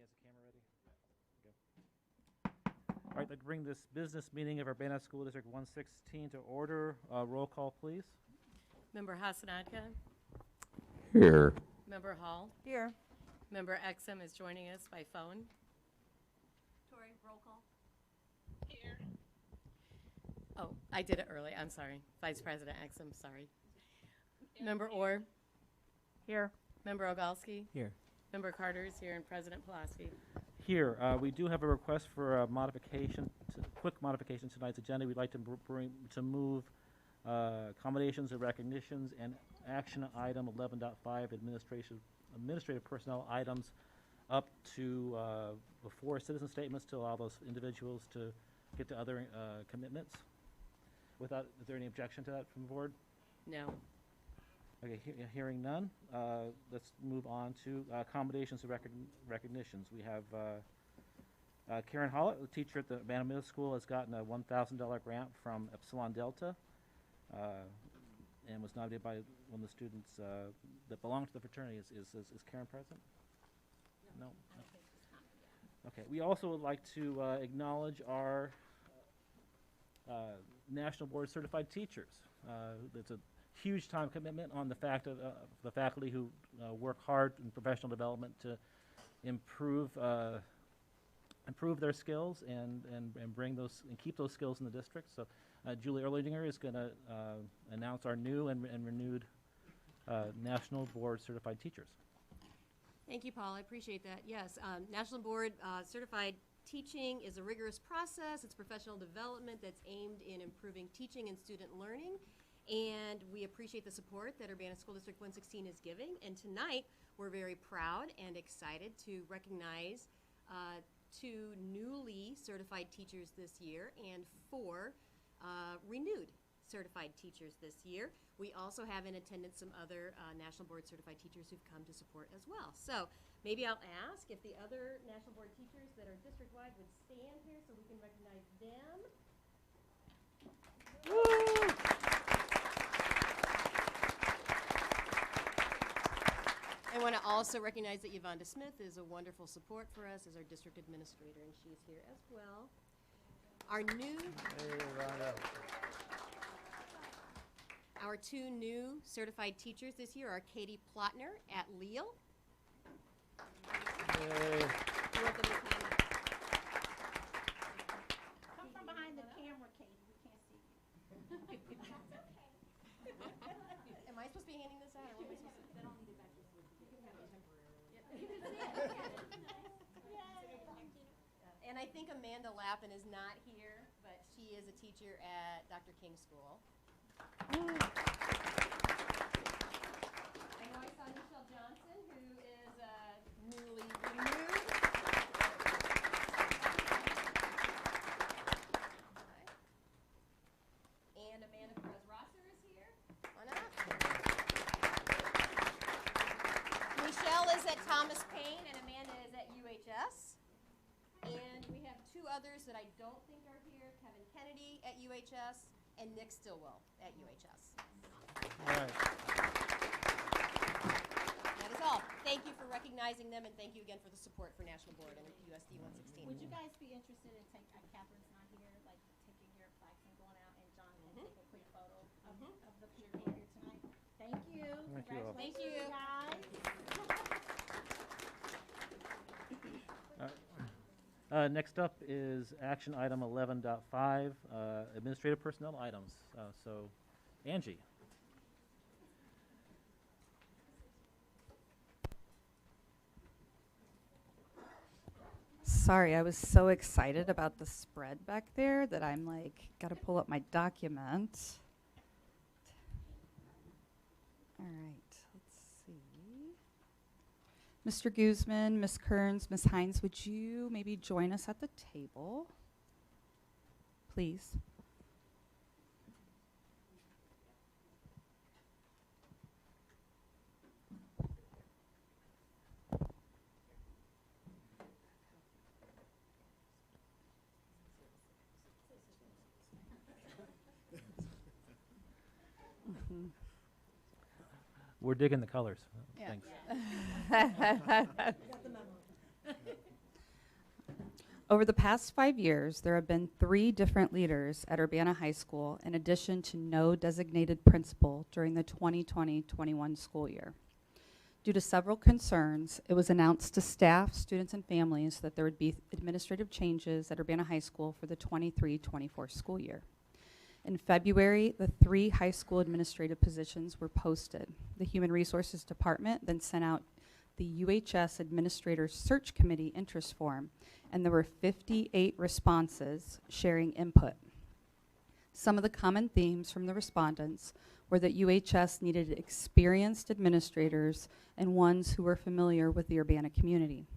has the camera ready? Go. All right, I'd like to bring this business meeting of Urbana School District 116 to order. Roll call, please. Member Hasanadka. Here. Member Hall. Here. Member Exum is joining us by phone. Tori, roll call. Here. Oh, I did it early. I'm sorry. Vice President Exum, sorry. Member Orr. Here. Member Ogalski. Here. Member Carter is here, and President Pulaski. Here, we do have a request for a modification, quick modification to tonight's agenda. We'd like to move accommodations and recognitions and action item 11.5 administrative personnel items up to before citizen statements to allow those individuals to get to other commitments. Is there any objection to that from the board? No. Okay, hearing none, let's move on to accommodations and recognitions. We have Karen Hollett, the teacher at the Urbana Middle School, has gotten a $1,000 grant from Epsilon Delta and was nominated by one of the students that belong to the fraternity. Is Karen present? No. Okay, we also would like to acknowledge our National Board Certified Teachers. It's a huge time commitment on the the faculty who work hard in professional development to improve their skills and bring those and keep those skills in the district. So Julie Erlinger is going to announce our new and renewed National Board Certified Teachers. Thank you, Paul. I appreciate that. Yes, National Board Certified Teaching is a rigorous process. It's professional development that's aimed in improving teaching and student learning. And we appreciate the support that Urbana School District 116 is giving. And tonight, we're very proud and excited to recognize 2 newly certified teachers this year and 4 renewed certified teachers this year. We also have in attendance some other National Board Certified teachers who've come to support as well. So maybe I'll ask if the other National Board teachers that are district-wide would stand here so we can recognize them. Woo! I want to also recognize that Yvonne Smith is a wonderful support for us as our district administrator, and she's here as well. Our 2 new certified teachers this year are Katie Plotner at Leal. You want them to come? Come from behind the camera, Katie. We can't see you. Am I supposed to be handing this out? Or what am I supposed to? They don't need it back this week. You can have it temporarily. And I think Amanda Lappin is not here, but she is a teacher at Dr. King's School. I know I saw Michelle Johnson, who is newly renewed. And Amanda Perez-Rosser is here. Come on up. Michelle is at Thomas Paine, and Amanda is at UHS. And we have 2 others that I don't think are here, Kevin Kennedy at UHS and Nick Stillwell at UHS. All right. That is all. Thank you for recognizing them, and thank you again for the support for National Board and USD 116. Would you guys be interested in Catherine's not here, like taking your plaques and going out, and John can take a quick photo of the people here tonight? Thank you. Thank you all. Thank you. Guys. Next up is action item 11.5, administrative personnel items. So, Angie. Sorry, I was so excited about the spread back there that I'm like, gotta pull up my document. All right, let's see. Mr. Guzman, Ms. Kearns, Ms. Hines, would you maybe join us at the table? Please. We're digging the colors. Yeah. Thanks. Over the past 5 years, there have been 3 different leaders at Urbana High School, in addition to no designated principal during the 2020-21 school year. Due to several concerns, it was announced to staff, students, and families that there would be administrative changes at Urbana High School for the 23-24 school year. In February, the 3 high school administrative positions were posted. The Human Resources Department then sent out the UHS Administrator Search Committee interest form, and there were 58 responses sharing input. Some of the common themes from the respondents were that UHS needed experienced administrators and ones who were familiar with the Urbana community.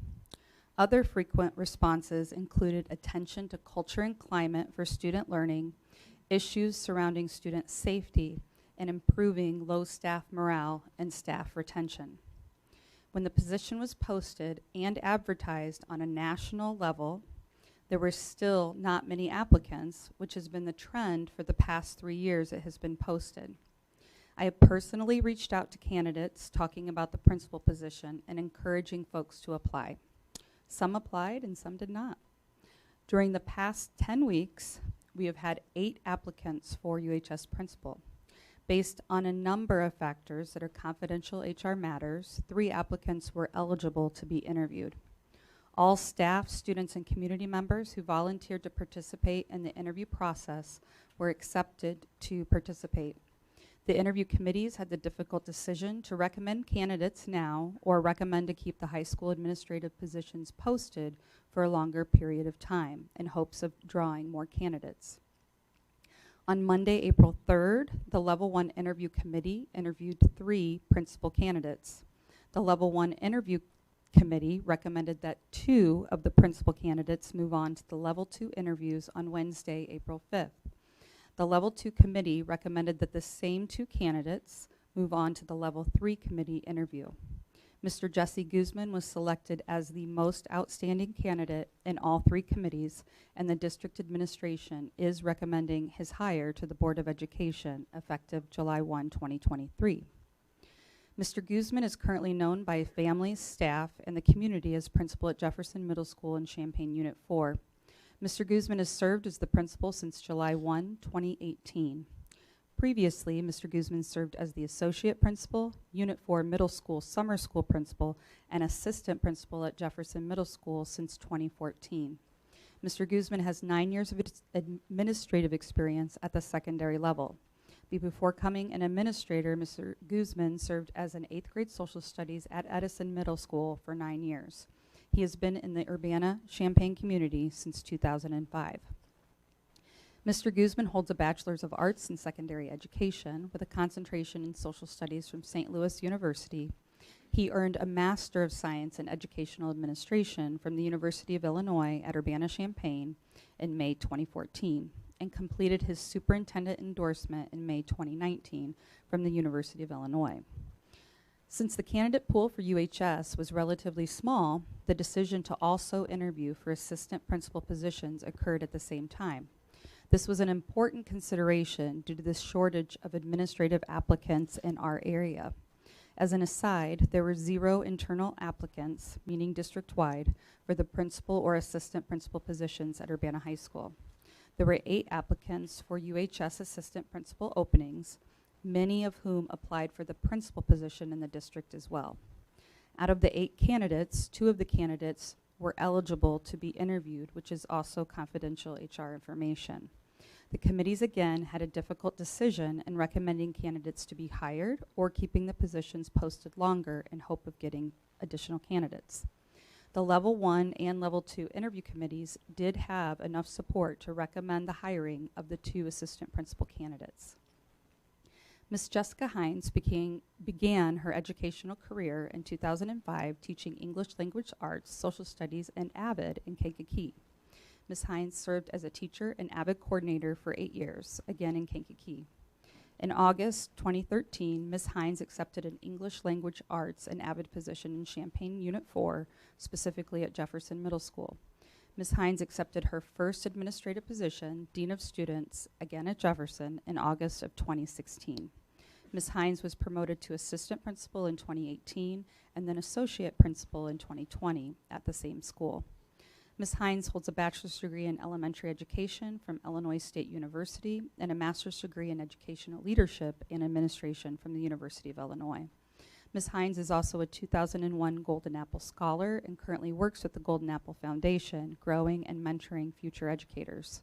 Other frequent responses included attention to culture and climate for student learning, issues surrounding student safety, and improving low staff morale and staff retention. When the position was posted and advertised on a national level, there were still not many applicants, which has been the trend for the past 3 years it has been posted. I have personally reached out to candidates talking about the principal position and encouraging folks to apply. Some applied and some did not. During the past 10 weeks, we have had 8 applicants for UHS principal. Based on a number of factors that are confidential HR matters, 3 applicants were eligible to be interviewed. All staff, students, and community members who volunteered to participate in the interview process were accepted to participate. The interview committees had the difficult decision to recommend candidates now or recommend to keep the high school administrative positions posted for a longer period of time in hopes of drawing more candidates. On Monday, April 3rd, the Level 1 Interview Committee interviewed 3 principal candidates. The Level 1 Interview Committee recommended that 2 of the principal candidates move on to the Level 2 interviews on Wednesday, April 5th. The Level 2 Committee recommended that the same 2 candidates move on to the Level 3 Committee interview. Mr. Jesse Guzman was selected as the most outstanding candidate in all 3 committees, and the district administration is recommending his hire to the Board of Education effective July 1, 2023. Mr. Guzman is currently known by families, staff, and the community as principal at Jefferson Middle School in Champaign Unit 4. Mr. Guzman has served as the principal since July 1, 2018. Previously, Mr. Guzman served as the associate principal, Unit 4 Middle School Summer School principal, and assistant principal at Jefferson Middle School since 2014. Mr. Guzman has 9 years of administrative experience at the secondary level. Before becoming an administrator, Mr. Guzman served as an 8th grade social studies at Edison Middle School for 9 years. He has been in the Urbana-Champaign community since 2005. Mr. Guzman holds a Bachelor's of Arts in Secondary Education with a concentration in Social Studies from St. Louis University. He earned a Master of Science in Educational Administration from the University of Illinois at Urbana-Champaign in May 2014 and completed his superintendent endorsement in May 2019 from the University of Illinois. Since the candidate pool for UHS was relatively small, the decision to also interview for assistant principal positions occurred at the same time. This was an important consideration due to the shortage of administrative applicants in our area. As an aside, there were 0 internal applicants, meaning district-wide, for the principal or assistant principal positions at Urbana High School. There were 8 applicants for UHS assistant principal openings, many of whom applied for the principal position in the district as well. Out of the 8 candidates, 2 of the candidates were eligible to be interviewed, which is also confidential HR information. The committees again had a difficult decision in recommending candidates to be hired or keeping the positions posted longer in hope of getting additional candidates. The Level 1 and Level 2 interview committees did have enough support to recommend the hiring of the 2 assistant principal candidates. Ms. Jessica Hines began her educational career in 2005 teaching English language arts, social studies, and AVID in Kankakee. Ms. Hines served as a teacher and AVID coordinator for 8 years, again in Kankakee. In August 2013, Ms. Hines accepted an English language arts and AVID position in Champaign Unit 4, specifically at Jefferson Middle School. Ms. Hines accepted her first administrative position, Dean of Students, again at Jefferson, in August of 2016. Ms. Hines was promoted to assistant principal in 2018 and then associate principal in 2020 at the same school. Ms. Hines holds a bachelor's degree in elementary education from Illinois State University and a master's degree in educational leadership and administration from the University of Illinois. Ms. Hines is also a 2001 Golden Apple Scholar and currently works with the Golden Apple Foundation, growing and mentoring future educators.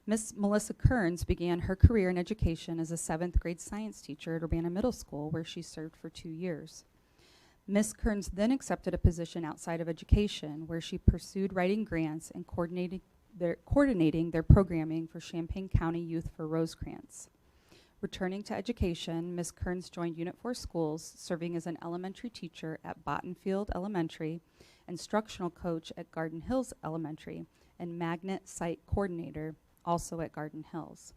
Ms. Melissa Kearns began her career in education as a 7th grade science teacher at Urbana Middle School, where she served for 2 years. Ms. Kearns then accepted a position outside of education, where she pursued writing grants and coordinating their programming for Champaign County Youth for Rosecrans. Returning to education, Ms. Kearns joined Unit 4 Schools, serving as an elementary teacher at Bottonfield Elementary, instructional coach at Garden Hills Elementary, and magnet site coordinator also at Garden Hills.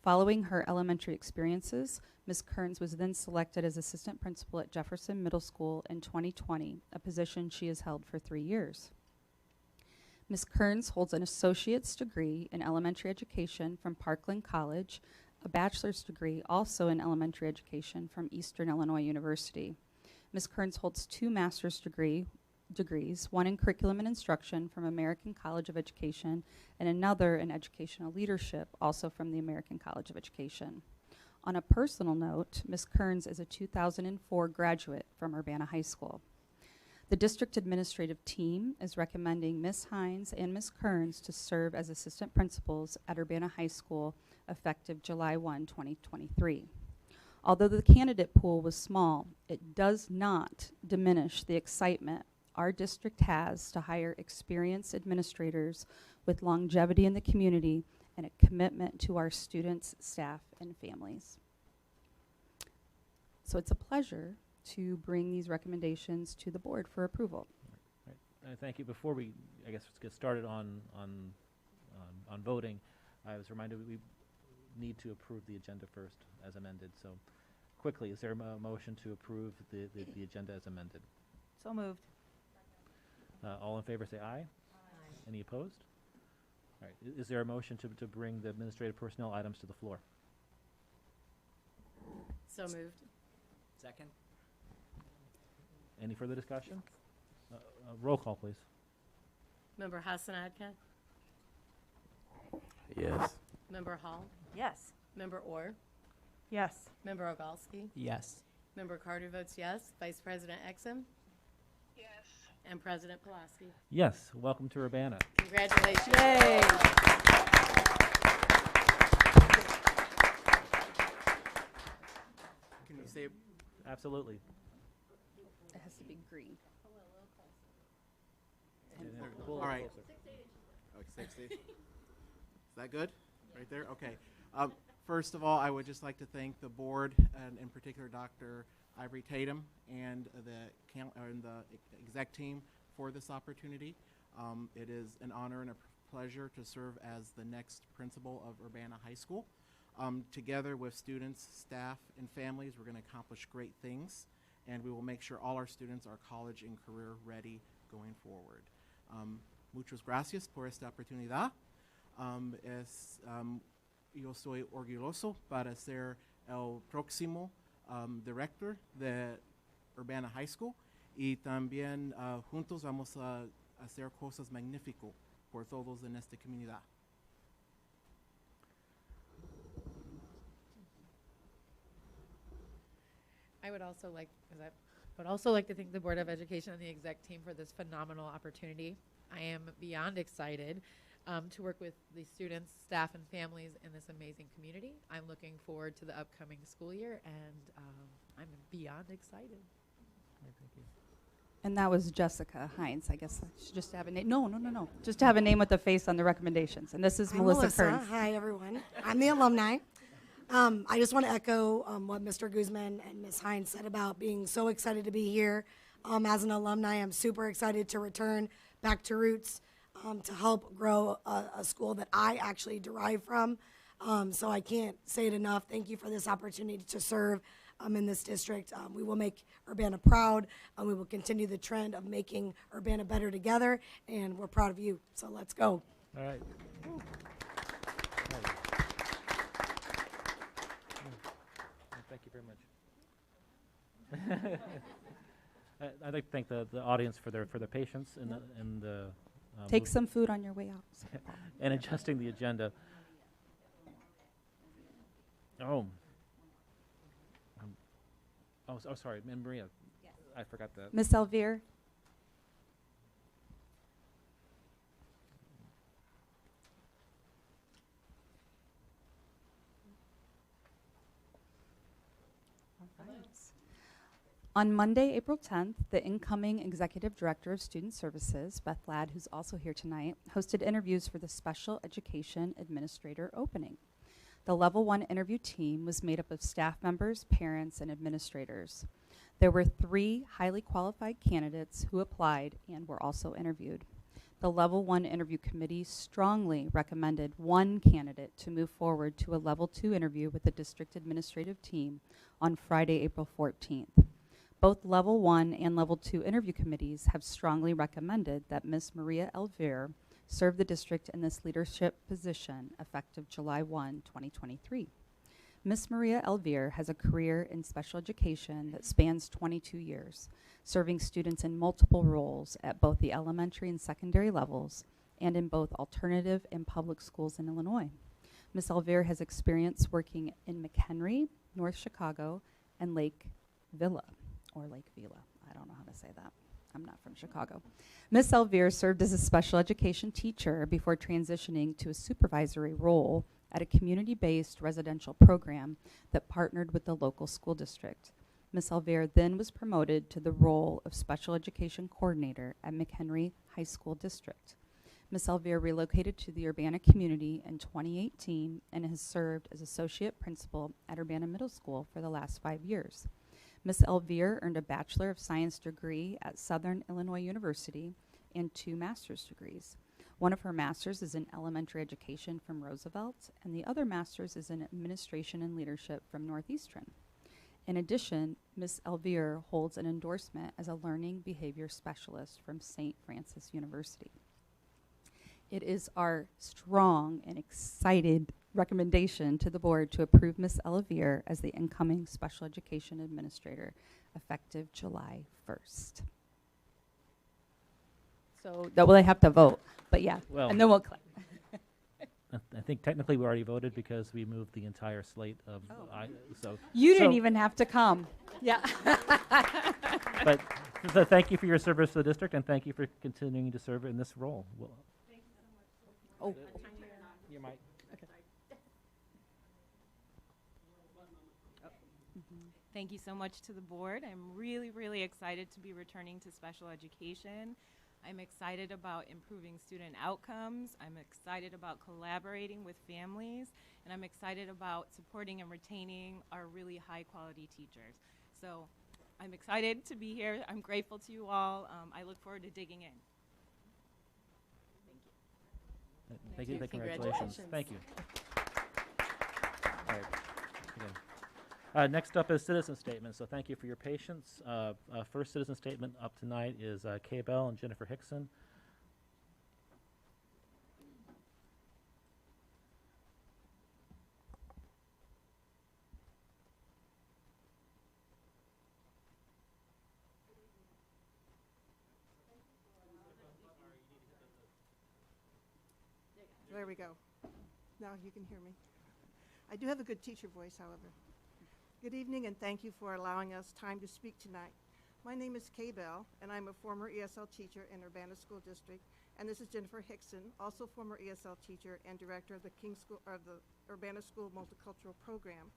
Following her elementary experiences, Ms. Kearns was then selected as assistant principal at Jefferson Middle School in 2020, a position she has held for 3 years. Ms. Kearns holds an associate's degree in elementary education from Parkland College, a bachelor's degree also in elementary education from Eastern Illinois University. Ms. Kearns holds 2 master's degrees, one in curriculum and instruction from American College of Education and another in educational leadership, also from the American College of Education. On a personal note, Ms. Kearns is a 2004 graduate from Urbana High School. The district administrative team is recommending Ms. Hines and Ms. Kearns to serve as assistant principals at Urbana High School effective July 1, 2023. Although the candidate pool was small, it does not diminish the excitement our district has to hire experienced administrators with longevity in the community and a commitment to our students, staff, and families. So it's a pleasure to bring these recommendations to the board for approval. Right. Thank you. Before we, I guess, get started on voting, I was reminded we need to approve the agenda first as amended. So quickly, is there a motion to approve the agenda as amended? So moved. All in favor say aye. Aye. Any opposed? All right. Is there a motion to bring the administrative personnel items to the floor? So moved. Second? Any further discussion? Roll call, please. Member Hassan Adka? Yes. Member Hall? Yes. Member Orr? Yes. Member Ogalski? Yes. Member Carter votes yes. Vice President Exum? Yes. And President Pulaski? Yes. Welcome to Urbana. Congratulations. Yay. Can you say, Absolutely. It has to be green. all right. Okay, 60. Is that good? Right there? Okay. First of all, I would just like to thank the board, and in particular Dr. Ivory Tatum and the exec team for this opportunity. It is an honor and a pleasure to serve as the next principal of Urbana High School. Together with students, staff, and families, we're going to accomplish great things, and we will make sure all our students are college and career ready going forward. Muchas gracias por esta oportunidad. Yo soy orgulloso para ser el próximo director de Urbana High School, y también juntos vamos a hacer cosas magníficas por todos en esta comunidad. I would also like to thank the Board of Education and the exec team for this phenomenal opportunity. I am beyond excited to work with the students, staff, and families in this amazing community. I'm looking forward to the upcoming school year, and I'm beyond excited. Thank you. And that was Jessica Hines. I guess I should just have a name. No. Just to have a name with a face on the recommendations. And this is I'm Melissa Kearns. Hi, everyone. I'm the alumni. I just want to echo what Mr. Guzman and Ms. Hines said about being so excited to be here. As an alumni, I'm super excited to return back to roots to help grow a school that I actually derive from. So I can't say it enough. Thank you for this opportunity to serve in this district. We will make Urbana proud, and we will continue the trend of making Urbana better together, and we're proud of you. So let's go. All right. Thank you very much. I'd like to thank the audience for their patience in the Take some food on your way out. and adjusting the agenda. Oh. Sorry, Maria. Yes. I forgot that. Miss Elvire? On Monday, April 10th, the incoming Executive Director of Student Services, Beth Ladd, who's also here tonight, hosted interviews for the Special Education Administrator opening. The Level 1 interview team was made up of staff members, parents, and administrators. There were 3 highly qualified candidates who applied and were also interviewed. The Level 1 interview committee strongly recommended one candidate to move forward to a Level 2 interview with the district administrative team on Friday, April 14th. Both Level 1 and Level 2 interview committees have strongly recommended that Ms. Maria Elvire serve the district in this leadership position effective July 1, 2023. Ms. Maria Elvire has a career in special education that spans 22 years, serving students in multiple roles at both the elementary and secondary levels and in both alternative and public schools in Illinois. Ms. Elvire has experience working in McHenry, North Chicago, and Lake Villa. Or Lake Vila. I don't know how to say that. I'm not from Chicago. Ms. Elvire served as a special education teacher before transitioning to a supervisory role at a community-based residential program that partnered with the local school district. Ms. Elvire then was promoted to the role of special education coordinator at McHenry High School District. Ms. Elvire relocated to the Urbana community in 2018 and has served as associate principal at Urbana Middle School for the last 5 years. Ms. Elvire earned a Bachelor of Science degree at Southern Illinois University and 2 master's degrees. One of her masters is in elementary education from Roosevelt, and the other master's is in administration and leadership from Northeastern. In addition, Ms. Elvire holds an endorsement as a learning behavior specialist from St. Francis University. It is our strong and excited recommendation to the board to approve Ms. Elvire as the incoming special education administrator effective July 1st. So that will I have to vote, but yeah, Well, and then we'll clap. I think technically we already voted because we moved the entire slate of, so. You didn't so- even have to come. Yeah. But, so thank you for your service to the district, and thank you for continuing to serve in this role. Oh. Your mic. Thank you so much to the board. I'm really, really excited to be returning to special education. I'm excited about improving student outcomes. I'm excited about collaborating with families, and I'm excited about supporting and retaining our really high-quality teachers. So I'm excited to be here. I'm grateful to you all. I look forward to digging in. Thank you. Congratulations. Thank you. All right. Again. Next up is citizen statements, so thank you for your patience. First citizen statement up tonight is Kay Bell and Jennifer Hickson. There we go. Now you can hear me. I do have a good teacher voice, however. Good evening, and thank you for allowing us time to speak tonight. My name is Kay Bell, and I'm a former ESL teacher in Urbana School District, and this is Jennifer Hickson, also former ESL teacher and director of the Urbana School Multicultural Program.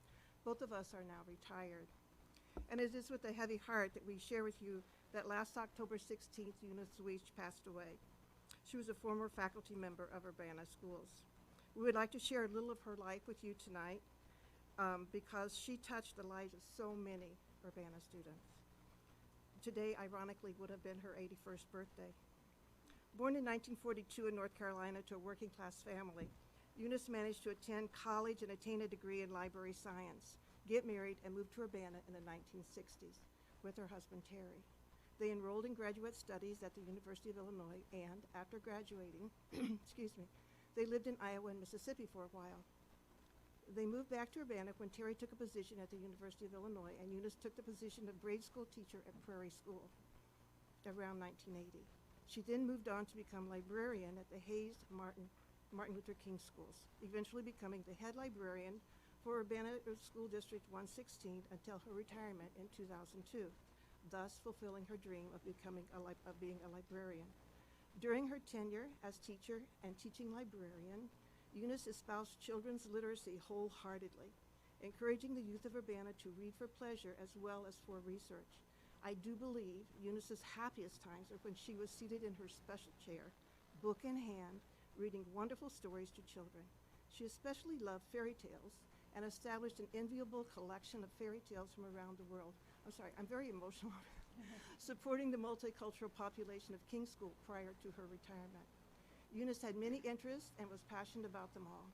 Both of us are now retired. And it is with a heavy heart that we share with you that last October 16th, Eunice Weech passed away. She was a former faculty member of Urbana Schools. We would like to share a little of her life with you tonight because she touched the lives of so many Urbana students. Today, ironically, would have been her 81st birthday. Born in 1942 in North Carolina to a working class family, Eunice managed to attend college and attain a degree in library science, get married, and moved to Urbana in the 1960s with her husband, Terry. They enrolled in graduate studies at the University of Illinois, and after graduating, excuse me, they lived in Iowa and Mississippi for a while. They moved back to Urbana when Terry took a position at the University of Illinois, and Eunice took the position of grade school teacher at Prairie School around 1980. She then moved on to become librarian at the Hayes Martin Luther King schools, eventually becoming the head librarian for Urbana School District 116 until her retirement in 2002, thus fulfilling her dream of being a librarian. During her tenure as teacher and teaching librarian, Eunice espoused children's literacy wholeheartedly, encouraging the youth of Urbana to read for pleasure as well as for research. I do believe Eunice's happiest times are when she was seated in her special chair, book in hand, reading wonderful stories to children. She especially loved fairy tales and established an enviable collection of fairy tales from around the world. I'm sorry, I'm very emotional. Supporting the multicultural population of King School prior to her retirement. Eunice had many interests and was passionate about them all.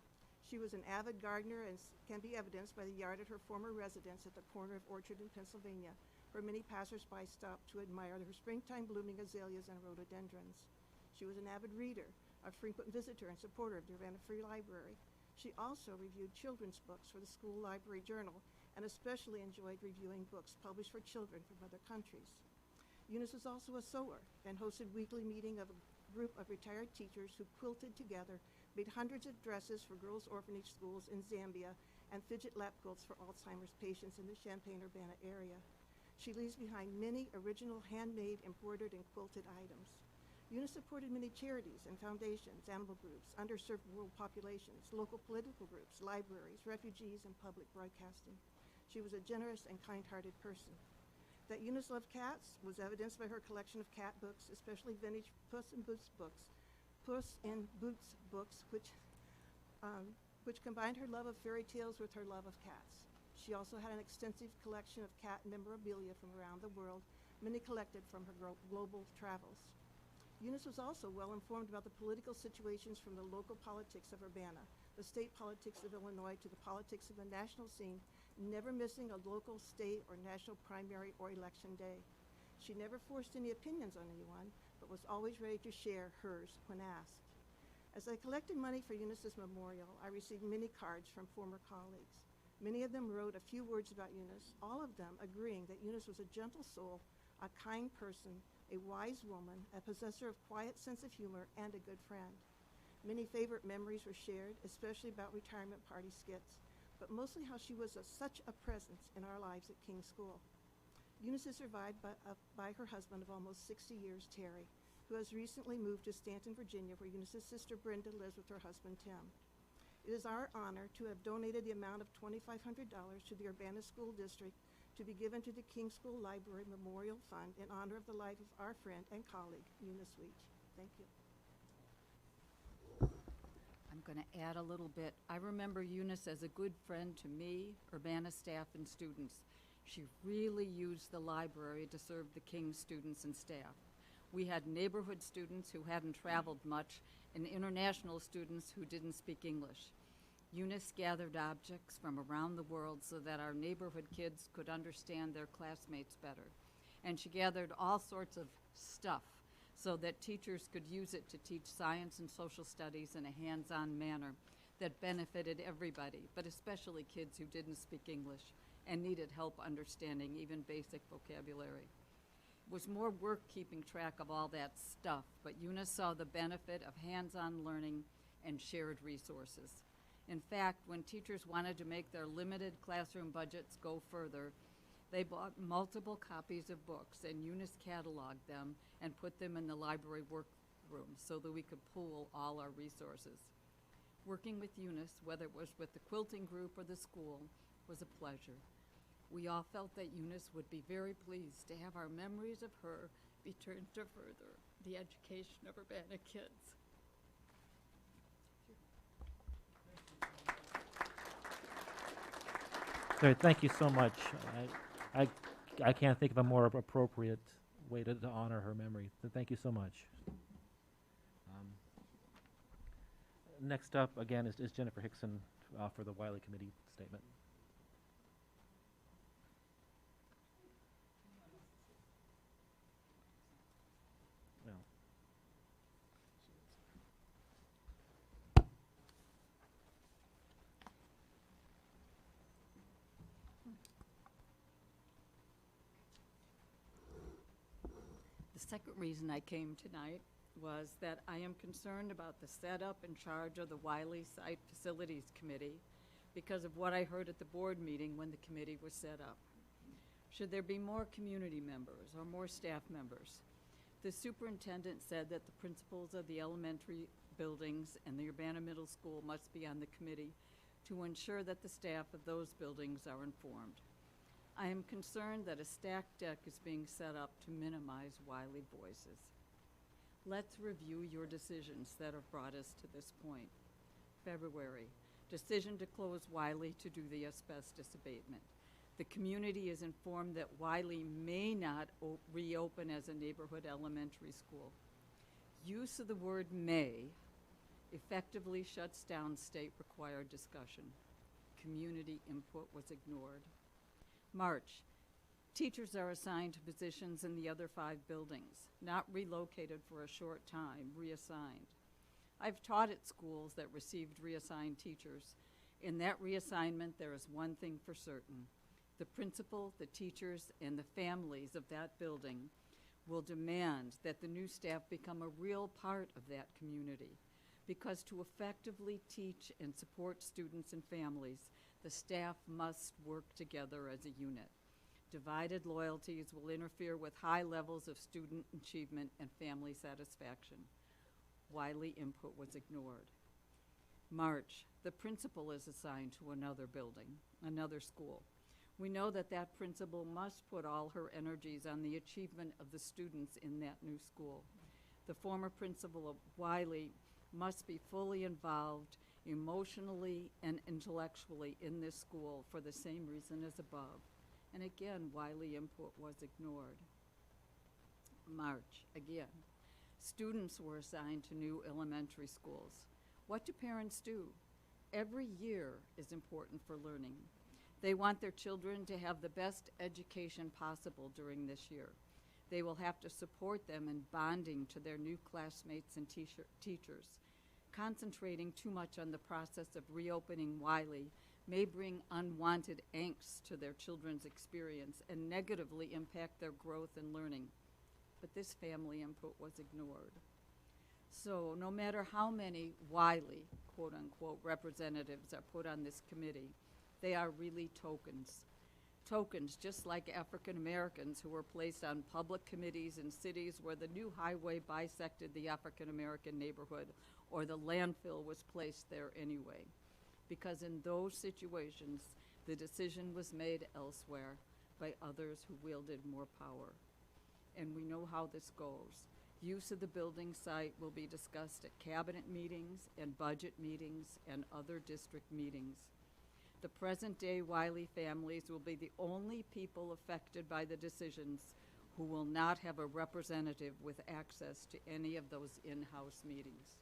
She was an avid gardener, and can be evidenced by the yard at her former residence at the corner of Orchard and Pennsylvania, where many passersby stopped to admire her springtime blooming azaleas and rhododendrons. She was an avid reader, a frequent visitor and supporter of the Urbana Free Library. She also reviewed children's books for the school library journal and especially enjoyed reviewing books published for children from other countries. Eunice was also a sewer and hosted weekly meeting of a group of retired teachers who quilted together, made hundreds of dresses for girls' orphanage schools in Zambia, and fidget lap quilts for Alzheimer's patients in the Champaign-Urbana area. She leaves behind many original handmade, embroidered, and quilted items. Eunice supported many charities and foundations, animal groups, underserved world populations, local political groups, libraries, refugees, and public broadcasting. She was a generous and kind-hearted person. That Eunice loved cats was evidenced by her collection of cat books, especially vintage Puss in Boots books, which combined her love of fairy tales with her love of cats. She also had an extensive collection of cat memorabilia from around the world, many collected from her global travels. Eunice was also well informed about the political situations from the local politics of Urbana, the state politics of Illinois, to the politics of the national scene, never missing a local, state, or national primary or election day. She never forced any opinions on anyone, but was always ready to share hers when asked. As I collected money for Eunice's memorial, I received many cards from former colleagues. Many of them wrote a few words about Eunice, all of them agreeing that Eunice was a gentle soul, a kind person, a wise woman, a possessor of quiet sense of humor, and a good friend. Many favorite memories were shared, especially about retirement party skits, but mostly how she was such a presence in our lives at King School. Eunice is survived by her husband of almost 60 years, Terry, who has recently moved to Stanton, Virginia, where Eunice's sister Brenda lives with her husband, Tim. It is our honor to have donated the amount of $2,500 to the Urbana School District to be given to the King School Library Memorial Fund in honor of the life of our friend and colleague, Eunice Weech. Thank you. I'm going to add a little bit. I remember Eunice as a good friend to me, Urbana staff, and students. She really used the library to serve the King students and staff. We had neighborhood students who hadn't traveled much and international students who didn't speak English. Eunice gathered objects from around the world so that our neighborhood kids could understand their classmates better. And she gathered all sorts of stuff so that teachers could use it to teach science and social studies in a hands-on manner that benefited everybody, but especially kids who didn't speak English and needed help understanding even basic vocabulary. It was more work keeping track of all that stuff, but Eunice saw the benefit of hands-on learning and shared resources. In fact, when teachers wanted to make their limited classroom budgets go further, they bought multiple copies of books, and Eunice cataloged them and put them in the library workroom so that we could pool all our resources. Working with Eunice, whether it was with the quilting group or the school, was a pleasure. We all felt that Eunice would be very pleased to have our memories of her be turned to further the education of Urbana kids. Great, thank you so much. I can't think of a more appropriate way to honor her memory. So thank you so much. Next up, again, is Jennifer Hickson for the Wiley Committee statement. No. The second reason I came tonight was that I am concerned about the setup and charge of the Wiley Site Facilities Committee because of what I heard at the board meeting when the committee was set up. Should there be more community members or more staff members? The superintendent said that the principals of the elementary buildings and the Urbana Middle School must be on the committee to ensure that the staff of those buildings are informed. I am concerned that a stacked deck is being set up to minimize Wiley voices. Let's review your decisions that have brought us to this point. February, decision to close Wiley to do the asbestos abatement. The community is informed that Wiley may not reopen as a neighborhood elementary school. Use of the word may effectively shuts down state-required discussion. Community input was ignored. March, teachers are assigned to positions in the other 5 buildings, not relocated for a short time, reassigned. I've taught at schools that received reassigned teachers. In that reassignment, there is one thing for certain. The principal, the teachers, and the families of that building will demand that the new staff become a real part of that community. Because to effectively teach and support students and families, the staff must work together as a unit. Divided loyalties will interfere with high levels of student achievement and family satisfaction. Wiley input was ignored. March, the principal is assigned to another building, another school. We know that that principal must put all her energies on the achievement of the students in that new school. The former principal of Wiley must be fully involved emotionally and intellectually in this school for the same reason as above. And again, Wiley input was ignored. March, again, students were assigned to new elementary schools. What do parents do? Every year is important for learning. They want their children to have the best education possible during this year. They will have to support them in bonding to their new classmates and teachers. Concentrating too much on the process of reopening Wiley may bring unwanted angst to their children's experience and negatively impact their growth and learning. But this family input was ignored. So no matter how many Wiley, quote unquote, representatives are put on this committee, they are really tokens. Tokens, just like African Americans who were placed on public committees in cities where the new highway bisected the African American neighborhood or the landfill was placed there anyway. Because in those situations, the decision was made elsewhere by others who wielded more power. And we know how this goes. Use of the building site will be discussed at cabinet meetings and budget meetings and other district meetings. The present-day Wiley families will be the only people affected by the decisions who will not have a representative with access to any of those in-house meetings.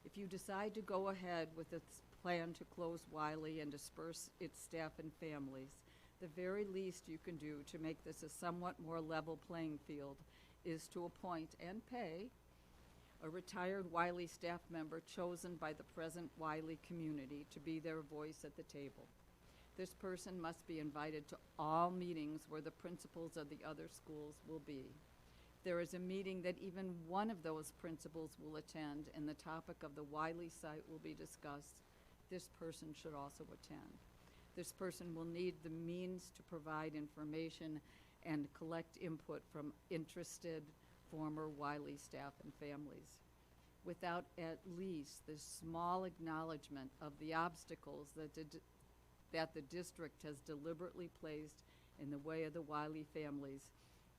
If you decide to go ahead with its plan to close Wiley and disperse its staff and families, the very least you can do to make this a somewhat more level playing field is to appoint and pay a retired Wiley staff member chosen by the present Wiley community to be their voice at the table. This person must be invited to all meetings where the principals of the other schools will be. If there is a meeting that even one of those principals will attend and the topic of the Wiley site will be discussed, this person should also attend. This person will need the means to provide information and collect input from interested former Wiley staff and families. Without at least this small acknowledgement of the obstacles that the district has deliberately placed in the way of the Wiley families,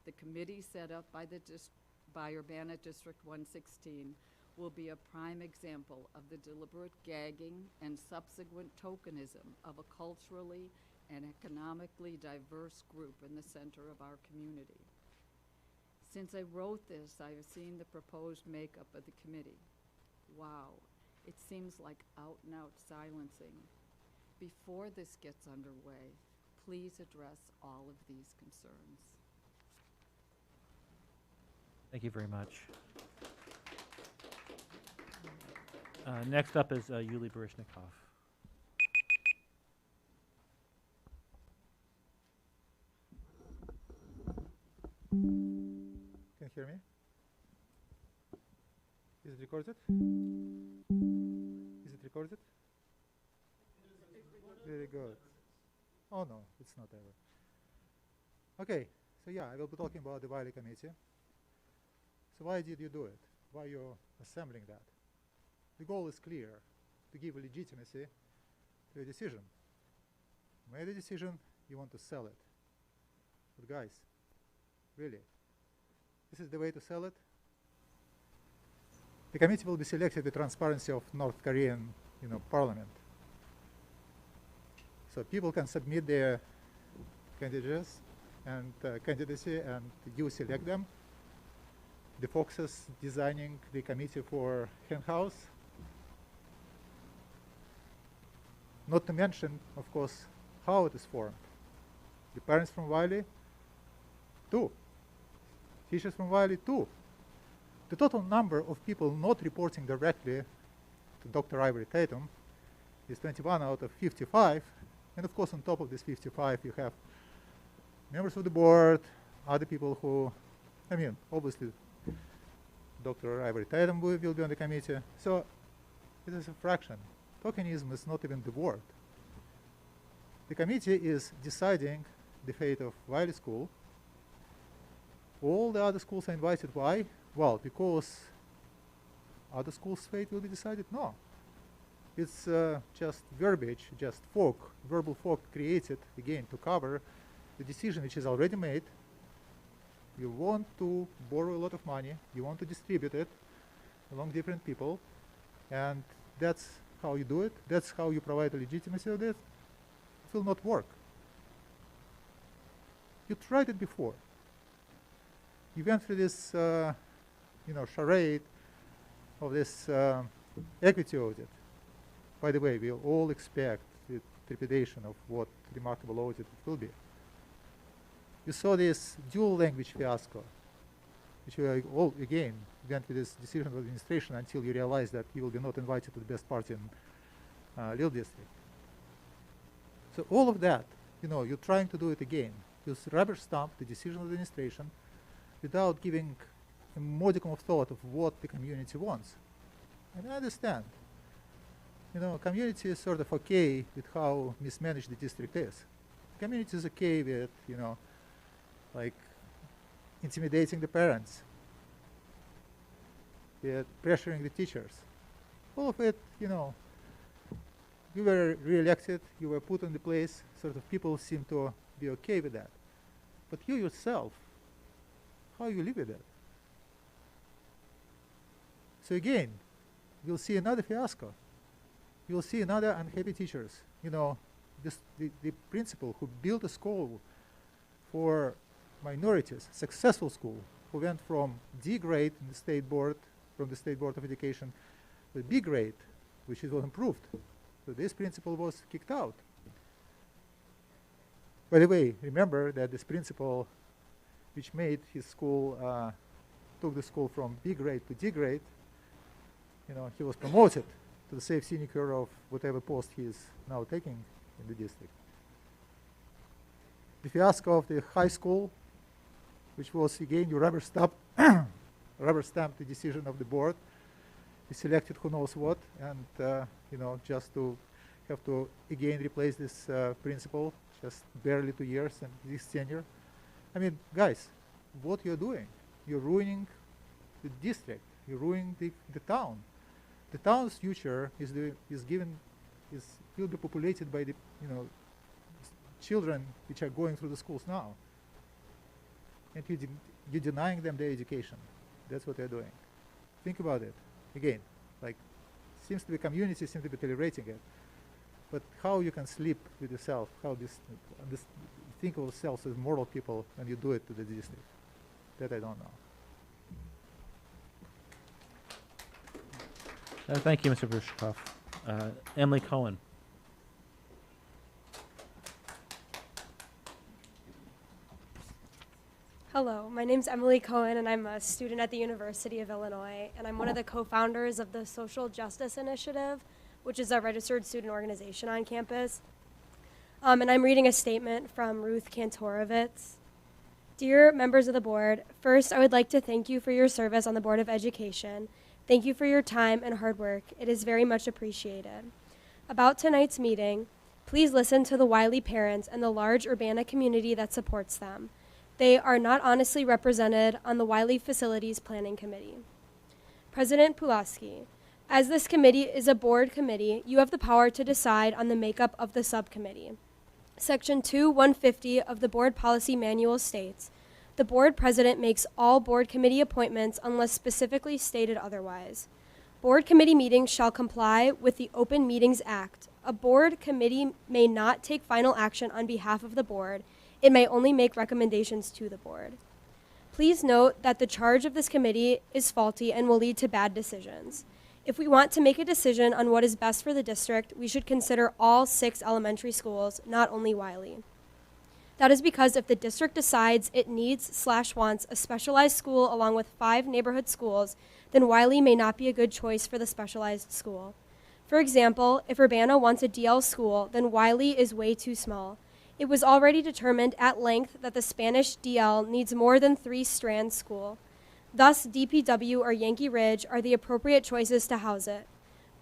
the committee set up by Urbana District 116 will be a prime example of the deliberate gagging and subsequent tokenism of a culturally and economically diverse group in the center of our community. Since I wrote this, I have seen the proposed makeup of the committee. Wow, it seems like out-and-out silencing. Before this gets underway, please address all of these concerns. Thank you very much. Next up is Yuli Baryshnikov. hear me? Is it recorded? Is it recorded? Very good. Oh no, it's not ever. Okay, so yeah, I will be talking about the Wiley Committee. So why did you do it? Why you're assembling that? The goal is clear, to give legitimacy to a decision. You made a decision, you want to sell it. But guys, really, this is the way to sell it? The committee will be selected with transparency of North Korean, parliament. So people can submit their candidates and candidacy, and you select them. The Foxes designing the committee for hen house. Not to mention, of course, how it is formed. The parents from Wiley, 2. Teachers from Wiley, 2. The total number of people not reporting directly to Dr. Ivory Tatum is 21 out of 55. And of course, on top of this 55, you have members of the board, other people who, obviously, Dr. Ivory Tatum will be on the committee. So it is a fraction. Tokenism is not even the word. The committee is deciding the fate of Wiley School. All the other schools are invited. Why? Well, because other schools' fate will be decided? No. It's just verbiage, just verbal fog created, again, to cover the decision which is already made. You want to borrow a lot of money, you want to distribute it among different people, and that's how you do it, that's how you provide the legitimacy of this. It will not work. You tried it before. You went through this, charade of this equity audit. By the way, we all expect the trepidation of what remarkable audit it will be. You saw this dual language fiasco, which you all, again, went with this decision of administration until you realized that you will be not invited to the best party in Lille district. So all of that, you're trying to do it again. You rubber stamp the decision of the administration without giving a modicum of thought of what the community wants. And I understand. Community is sort of okay with how mismanaged the district is. Community is okay with, like intimidating the parents, with pressuring the teachers. All of it, you were re-elected, you were put in the place, sort of people seem to be okay with that. But you yourself, how you live with it? So again, you'll see another fiasco. You'll see another unhappy teachers. The principal who built a school for minorities, successful school, who went from D grade in the state board, from the State Board of Education, to B grade, which was improved. So this principal was kicked out. By the way, remember that this principal, which made his school, took the school from B grade to D grade, he was promoted to the safe sinecure of whatever post he is now taking in the district. The fiasco of the high school, which was, again, you rubber stamp the decision of the board. He selected who knows what, and just to have to again replace this principal, just barely 2 years and this tenure. Guys, what you're doing, you're ruining the district, you're ruining the town. The town's future will be populated by the children which are going through the schools now, and you're denying them their education. That's what they're doing. Think about it. Again, seems to be community seems to be tolerating it, but how you can sleep with yourself? How this think of yourselves as moral people when you do it to the district? That I don't know. Thank you, Mr. Brushkov. Emily Cohen. Hello, my name's Emily Cohen, and I'm a student at the University of Illinois, and I'm one of the co-founders of the Social Justice Initiative, which is a registered student organization on campus. And I'm reading a statement from Ruth Kantorowicz. Dear members of the board, first I would like to thank you for your service on the Board of Education. Thank you for your time and hard work. It is very much appreciated. About tonight's meeting, please listen to the Wiley parents and the large Urbana community that supports them. They are not honestly represented on the Wiley Facilities Planning Committee. President Pulaski, as this committee is a board committee, you have the power to decide on the makeup of the subcommittee. Section 2-150 of the Board Policy Manual states, the board president makes all board committee appointments unless specifically stated otherwise. Board committee meetings shall comply with the Open Meetings Act. A board committee may not take final action on behalf of the board. It may only make recommendations to the board. Please note that the charge of this committee is faulty and will lead to bad decisions. If we want to make a decision on what is best for the district, we should consider all 6 elementary schools, not only Wiley. That is because if the district decides it needs/wants a specialized school along with 5 neighborhood schools, then Wiley may not be a good choice for the specialized school. For example, if Urbana wants a DL school, then Wiley is way too small. It was already determined at length that the Spanish DL needs more than 3-strand school. Thus, DPW or Yankee Ridge are the appropriate choices to house it.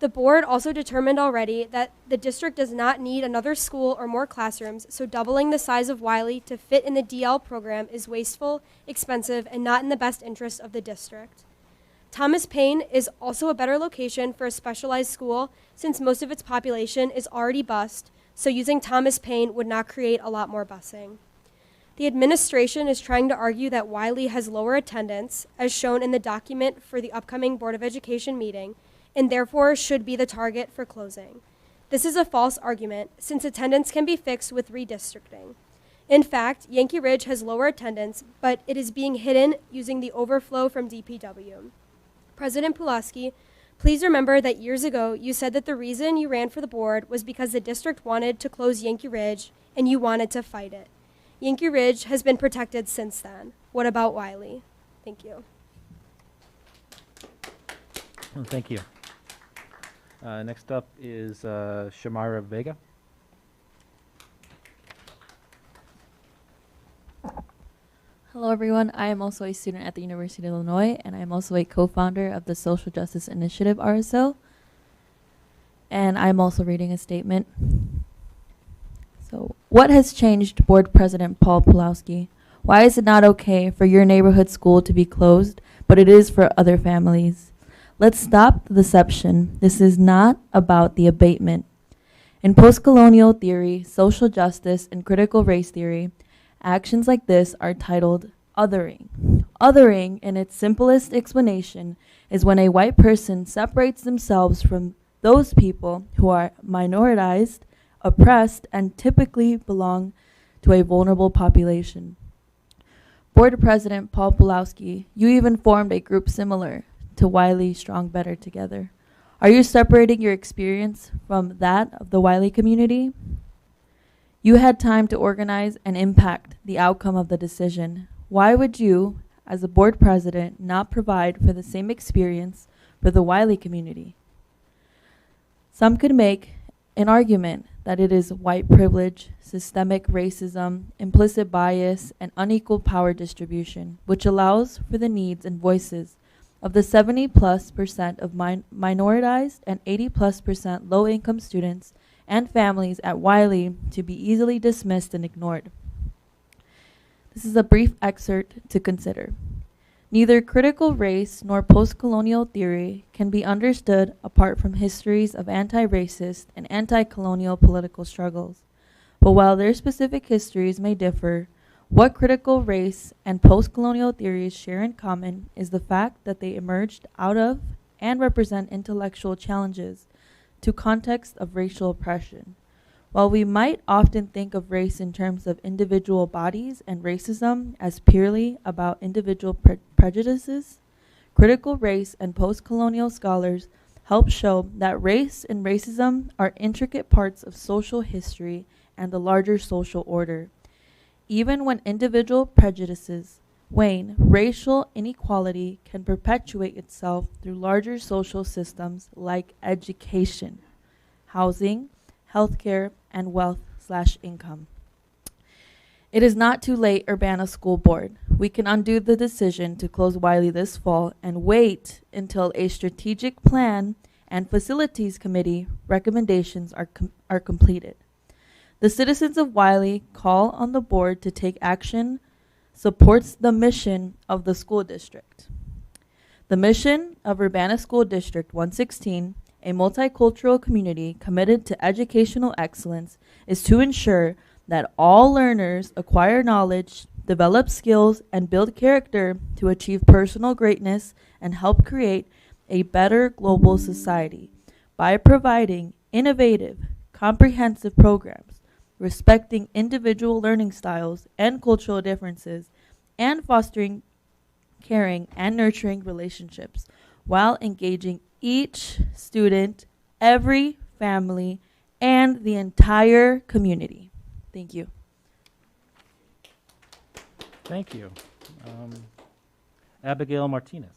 The board also determined already that the district does not need another school or more classrooms, so doubling the size of Wiley to fit in the DL program is wasteful, expensive, and not in the best interest of the district. Thomas Paine is also a better location for a specialized school since most of its population is already bused, so using Thomas Paine would not create a lot more busing. The administration is trying to argue that Wiley has lower attendance, as shown in the document for the upcoming Board of Education meeting, and therefore should be the target for closing. This is a false argument, since attendance can be fixed with redistricting. In fact, Yankee Ridge has lower attendance, but it is being hidden using the overflow from DPW. President Pulaski, please remember that years ago you said that the reason you ran for the board was because the district wanted to close Yankee Ridge and you wanted to fight it. Yankee Ridge has been protected since then. What about Wiley? Thank you. Well, thank you. Next up is Shamira Vega. Hello everyone, I am also a student at the University of Illinois, and I am also a co-founder of the Social Justice Initiative RSO. And I'm also reading a statement. So, what has changed, Board President Paul Pulowski? Why is it not okay for your neighborhood school to be closed, but it is for other families? Let's stop the deception. This is not about the abatement. In post-colonial theory, social justice, and critical race theory, actions like this are titled othering. Othering, in its simplest explanation, is when a white person separates themselves from those people who are minoritized, oppressed, and typically belong to a vulnerable population. Board President Paul Pulowski, you even formed a group similar to Wiley Strong Better Together. Are you separating your experience from that of the Wiley community? You had time to organize and impact the outcome of the decision. Why would you, as a board president, not provide for the same experience for the Wiley community? Some could make an argument that it is white privilege, systemic racism, implicit bias, and unequal power distribution, which allows for the needs and voices of the 70+% of minoritized and 80+% low-income students and families at Wiley to be easily dismissed and ignored. This is a brief excerpt to consider. Neither critical race nor post-colonial theory can be understood apart from histories of anti-racist and anti-colonial political struggles. But while their specific histories may differ, what critical race and post-colonial theories share in common is the fact that they emerged out of and represent intellectual challenges to context of racial oppression. While we might often think of race in terms of individual bodies and racism as purely about individual prejudices, critical race and post-colonial scholars help show that race and racism are intricate parts of social history and the larger social order. Even when individual prejudices wane, racial inequality can perpetuate itself through larger social systems like education, housing, healthcare, and wealth/income. It is not too late, Urbana School Board. We can undo the decision to close Wiley this fall and wait until a strategic plan and facilities committee recommendations are completed. The citizens of Wiley call on the board to take action supports the mission of the school district. The mission of Urbana School District 116, a multicultural community committed to educational excellence, is to ensure that all learners acquire knowledge, develop skills, and build character to achieve personal greatness and help create a better global society by providing innovative, comprehensive programs, respecting individual learning styles and cultural differences, and fostering caring and nurturing relationships while engaging each student, every family, and the entire community. Thank you. Thank you. Abigail Martinez.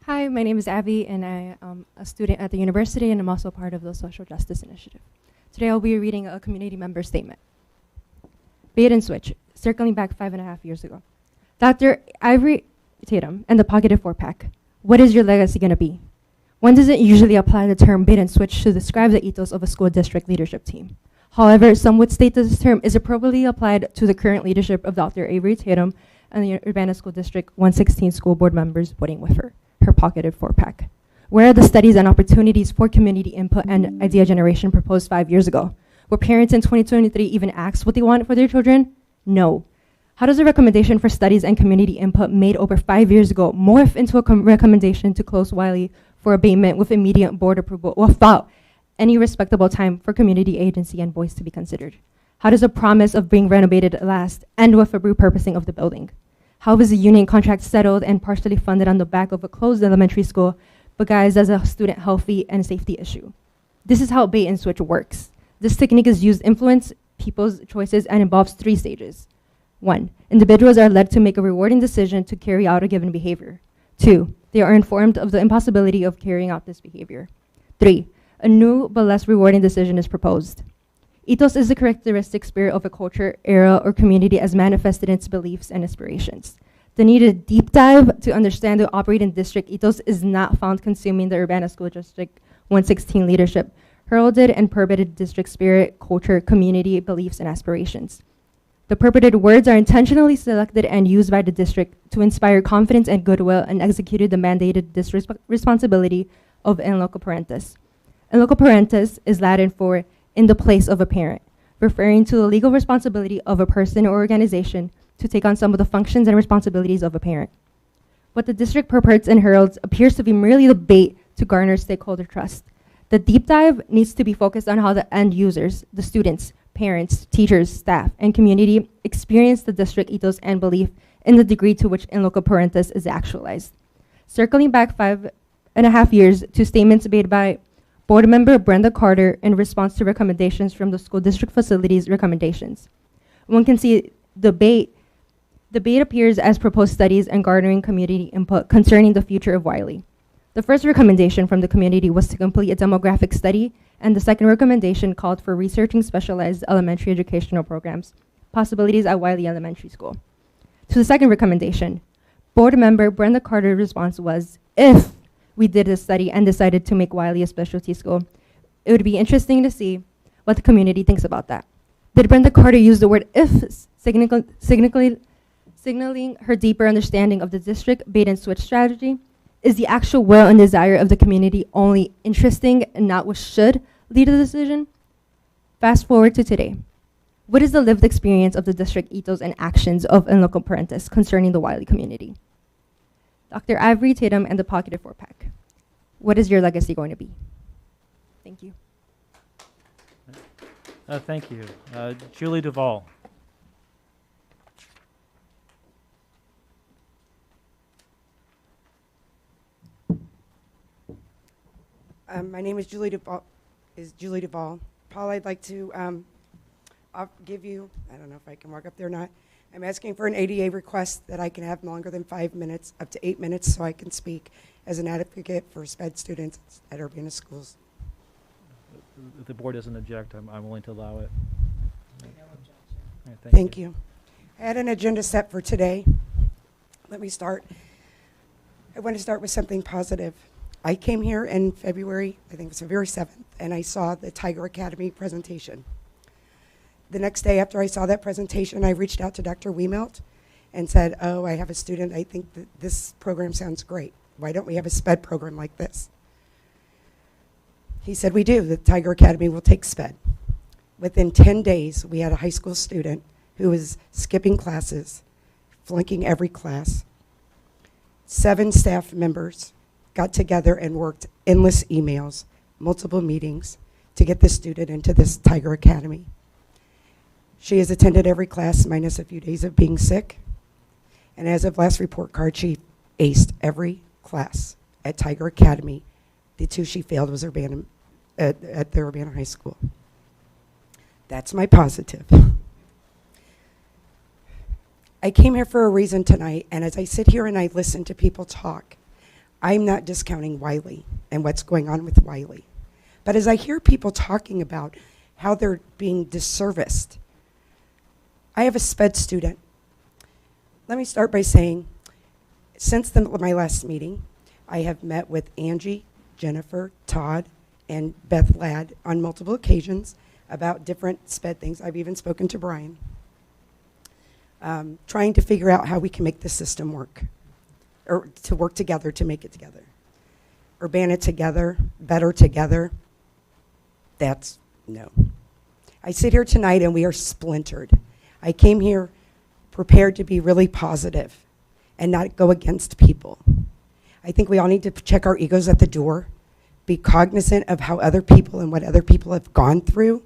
Hi, my name is Abby, and I am a student at the university, and I'm also part of the Social Justice Initiative. Today I'll be reading a community member statement. Bait and switch, circling back 5.5 years ago. Dr. Ivory Tatum and the Pocketed 4-Pack, what is your legacy going to be? One doesn't usually apply the term bait and switch to describe the ethos of a school district leadership team. However, some would state that this term is appropriately applied to the current leadership of Dr. Avery Tatum and the Urbana School District 116 school board members voting with her pocketed 4-pack. Where are the studies and opportunities for community input and idea generation proposed 5 years ago? Were parents in 2023 even asked what they want for their children? No. How does a recommendation for studies and community input made over 5 years ago morph into a recommendation to close Wiley for abatement with immediate board approval without any respectable time for community agency and voice to be considered? How does a promise of being renovated last end with a repurposing of the building? How was the union contract settled and partially funded on the back of a closed elementary school, but guys, as a student healthy and safety issue? This is how bait and switch works. This technique is used to influence people's choices and involves 3 stages. 1, individuals are led to make a rewarding decision to carry out a given behavior. 2, they are informed of the impossibility of carrying out this behavior. 3, a new but less rewarding decision is proposed. Ethos is the characteristic spirit of a culture, era, or community as manifested in its beliefs and aspirations. The need to deep dive to understand the operating district ethos is not found consuming the Urbana School District 116 leadership, heralded and purported district spirit, culture, community, beliefs, and aspirations. The purported words are intentionally selected and used by the district to inspire confidence and goodwill and executed the mandated district responsibility of in loco parentis. In loco parentis is Latin for in the place of a parent, referring to the legal responsibility of a person or organization to take on some of the functions and responsibilities of a parent. What the district purports and heralds appears to be merely the bait to garner stakeholder trust. The deep dive needs to be focused on how the end users, the students, parents, teachers, staff, and community experience the district ethos and belief in the degree to which in loco parentis is actualized. Circling back 5.5 years to statements made by Board Member Brenda Carter in response to recommendations from the school district facilities recommendations. One can see the bait appears as proposed studies and garnering community input concerning the future of Wiley. The first recommendation from the community was to complete a demographic study, and the second recommendation called for researching specialized elementary educational programs, possibilities at Wiley Elementary School. To the second recommendation, Board Member Brenda Carter's response was, if we did a study and decided to make Wiley a specialty school, it would be interesting to see what the community thinks about that. Did Brenda Carter use the word if, signaling her deeper understanding of the district bait and switch strategy? Is the actual will and desire of the community only interesting and not what should lead to the decision? Fast forward to today. What is the lived experience of the district ethos and actions of in loco parentis concerning the Wiley community? Dr. Ivory Tatum and the Pocketed 4-Pack. What is your legacy going to be? Thank you. Thank you. Julie Duvall. My name is Julie Duvall. Paul, I'd like to give you, I don't know if I can mark up there or not, I'm asking for an ADA request that I can have longer than 5 minutes, up to 8 minutes, so I can speak as an advocate for SPED students at Urbana schools. If the board doesn't object, I'm willing to allow it. All right, Thank you. I had an agenda set for today. Let me start. I want to start with something positive. I came here in February, I think it was February 7th, and I saw the Tiger Academy presentation. The next day after I saw that presentation, I reached out to Dr. Wiemelt and said, oh, I have a student, I think that this program sounds great. Why don't we have a SPED program like this? He said, we do. The Tiger Academy will take SPED. Within 10 days, we had a high school student who was skipping classes, flunking every class. 7 staff members got together and worked endless emails, multiple meetings to get the student into this Tiger Academy. She has attended every class minus a few days of being sick. And as of last report card, she aced every class at Tiger Academy. The 2 she failed was Urbana, at the Urbana High School. That's my positive. I came here for a reason tonight, and as I sit here and I listen to people talk, I'm not discounting Wiley and what's going on with Wiley. But as I hear people talking about how they're being disserviced, I have a SPED student. Let me start by saying, since my last meeting, I have met with Angie, Jennifer, Todd, and Beth Ladd on multiple occasions about different SPED things. I've even spoken to Brian, trying to figure out how we can make the system work, or to work together to make it together. Urbana together, better together, that's no. I sit here tonight and we are splintered. I came here prepared to be really positive and not go against people. I think we all need to check our egos at the door, be cognizant of how other people and what other people have gone through.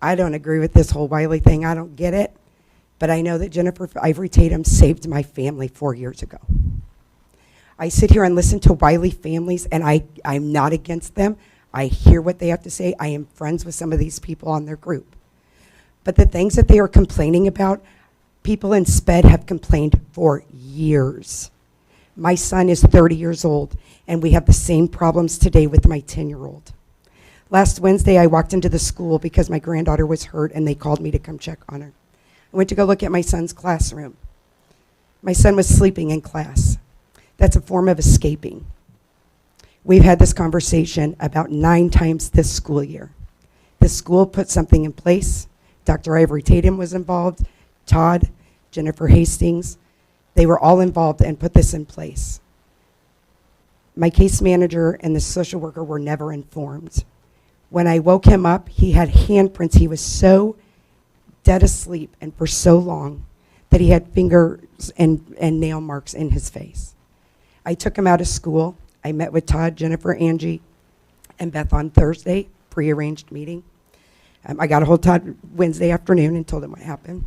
I don't agree with this whole Wiley thing. I don't get it. But I know that Jennifer Ivory Tatum saved my family 4 years ago. I sit here and listen to Wiley families, and I'm not against them. I hear what they have to say. I am friends with some of these people on their group. But the things that they are complaining about, people in SPED have complained for years. My son is 30 years old, and we have the same problems today with my 10-year-old. Last Wednesday, I walked into the school because my granddaughter was hurt, and they called me to come check on her. I went to go look at my son's classroom. My son was sleeping in class. That's a form of escaping. We've had this conversation about 9 times this school year. The school put something in place. Dr. Ivory Tatum was involved, Todd, Jennifer Hastings. They were all involved and put this in place. My case manager and the social worker were never informed. When I woke him up, he had handprints. He was so dead asleep and for so long that he had fingers and nail marks in his face. I took him out of school. I met with Todd, Jennifer, Angie, and Beth on Thursday, prearranged meeting. I got a hold of Todd Wednesday afternoon and told him what happened.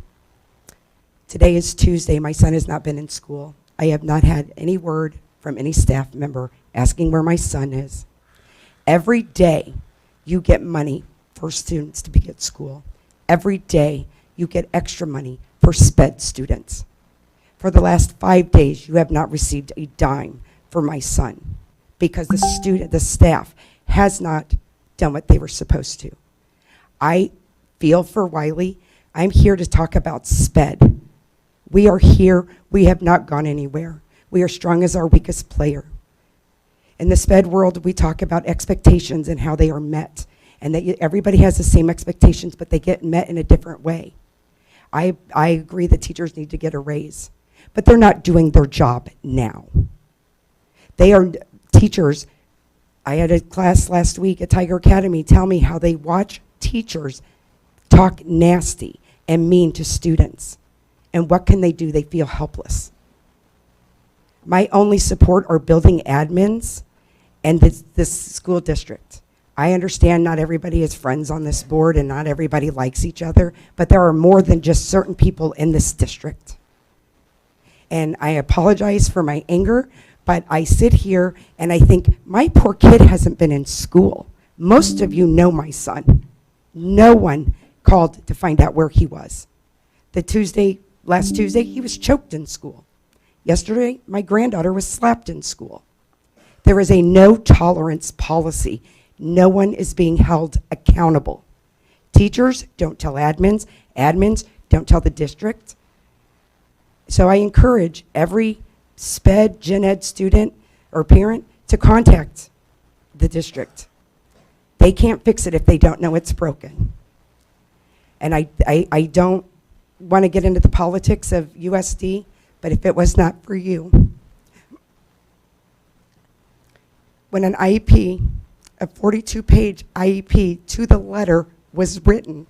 Today is Tuesday. My son has not been in school. I have not had any word from any staff member asking where my son is. Every day you get money for students to be at school. Every day you get extra money for SPED students. For the last 5 days, you have not received a dime for my son because the staff has not done what they were supposed to. I feel for Wiley. I'm here to talk about SPED. We are here. We have not gone anywhere. We are strong as our weakest player. In the SPED world, we talk about expectations and how they are met, and that everybody has the same expectations, but they get met in a different way. I agree that teachers need to get a raise, but they're not doing their job now. They are teachers. I had a class last week at Tiger Academy tell me how they watch teachers talk nasty and mean to students. And what can they do? They feel helpless. My only support are building admins and this school district. I understand not everybody is friends on this board and not everybody likes each other, but there are more than just certain people in this district. And I apologize for my anger, but I sit here and I think my poor kid hasn't been in school. Most of you know my son. No one called to find out where he was. Last Tuesday, he was choked in school. Yesterday, my granddaughter was slapped in school. There is a no tolerance policy. No one is being held accountable. Teachers don't tell admins. Admins don't tell the district. So I encourage every SPED, gen ed student or parent to contact the district. They can't fix it if they don't know it's broken. And I don't want to get into the politics of USD, but if it was not for you, when an IEP, a 42-page IEP to the letter was written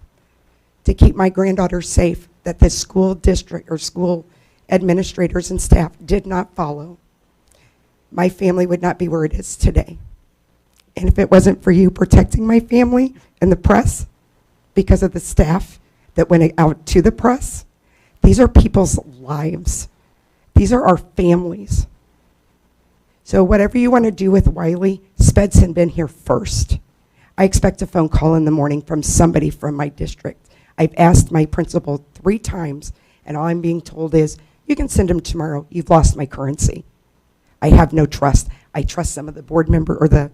to keep my granddaughter safe, that the school district or school administrators and staff did not follow, my family would not be where it is today. And if it wasn't for you protecting my family and the press, because of the staff that went out to the press, these are people's lives. These are our families. So whatever you want to do with Wiley, Sped's had been here first. I expect a phone call in the morning from somebody from my district. I've asked my principal 3 times, and all I'm being told is, you can send him tomorrow. You've lost my currency. I have no trust. I trust some of the board member or the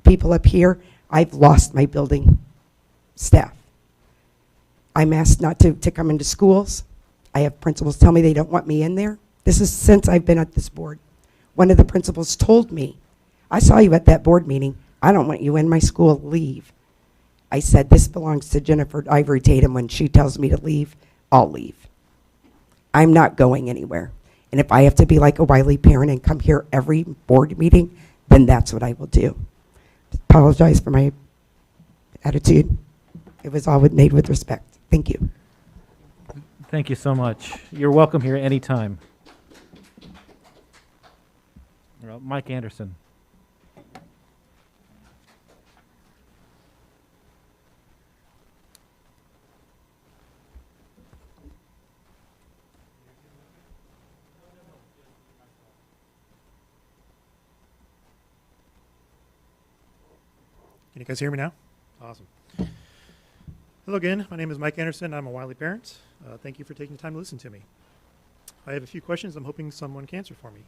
people up here. I've lost my building staff. I'm asked not to come into schools. I have principals tell me they don't want me in there. This is since I've been at this board. One of the principals told me, I saw you at that board meeting. I don't want you in my school. Leave. I said, this belongs to Jennifer Ivory Tatum. When she tells me to leave, I'll leave. I'm not going anywhere. And if I have to be like a Wiley parent and come here every board meeting, then that's what I will do. Apologize for my attitude. It was all made with respect. Thank you. Thank you so much. You're welcome here anytime. Mike Anderson. Can you guys hear me now? Awesome. Hello again. My name is Mike Anderson. I'm a Wiley parent. Thank you for taking the time to listen to me. I have a few questions I'm hoping someone can answer for me.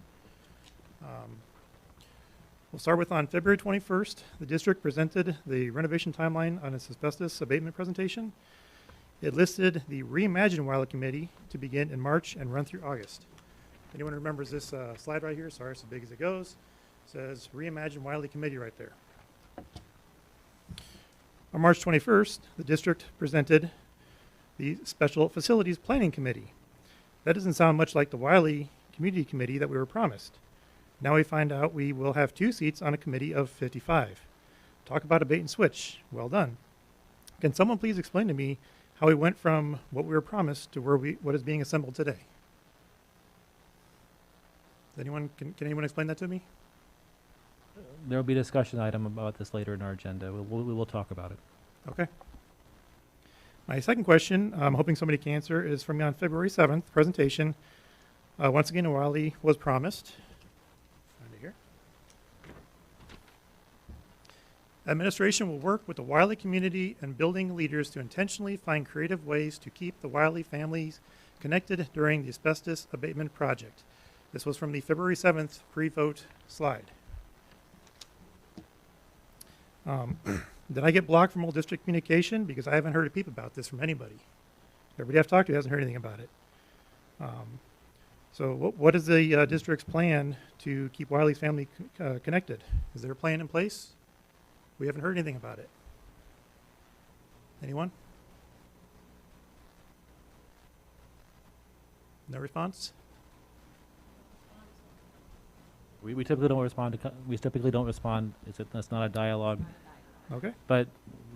We'll start with on February 21st, the district presented the renovation timeline on its asbestos abatement presentation. It listed the Reimagine Wiley Committee to begin in March and run through August. Anyone remembers this slide right here? Sorry, it's as big as it goes. It says Reimagine Wiley Committee right there. On March 21st, the district presented the Special Facilities Planning Committee. That doesn't sound much like the Wiley Community Committee that we were promised. Now we find out we will have 2 seats on a committee of 55. Talk about a bait and switch. Well done. Can someone please explain to me how we went from what we were promised to what is being assembled today? Can anyone explain that to me? There will be a discussion item about this later in our agenda. We will talk about it. Okay. My second question, I'm hoping somebody can answer, is from me on February 7th presentation. Once again, Wiley was promised. Find it here. Administration will work with the Wiley community and building leaders to intentionally find creative ways to keep the Wiley families connected during the asbestos abatement project. This was from the February 7th pre-vote slide. Did I get blocked from all district communication? Because I haven't heard a peep about this from anybody. Everybody I've talked to hasn't heard anything about it. So what is the district's plan to keep Wiley's family connected? Is there a plan in place? We haven't heard anything about it. Anyone? No response? We typically don't respond to. We typically don't respond. That's not a dialogue. Okay. But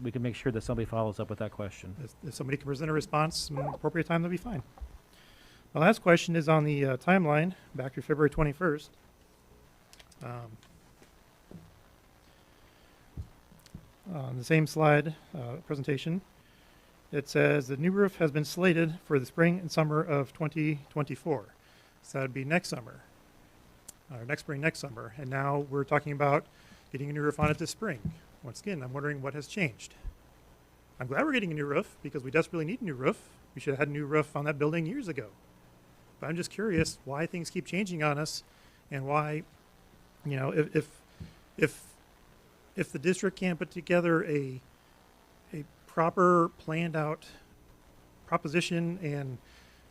we can make sure that somebody follows up with that question. If somebody can present a response in an appropriate time, that'll be fine. My last question is on the timeline back to February 21st. On the same slide presentation, it says the new roof has been slated for the spring and summer of 2024. So that would be next summer, or next spring, next summer. And now we're talking about getting a new roof on it this spring. Once again, I'm wondering what has changed. I'm glad we're getting a new roof because we desperately need a new roof, We should have had a new roof on that building years ago. But I'm just curious why things keep changing on us, and why, you know, if the district can't put together a proper planned out proposition and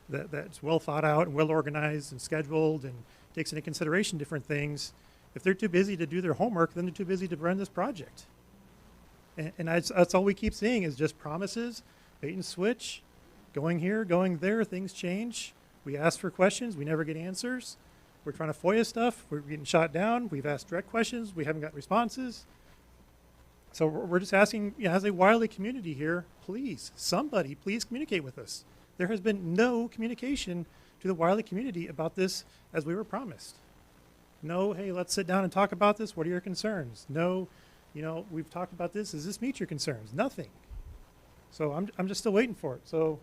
that's well thought out and well organized and scheduled and takes into consideration different things, if they're too busy to do their homework, then they're too busy to run this project. And that's all we keep seeing is just promises, bait and switch, going here, going there, things change. We ask for questions, we never get answers. We're trying to FOIA stuff, we're getting shot down. We've asked direct questions, we haven't got responses. So we're just asking, you know, as a Wiley community here, please, somebody, please communicate with us. There has been no communication to the Wiley community about this as we were promised. No, hey, let's sit down and talk about this. What are your concerns? No, you know, we've talked about this. Does this meet your concerns? Nothing. So I'm just still waiting for it. So,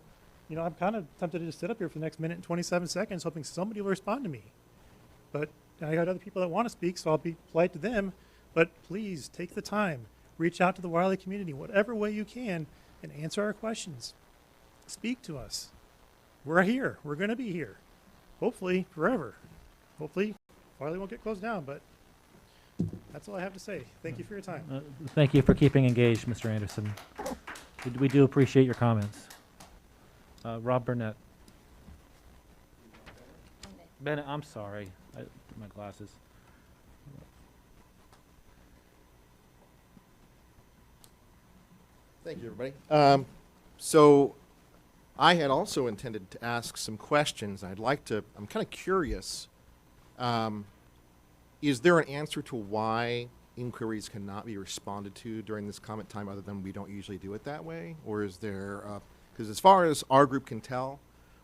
you know, I'm kind of tempted to just sit up here for the next minute and 27 seconds hoping somebody will respond to me. But I got other people that want to speak, so I'll be polite to them. But please take the time. Reach out to the Wiley community, whatever way you can, and answer our questions. Speak to us. We're here. We're going to be here. Hopefully, forever. Hopefully, Wiley won't get closed down, but that's all I have to say. Thank you for your time. Thank you for keeping engaged, Mr. Anderson. We do appreciate your comments. Rob Burnett. Bennett, I'm sorry. My glasses. Thank you, everybody. So I had also intended to ask some questions. I'm kind of curious. Is there an answer to why inquiries cannot be responded to during this comment time other than we don't usually do it that way? Or is there, because as far as our group can tell,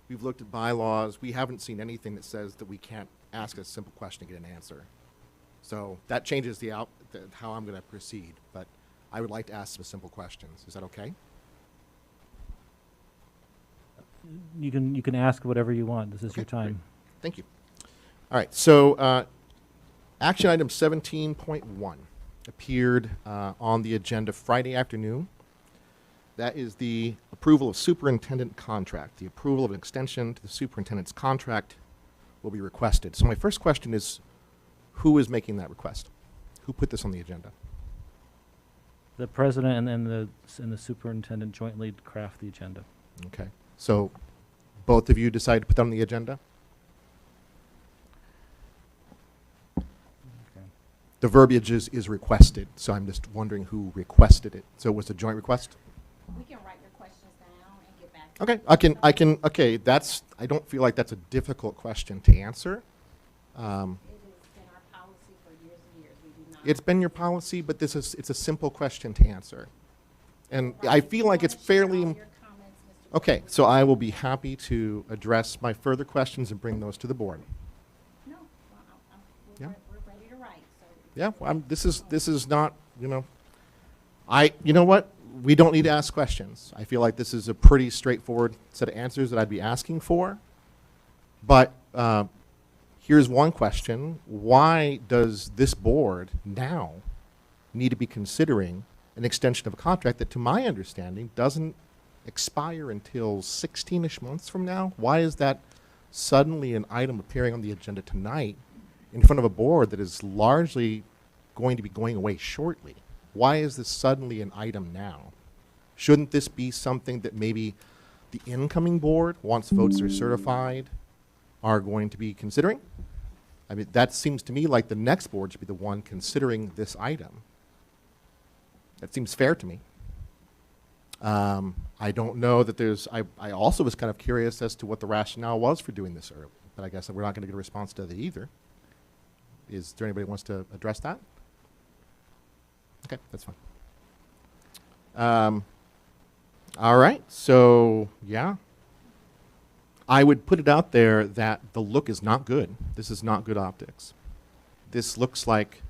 we've looked at bylaws, we haven't seen anything that says that we can't ask a simple question and get an answer. So that changes how I'm going to proceed, but I would like to ask some simple questions. Is that okay? You can ask whatever you want. This is your time. Great. Thank you. All right. So action item 17.1 appeared on the agenda Friday afternoon. That is the approval of superintendent contract. The approval of an extension to the superintendent's contract will be requested. So my first question is, who is making that request? Who put this on the agenda? The president and the superintendent jointly craft the agenda. Okay. So both of you decided to put that on the agenda? Okay. The verbiage is requested, so I'm just wondering who requested it. So it was a joint request? We can write your questions down and get back to Okay, okay, I don't feel like that's a difficult question to answer. It has been our policy for years and years. We do not. It's been your policy, but it's a simple question to answer. And I feel like it's fairly... Okay, so I will be happy to address my further questions and bring those to the board. No, Yeah. we're ready to write. So Yeah, well, this is not, you know, you know what? We don't need to ask questions. I feel like this is a pretty straightforward set of answers that I'd be asking for. But here's one question. Why does this board now need to be considering an extension of a contract that, to my understanding, doesn't expire until 16-ish months from now? Why is that suddenly an item appearing on the agenda tonight in front of a board that is largely going to be going away shortly? Why is this suddenly an item now? Shouldn't this be something that maybe the incoming board, once votes are certified, are going to be considering? I mean, that seems to me like the next board should be the one considering this item. That seems fair to me. I don't know that I also was kind of curious as to what the rationale was for doing this early, but I guess we're not going to get a response to that either. Is there anybody who wants to address that? Okay, that's fine. All right, so yeah. I would put it out there that the look is not good. This is not good optics. This looks like,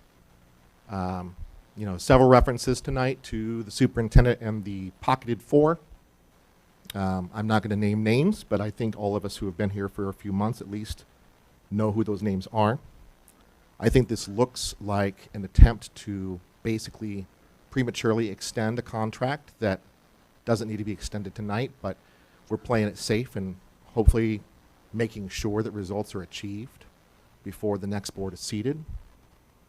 you know, several references tonight to the superintendent and the pocketed four. I'm not going to name names, but I think all of us who have been here for a few months at least know who those names are. I think this looks like an attempt to basically prematurely extend a contract that doesn't need to be extended tonight, but we're playing it safe and hopefully making sure that results are achieved before the next board is seated.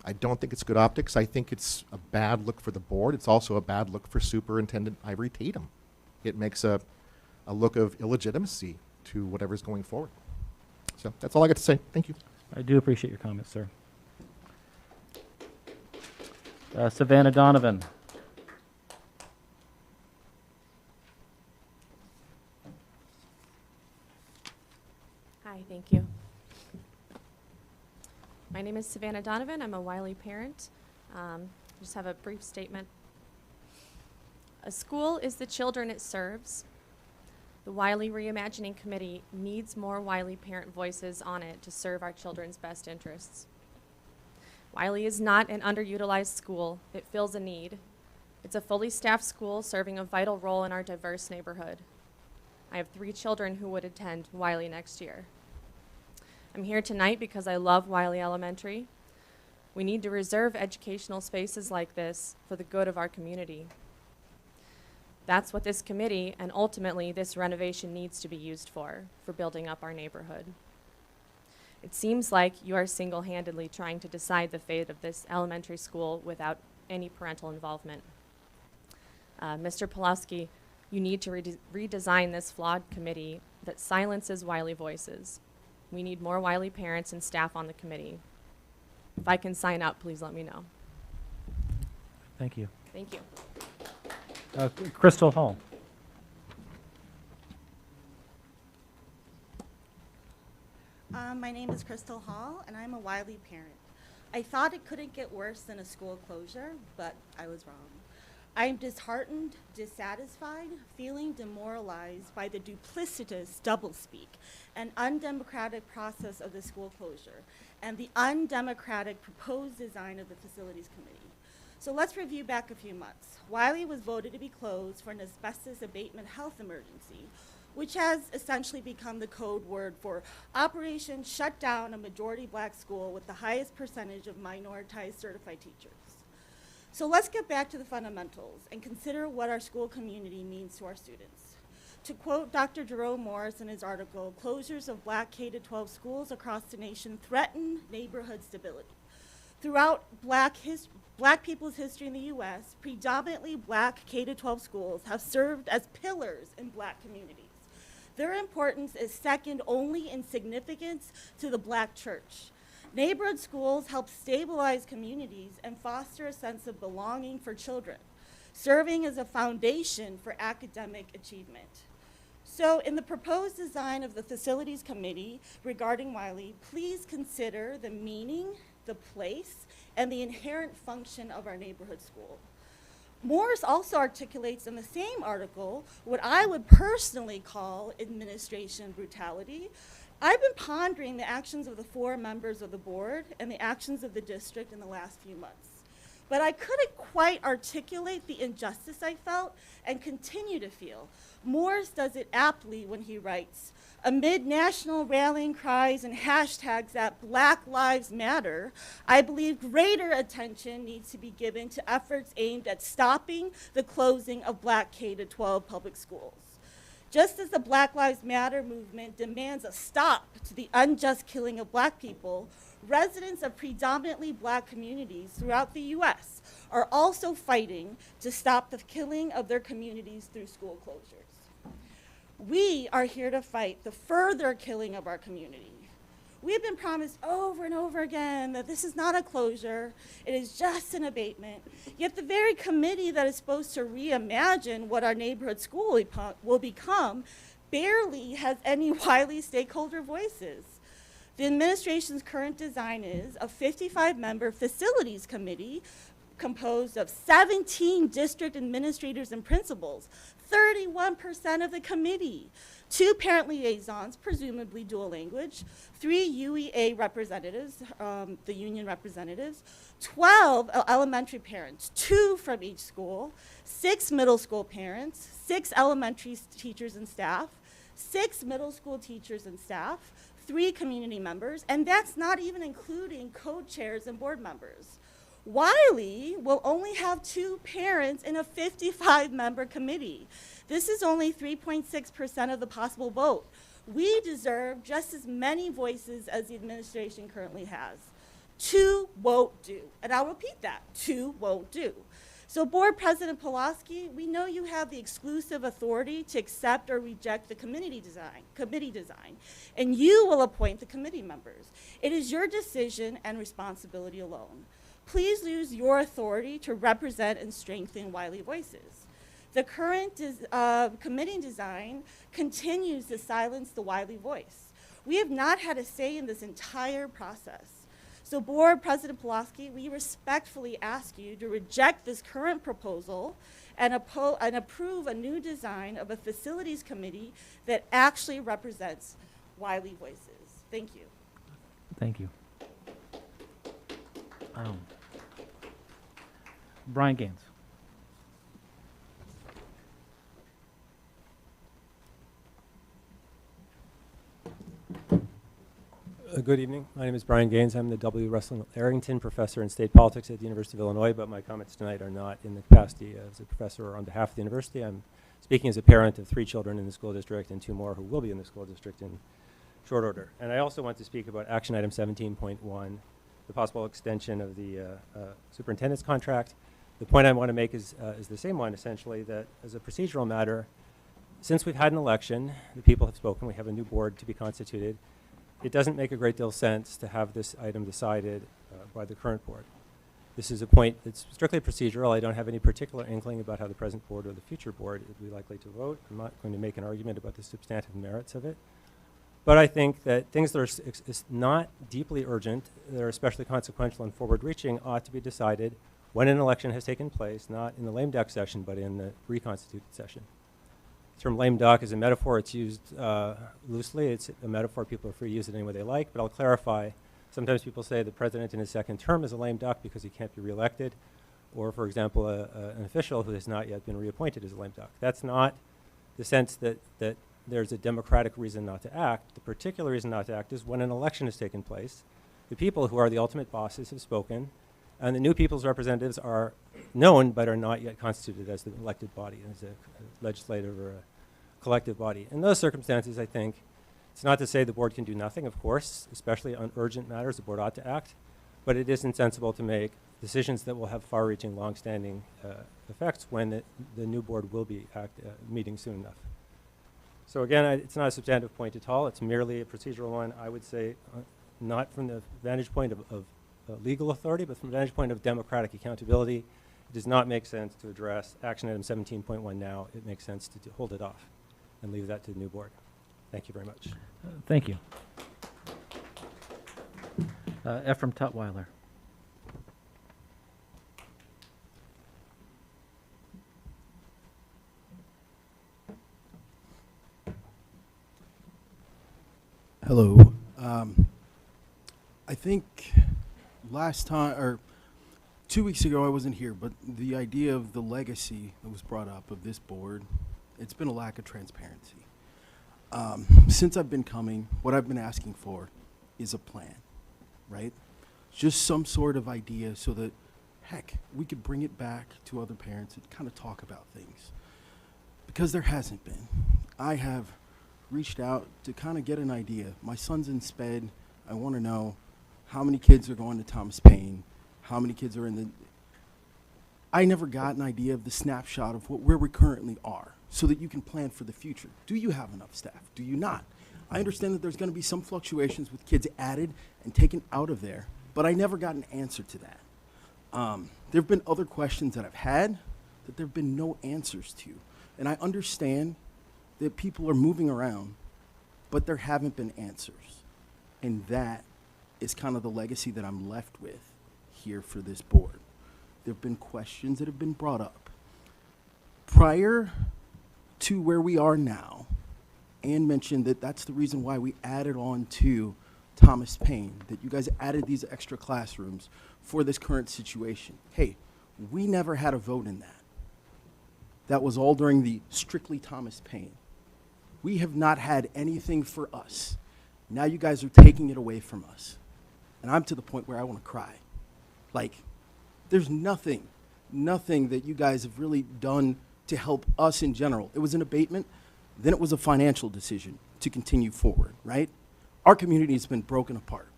I don't think it's good optics. I think it's a bad look for the board. It's also a bad look for Superintendent Ivory Tatum. It makes a look of illegitimacy to whatever's going forward. So that's all I got to say. Thank you. I do appreciate your comments, sir. Savannah Donovan. Hi, thank you. My name is Savannah Donovan. I'm a Wiley parent. Just have a brief statement. A school is the children it serves. The Wiley Reimagining Committee needs more Wiley parent voices on it to serve our children's best interests. Wiley is not an underutilized school. It fills a need. It's a fully staffed school serving a vital role in our diverse neighborhood. I have 3 children who would attend Wiley next year. I'm here tonight because I love Wiley Elementary. We need to reserve educational spaces like this for the good of our community. That's what this committee and ultimately this renovation needs to be used for building up our neighborhood. It seems like you are single-handedly trying to decide the fate of this elementary school without any parental involvement. Mr. Pulowski, you need to redesign this flawed committee that silences Wiley voices. We need more Wiley parents and staff on the committee. If I can sign up, please let me know. Thank you. Thank you. Crystal Hall. My name is Crystal Hall, and I'm a Wiley parent. I thought it couldn't get worse than a school closure, but I was wrong. I'm disheartened, dissatisfied, feeling demoralized by the duplicitous doublespeak and undemocratic process of the school closure and the undemocratic proposed design of the facilities committee. So let's review back a few months. Wiley was voted to be closed for an asbestos abatement health emergency, which has essentially become the code word for Operation Shut Down a Majority Black School with the highest percentage of minoritized certified teachers. So let's get back to the fundamentals and consider what our school community means to our students. To quote Dr. Jerome Morris in his article, closures of Black K-12 schools across the nation threaten neighborhood stability. Throughout Black people's history in the U.S., predominantly Black K-12 schools have served as pillars in Black communities. Their importance is second only in significance to the Black church. Neighborhood schools help stabilize communities and foster a sense of belonging for children, serving as a foundation for academic achievement. So in the proposed design of the facilities committee regarding Wiley, please consider the meaning, the place, and the inherent function of our neighborhood school. Morris also articulates in the same article what I would personally call administration brutality. I've been pondering the actions of the 4 members of the board and the actions of the district in the last few months. But I couldn't quite articulate the injustice I felt and continue to feel. Morris does it aptly when he writes, amid national rallying cries and hashtags that Black Lives Matter, I believe greater attention needs to be given to efforts aimed at stopping the closing of Black K-12 public schools. Just as the Black Lives Matter movement demands a stop to the unjust killing of Black people, residents of predominantly Black communities throughout the U.S. are also fighting to stop the killing of their communities through school closures. We are here to fight the further killing of our community. We have been promised over and over again that this is not a closure, it is just an abatement. Yet the very committee that is supposed to reimagine what our neighborhood school will become barely has any Wiley stakeholder voices. The administration's current design is a 55-member facilities committee composed of 17 district administrators and principals, 31% of the committee, 2 parent liaisons, presumably dual language, 3 UEA representatives, the union representatives, 12 elementary parents, 2 from each school, 6 middle school parents, 6 elementary teachers and staff, 6 middle school teachers and staff, 3 community members, and that's not even including co-chairs and board members. Wiley will only have 2 parents in a 55-member committee. This is only 3.6% of the possible vote. We deserve just as many voices as the administration currently has. 2 won't do. And I'll repeat that, 2 won't do. So Board President Pulaski, we know you have the exclusive authority to accept or reject the committee design, and you will appoint the committee members. It is your decision and responsibility alone. Please use your authority to represent and strengthen Wiley voices. The current committee design continues to silence the Wiley voice. We have not had a say in this entire process. So Board President Pulaski, we respectfully ask you to reject this current proposal and approve a new design of a facilities committee that actually represents Wiley voices. Thank you. Thank you. Brian Gaines. Good evening. My name is Brian Gaines. I'm the W. Russell Arrington Professor in State Politics at the University of Illinois, but my comments tonight are not in the capacity as a professor or on behalf of the university. I'm speaking as a parent of 3 children in the school district and 2 more who will be in the school district in short order. And I also want to speak about action item 17.1, the possible extension of the superintendent's contract. The point I want to make is the same one, essentially, that as a procedural matter, since we've had an election, the people have spoken, we have a new board to be constituted, it doesn't make a great deal of sense to have this item decided by the current board. This is a point that's strictly procedural. I don't have any particular inkling about how the present board or the future board would be likely to vote. I'm not going to make an argument about the substantive merits of it. But I think that things that are not deeply urgent, that are especially consequential and forward-reaching, ought to be decided when an election has taken place, not in the lame duck session, but in the reconstituted session. The term lame duck is a metaphor. It's used loosely. It's a metaphor. People are free to use it any way they like, but I'll clarify. Sometimes people say the president in his second term is a lame duck because he can't be reelected, or, for example, an official who has not yet been reappointed is a lame duck. That's not the sense that there's a democratic reason not to act. The particular reason not to act is when an election has taken place. The people who are the ultimate bosses have spoken, and the new people's representatives are known but are not yet constituted as the elected body, as a legislative or a collective body. In those circumstances, I think, it's not to say the board can do nothing, of course, especially on urgent matters, the board ought to act, but it is insensible to make decisions that will have far-reaching, long-standing effects when the new board will be meeting soon enough. So again, it's not a substantive point at all. It's merely a procedural one. I would say not from the vantage point of legal authority, but from the vantage point of democratic accountability. It does not make sense to address action item 17.1 now. It makes sense to hold it off and leave that to the new board. Thank you very much. Thank you. Ephraim Tutwiler. Hello. I think last time, or 2 weeks ago, I wasn't here, but the idea of the legacy that was brought up of this board, it's been a lack of transparency. Since I've been coming, what I've been asking for is a plan, right? Just some sort of idea so that, heck, we could bring it back to other parents and kind of talk about things. Because there hasn't been. I have reached out to kind of get an idea. My son's in SPED. I want to know how many kids are going to Thomas Paine, how many kids are in the... I never got an idea of the snapshot of where we currently are so that you can plan for the future. Do you have enough staff? Do you not? I understand that there's going to be some fluctuations with kids added and taken out of there, but I never got an answer to that. There have been other questions that I've had that there have been no answers to. And I understand that people are moving around, but there haven't been answers. And that is kind of the legacy that I'm left with here for this board. There have been questions that have been brought up. Prior to where we are now, Ann mentioned that that's the reason why we added on to Thomas Paine, that you guys added these extra classrooms for this current situation. Hey, we never had a vote in that. That was all during the strictly Thomas Paine. We have not had anything for us. Now you guys are taking it away from us. And I'm to the point where I want to cry. Like, There's nothing that you guys have really done to help us in general. It was an abatement, then it was a financial decision to continue forward, right? Our community has been broken apart.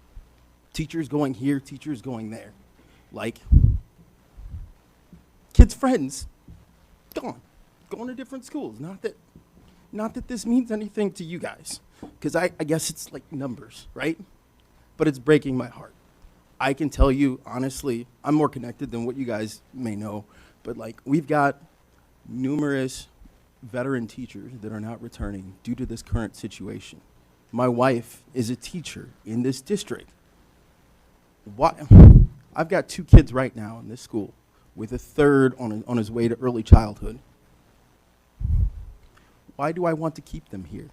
Teachers going here, teachers going there. Like, kids' friends, gone to different schools. Not that this means anything to you guys, because I guess it's like numbers, right? But it's breaking my heart. I can tell you, honestly, I'm more connected than what you guys may know, but like, we've got numerous veteran teachers that are not returning due to this current situation. My wife is a teacher in this district. Why? I've got 2 kids right now in this school, with a third on his way to early childhood. Why do I want to keep them here?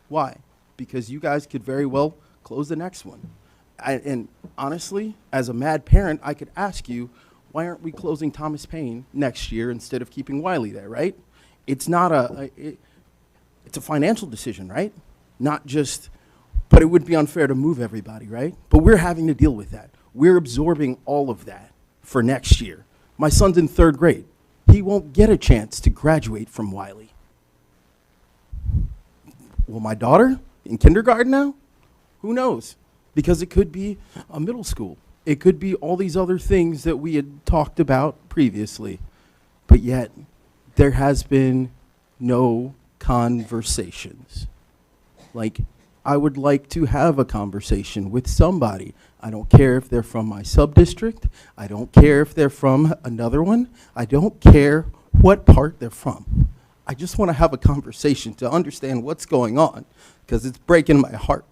Why? Because you guys could very well close the next one. And honestly, as a mad parent, I could ask you, why aren't we closing Thomas Paine next year instead of keeping Wiley there, right? It's not it's a financial decision, right? Not just, but it would be unfair to move everybody, right? But we're having to deal with that. We're absorbing all of that for next year. My son's in 3rd grade. He won't get a chance to graduate from Wiley. Well, my daughter in kindergarten now? Who knows? Because it could be a middle school. It could be all these other things that we had talked about previously. But yet, there has been no conversations. Like, I would like to have a conversation with somebody. I don't care if they're from my sub-district. I don't care if they're from another one. I don't care what part they're from. I just want to have a conversation to understand what's going on, because it's breaking my heart.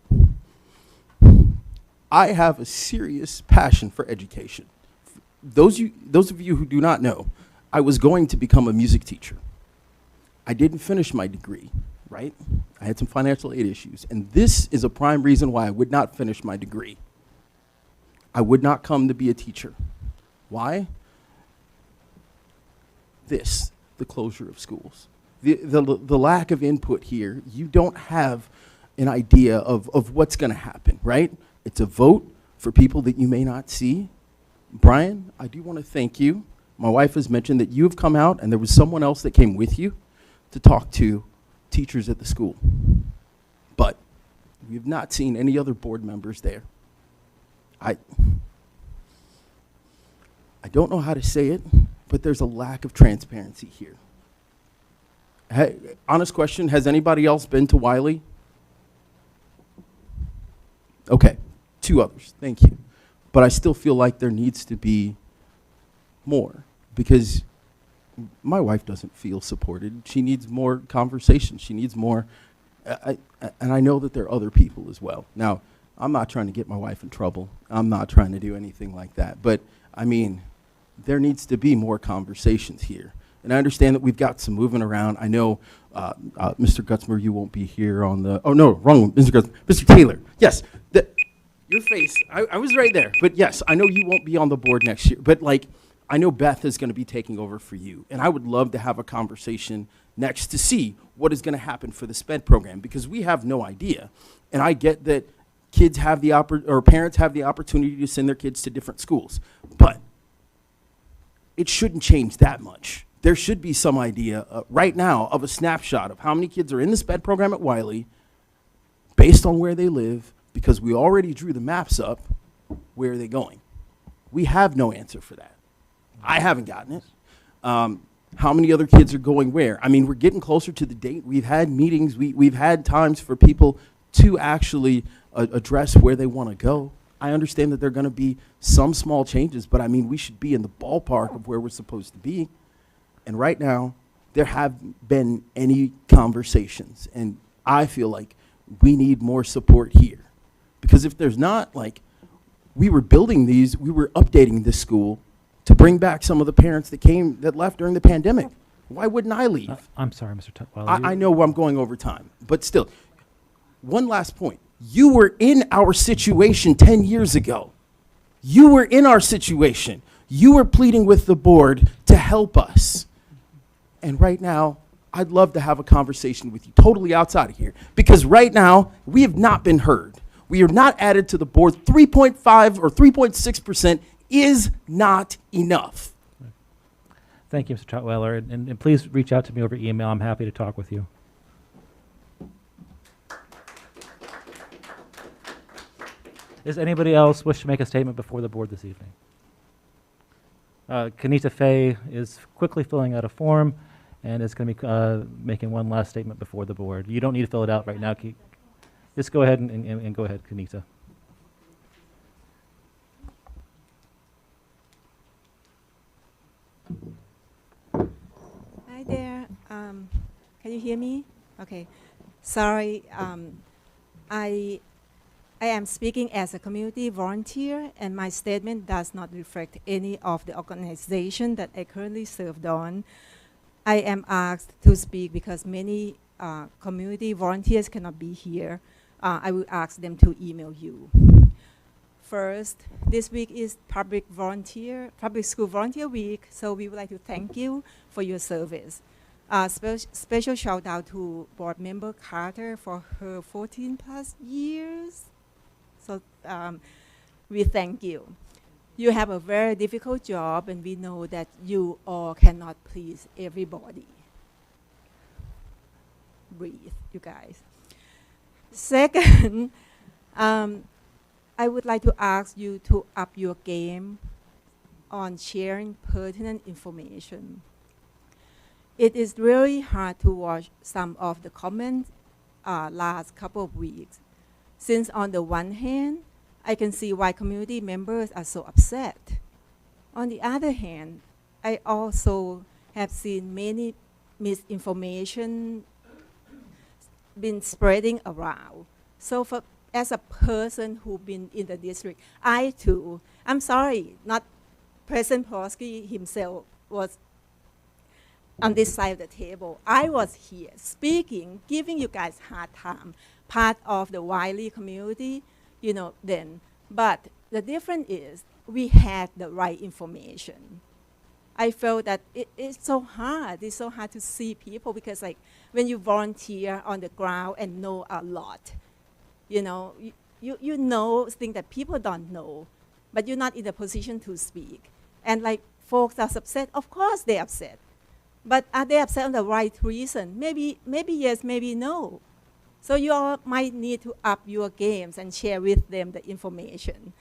I have a serious passion for education. Those of you who do not know, I was going to become a music teacher. I didn't finish my degree, right? I had some financial aid issues, and this is a prime reason why I would not finish my degree. I would not come to be a teacher. Why? The closure of schools. The lack of input here, you don't have an idea of what's going to happen, right? It's a vote for people that you may not see. Brian, I do want to thank you. My wife has mentioned that you have come out and there was someone else that came with you to talk to teachers at the school. But we have not seen any other board members there. I don't know how to say it, but there's a lack of transparency here. Honest question, has anybody else been to Wiley? Okay, 2 others, thank you. But I still feel like there needs to be more, because my wife doesn't feel supported. She needs more conversation. She needs more, and I know that there are other people as well. Now, I'm not trying to get my wife in trouble. I'm not trying to do anything like that. But, I mean, there needs to be more conversations here. And I understand that we've got some moving around. I know, Mr. Gutzmer, you won't be here on the, oh no, wrong one, Mr. Gutzmer, Mr. Taylor, yes, your face, I was right there. But yes, I know you won't be on the board next year, but like, I know Beth is gonna be taking over for you. And I would love to have a conversation next to see what is gonna happen for the SPED program, because we have no idea. And I get that kids have the or parents have the opportunity to send their kids to different schools, but it shouldn't change that much. There should be some idea right now of a snapshot of how many kids are in the SPED program at Wiley based on where they live, because we already drew the maps up. Where are they going? We have no answer for that. I haven't gotten it. How many other kids are going where? I mean, we're getting closer to the date. We've had meetings. We've had times for people to actually address where they want to go. I understand that there are going to be some small changes, but I mean, we should be in the ballpark of where we're supposed to be. And right now, there haven't been any conversations. And I feel like we need more support here. Because if there's not, like, we were building these, we were updating this school to bring back some of the parents that left during the pandemic. Why wouldn't I leave? I'm sorry, Mr. Tutwiler. I know I'm going over time, but still. One last point. You were in our situation 10 years ago. You were in our situation. You were pleading with the board to help us. And right now, I'd love to have a conversation with you totally outside of here, because right now, we have not been heard. We are not added to the board 3.5 or 3.6% is not enough. Thank you, Mr. Trotweiler, and please reach out to me over email. I'm happy to talk with you. Does anybody else wish to make a statement before the board this evening? Kenita Fay is quickly filling out a form and is going to be making one last statement before the board. You don't need to fill it out right now. Just go ahead and go ahead, Kenita. Hi there. Can you hear me? Okay. Sorry. I am speaking as a community volunteer, and my statement does not reflect any of the organization that I currently served on. I am asked to speak because many community volunteers cannot be here. I will ask them to email you. First, this week is Public School Volunteer Week, so we would like to thank you for your service. Special shout out to board member Carter for her 14 plus years. So we thank you. You have a very difficult job, and we know that you all cannot please everybody. Breathe, you guys. Second, I would like to ask you to up your game on sharing pertinent information. It is really hard to watch some of the comments last couple of weeks, since on the one hand, I can see why community members are so upset. On the other hand, I also have seen many misinformation been spreading around. So as a person who's been in the district, I'm sorry, not President Polsky himself was on this side of the table. I was here speaking, giving you guys hard time, part of the Wiley community, then. But the difference is we had the right information. I felt that it's so hard. It's so hard to see people because like when you volunteer on the ground and know a lot, you know things that people don't know, but you're not in a position to speak. And like folks are upset, of course they're upset. But are they upset on the right reason? Maybe yes, maybe no. So you all might need to up your games and share with them the information.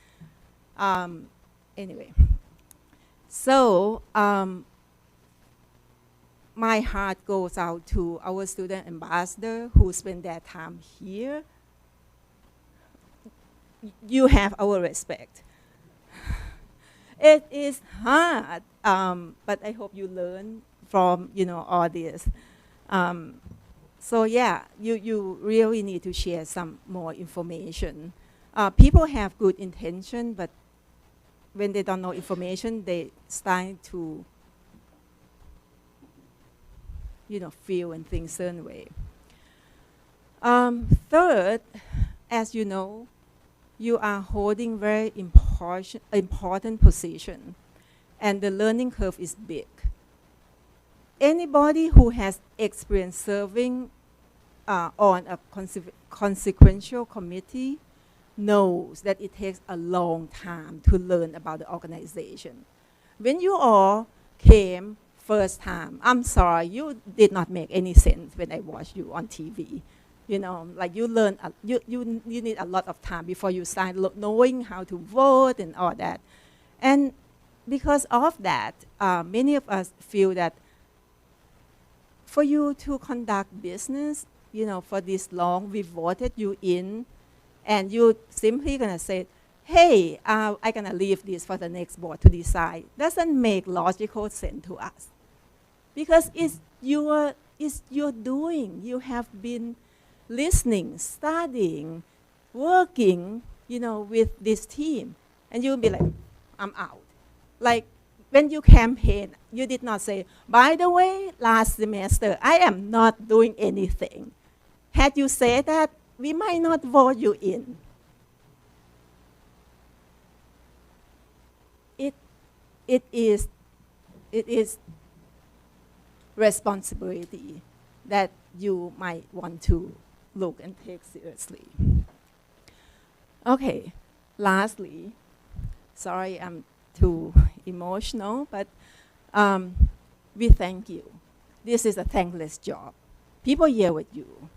Anyway, so my heart goes out to our student ambassador who spend their time here. You have our respect. It is hard, but I hope you learn from all this. So yeah, you really need to share some more information. People have good intention, but when they don't know information, they start to feel and think certain way. Third, as you know, you are holding very important position, and the learning curve is big. Anybody who has experience serving on a consequential committee knows that it takes a long time to learn about the organization. When you all came first time, I'm sorry, you did not make any sense when I watched you on TV. Like you learn, you need a lot of time before you start knowing how to vote and all that. And because of that, many of us feel that for you to conduct business, for this long, we voted you in, and you simply gonna say, hey, I'm gonna leave this for the next board to decide. Doesn't make logical sense to us. Because it's your doing. You have been listening, studying, working, with this team. And you'll be like, I'm out. Like, when you campaign, you did not say, by the way, last semester, I am not doing anything. Had you said that, we might not vote you in. It is responsibility that you might want to look and take seriously. Okay, lastly, sorry, I'm too emotional, but we thank you. This is a thankless job. People yell at you.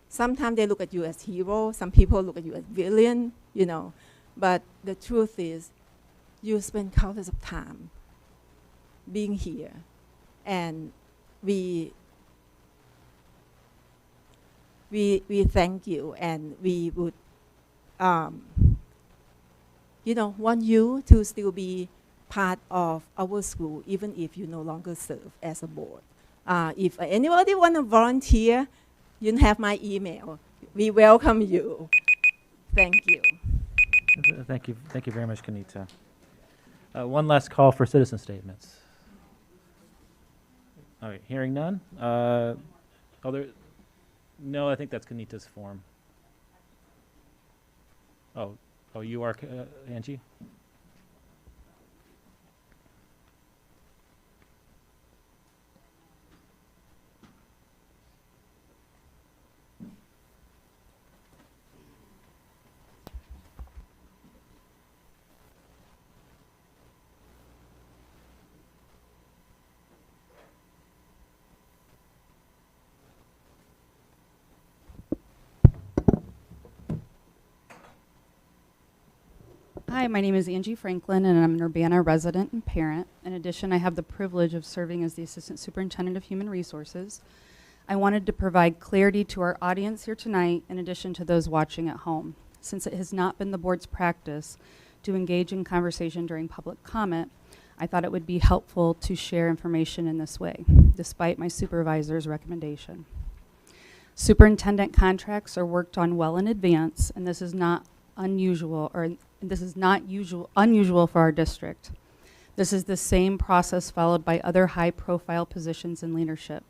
Sometimes they look at you as hero. Some people look at you as villain, you know. But the truth is, you spend countless of time being here, and we thank you, and we would, you know, want you to still be part of our school, even if you no longer serve as a board. If anybody want to volunteer, you have my email. We welcome you. Thank you. Thank you very much, Kanita. One last call for citizen statements. All right, hearing none. No, I think that's Kanita's form. Oh, you are Angie? Hi, my name is Angie Franklin, and I'm an Urbana resident and parent. In addition, I have the privilege of serving as the Assistant Superintendent of Human Resources. I wanted to provide clarity to our audience here tonight, in addition to those watching at home. Since it has not been the board's practice to engage in conversation during public comment, I thought it would be helpful to share information in this way, despite my supervisor's recommendation. Superintendent contracts are worked on well in advance, and this is not unusual for our district. This is the same process followed by other high-profile positions in leadership.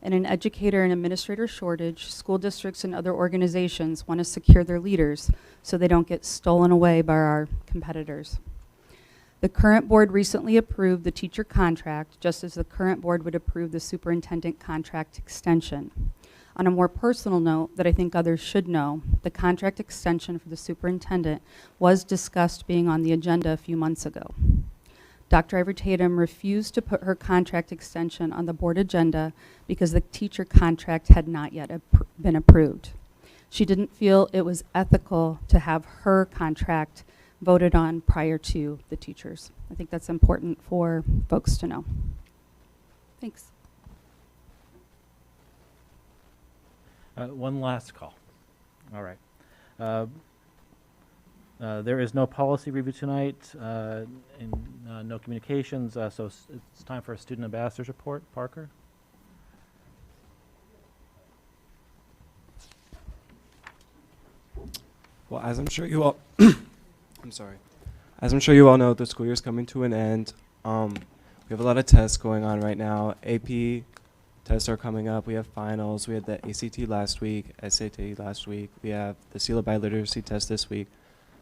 In an educator and administrator shortage, school districts and other organizations want to secure their leaders so they don't get stolen away by our competitors. The current board recently approved the teacher contract, just as the current board would approve the superintendent contract extension. On a more personal note that I think others should know, the contract extension for the superintendent was discussed being on the agenda a few months ago. Dr. Ivor Tatum refused to put her contract extension on the board agenda because the teacher contract had not yet been approved. She didn't feel it was ethical to have her contract voted on prior to the teachers. I think that's important for folks to know. Thanks. One last call. All right. There is no policy review tonight, and no communications, so it's time for a student ambassadors report. Parker? Well, as I'm sure you all, I'm sorry. As I'm sure you all know, the school year is coming to an end. We have a lot of tests going on right now. AP tests are coming up. We have finals. We had the ACT last week, SAT last week. We have the CELA Biliteracy test this week.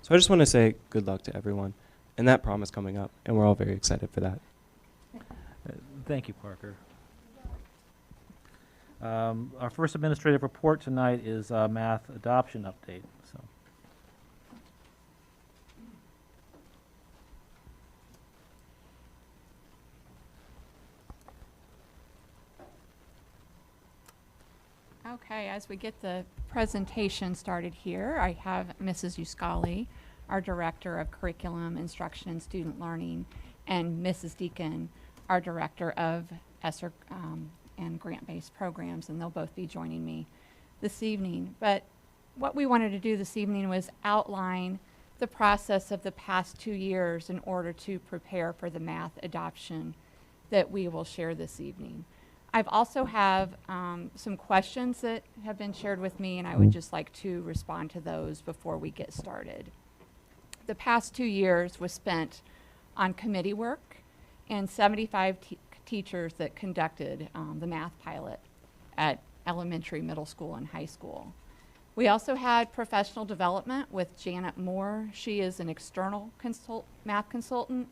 So I just want to say good luck to everyone. And that prom is coming up, and we're all very excited for that. Thank you, Parker. Our first administrative report tonight is math adoption update. So. Okay, as we get the presentation started here, I have Mrs. Uscali, our Director of Curriculum, Instruction, and Student Learning, and Mrs. Deacon, our Director of ESSER and Grant-Based Programs, and they'll both be joining me this evening. But what we wanted to do this evening was outline the process of the past 2 years in order to prepare for the math adoption that we will share this evening. I've also have some questions that have been shared with me, and I would just like to respond to those before we get started. The past 2 years was spent on committee work and 75 teachers that conducted the math pilot at elementary, middle school, and high school. We also had professional development with Janet Moore. She is an external math consultant,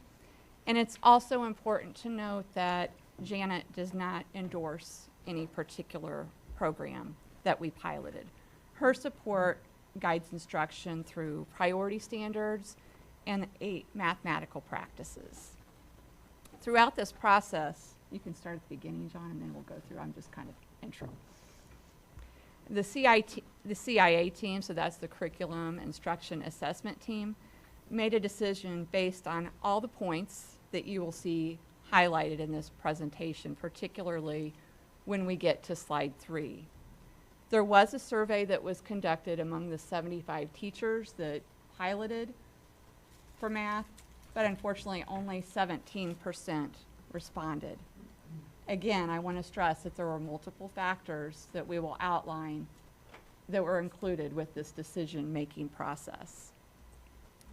and it's also important to note that Janet does not endorse any particular program that we piloted. Her support guides instruction through priority standards and 8 mathematical practices. Throughout this process, you can start at the beginning, John, and then we'll go through. I'm just kind of intro. The CIA team, so that's the Curriculum Instruction Assessment team, made a decision based on all the points that you will see highlighted in this presentation, particularly when we get to slide 3. There was a survey that was conducted among the 75 teachers that piloted for math, but unfortunately only 17% responded. Again, I want to stress that there were multiple factors that we will outline that were included with this decision-making process.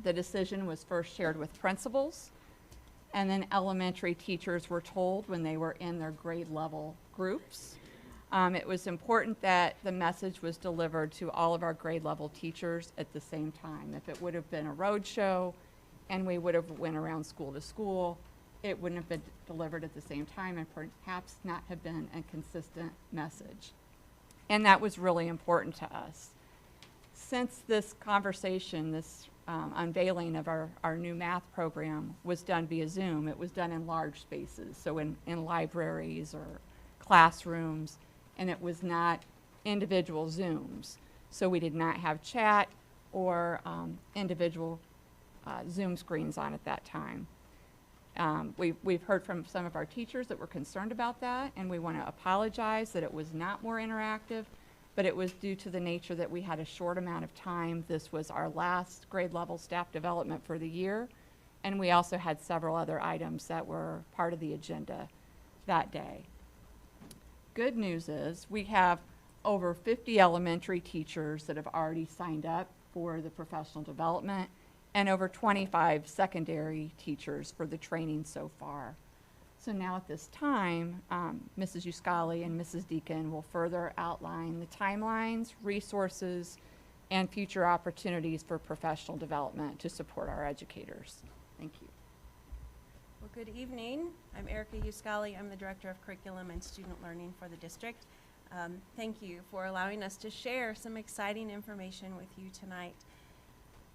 The decision was first shared with principals, and then elementary teachers were told when they were in their grade level groups. It was important that the message was delivered to all of our grade level teachers at the same time. If it would have been a road show and we would have went around school to school, it wouldn't have been delivered at the same time and perhaps not have been a consistent message. And that was really important to us. Since this conversation, this unveiling of our new math program was done via Zoom, it was done in large spaces, so in libraries or classrooms, and it was not individual Zooms. So we did not have chat or individual Zoom screens on at that time. We've heard from some of our teachers that were concerned about that, and we want to apologize that it was not more interactive, but it was due to the nature that we had a short amount of time. This was our last grade level staff development for the year, and we also had several other items that were part of the agenda that day. Good news is we have over 50 elementary teachers that have already signed up for the professional development, and over 25 secondary teachers for the training so far. So now at this time, Mrs. Uscali and Mrs. Deacon will further outline the timelines, resources, and future opportunities for professional development to support our educators. Thank you. Well, good evening. I'm Erica Uscali. I'm the Director of Curriculum and Student Learning for the district. Thank you for allowing us to share some exciting information with you tonight.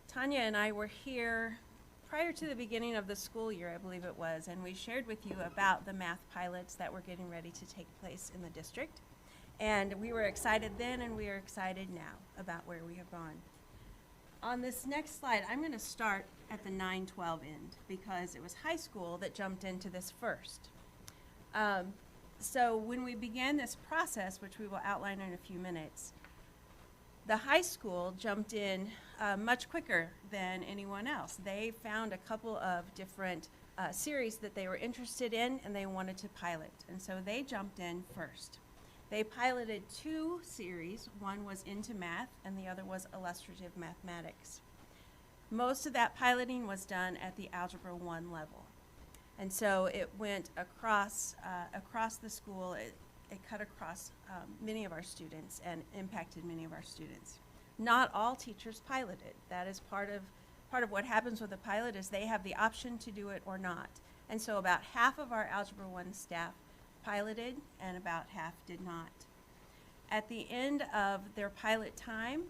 Tanya and I were here prior to the beginning of the school year, I believe it was, and we shared with you about the math pilots that were getting ready to take place in the district. And we were excited then, and we are excited now about where we have gone. On this next slide, I'm going to start at the 9-12 end because it was high school that jumped into this first. So when we began this process, which we will outline in a few minutes, the high school jumped in much quicker than anyone else. They found a couple of different series that they were interested in and they wanted to pilot. And so they jumped in first. They piloted 2 series. One was Into Math and the other was Illustrative Mathematics. Most of that piloting was done at the Algebra 1 level. And so it went across the school. It cut across many of our students and impacted many of our students. Not all teachers piloted. That is part of what happens with a pilot is they have the option to do it or not. And so about half of our Algebra 1 staff piloted and about half did not. At the end of their pilot time,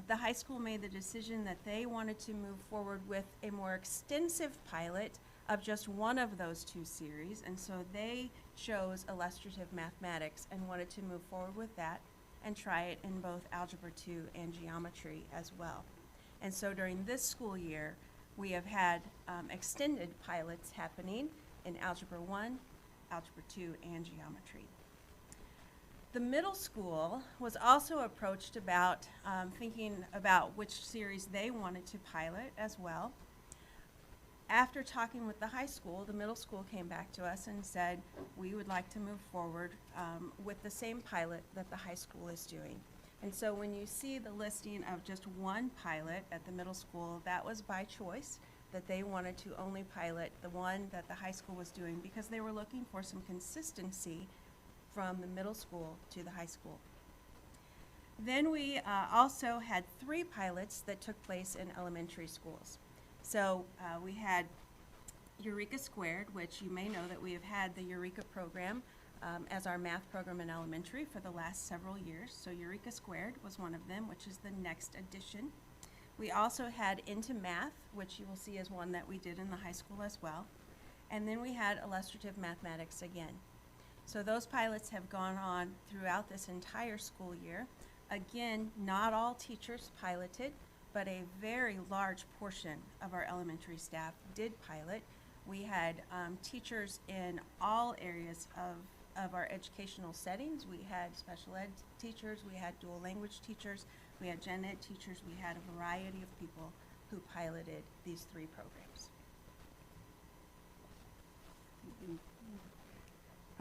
the high school made the decision that they wanted to move forward with a more extensive pilot of just one of those 2 series, and so they chose Illustrative Mathematics and wanted to move forward with that and try it in both Algebra 2 and Geometry as well. And so during this school year, we have had extended pilots happening in Algebra 1, Algebra 2, and Geometry. The middle school was also approached about thinking about which series they wanted to pilot as well. After talking with the high school, the middle school came back to us and said, we would like to move forward with the same pilot that the high school is doing. And so when you see the listing of just one pilot at the middle school, that was by choice, that they wanted to only pilot the one that the high school was doing because they were looking for some consistency from the middle school to the high school. Then we also had 3 pilots that took place in elementary schools. So we had Eureka Squared, which you may know that we have had the Eureka program as our math program in elementary for the last several years. So Eureka Squared was one of them, which is the next addition. We also had Into Math, which you will see is one that we did in the high school as well. And then we had Illustrative Mathematics again. So those pilots have gone on throughout this entire school year. Again, not all teachers piloted, but a very large portion of our elementary staff did pilot. We had teachers in all areas of our educational settings. We had special ed teachers, we had dual language teachers, we had gen ed teachers, we had a variety of people who piloted these 3 programs.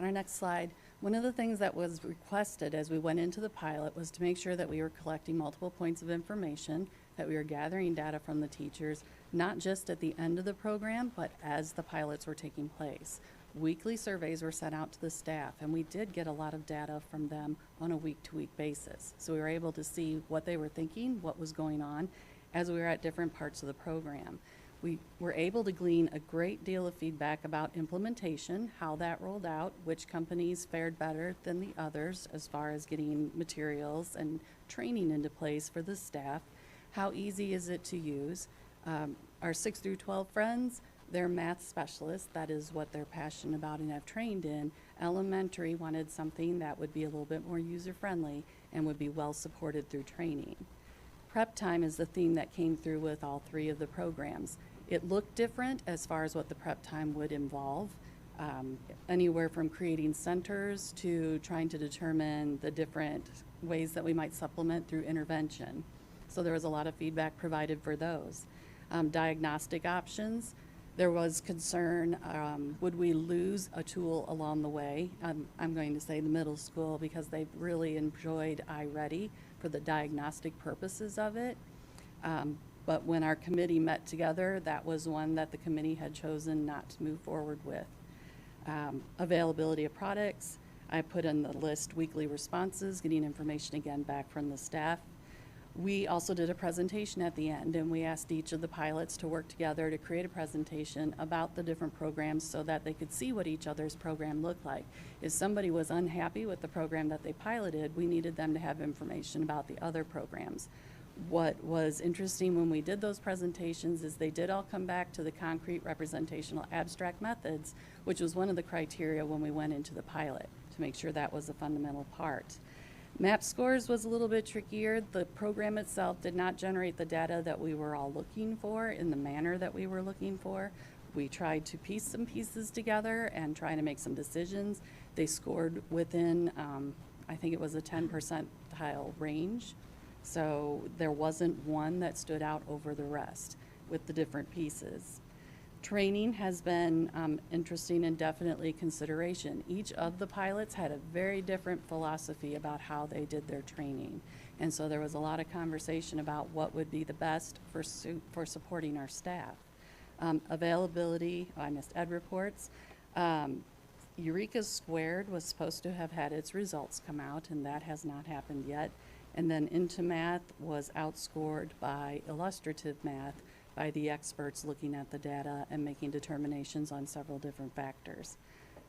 On our next slide, one of the things that was requested as we went into the pilot was to make sure that we were collecting multiple points of information, that we were gathering data from the teachers, not just at the end of the program, but as the pilots were taking place. Weekly surveys were sent out to the staff, and we did get a lot of data from them on a week-to-week basis. So we were able to see what they were thinking, what was going on, as we were at different parts of the program. We were able to glean a great deal of feedback about implementation, how that rolled out, which companies fared better than the others as far as getting materials and training into place for the staff. How easy is it to use? Our 6 through 12 friends, they're math specialists. That is what they're passionate about and have trained in. Elementary wanted something that would be a little bit more user-friendly and would be well supported through training. Prep time is the theme that came through with all 3 of the programs. It looked different as far as what the prep time would involve, anywhere from creating centers to trying to determine the different ways that we might supplement through intervention. So there was a lot of feedback provided for those. Diagnostic options, there was concern, would we lose a tool along the way? I'm going to say the middle school because they've really enjoyed iReady for the diagnostic purposes of it. But when our committee met together, that was one that the committee had chosen not to move forward with. Availability of products, I put in the list weekly responses, getting information again back from the staff. We also did a presentation at the end, and we asked each of the pilots to work together to create a presentation about the different programs so that they could see what each other's program looked like. If somebody was unhappy with the program that they piloted, we needed them to have information about the other programs. What was interesting when we did those presentations is they did all come back to the concrete representational abstract methods, which was one of the criteria when we went into the pilot to make sure that was a fundamental part. MAP scores was a little bit trickier. The program itself did not generate the data that we were all looking for in the manner that we were looking for. We tried to piece some pieces together and try to make some decisions. They scored within, I think it was a 10 percentile range. So there wasn't one that stood out over the rest with the different pieces. Training has been interesting and definitely consideration. Each of the pilots had a very different philosophy about how they did their training. And so there was a lot of conversation about what would be the best for supporting our staff. Availability, I missed ed reports. Eureka Squared was supposed to have had its results come out, and that has not happened yet. And then Into Math was outscored by Illustrative Math by the experts looking at the data and making determinations on several different factors.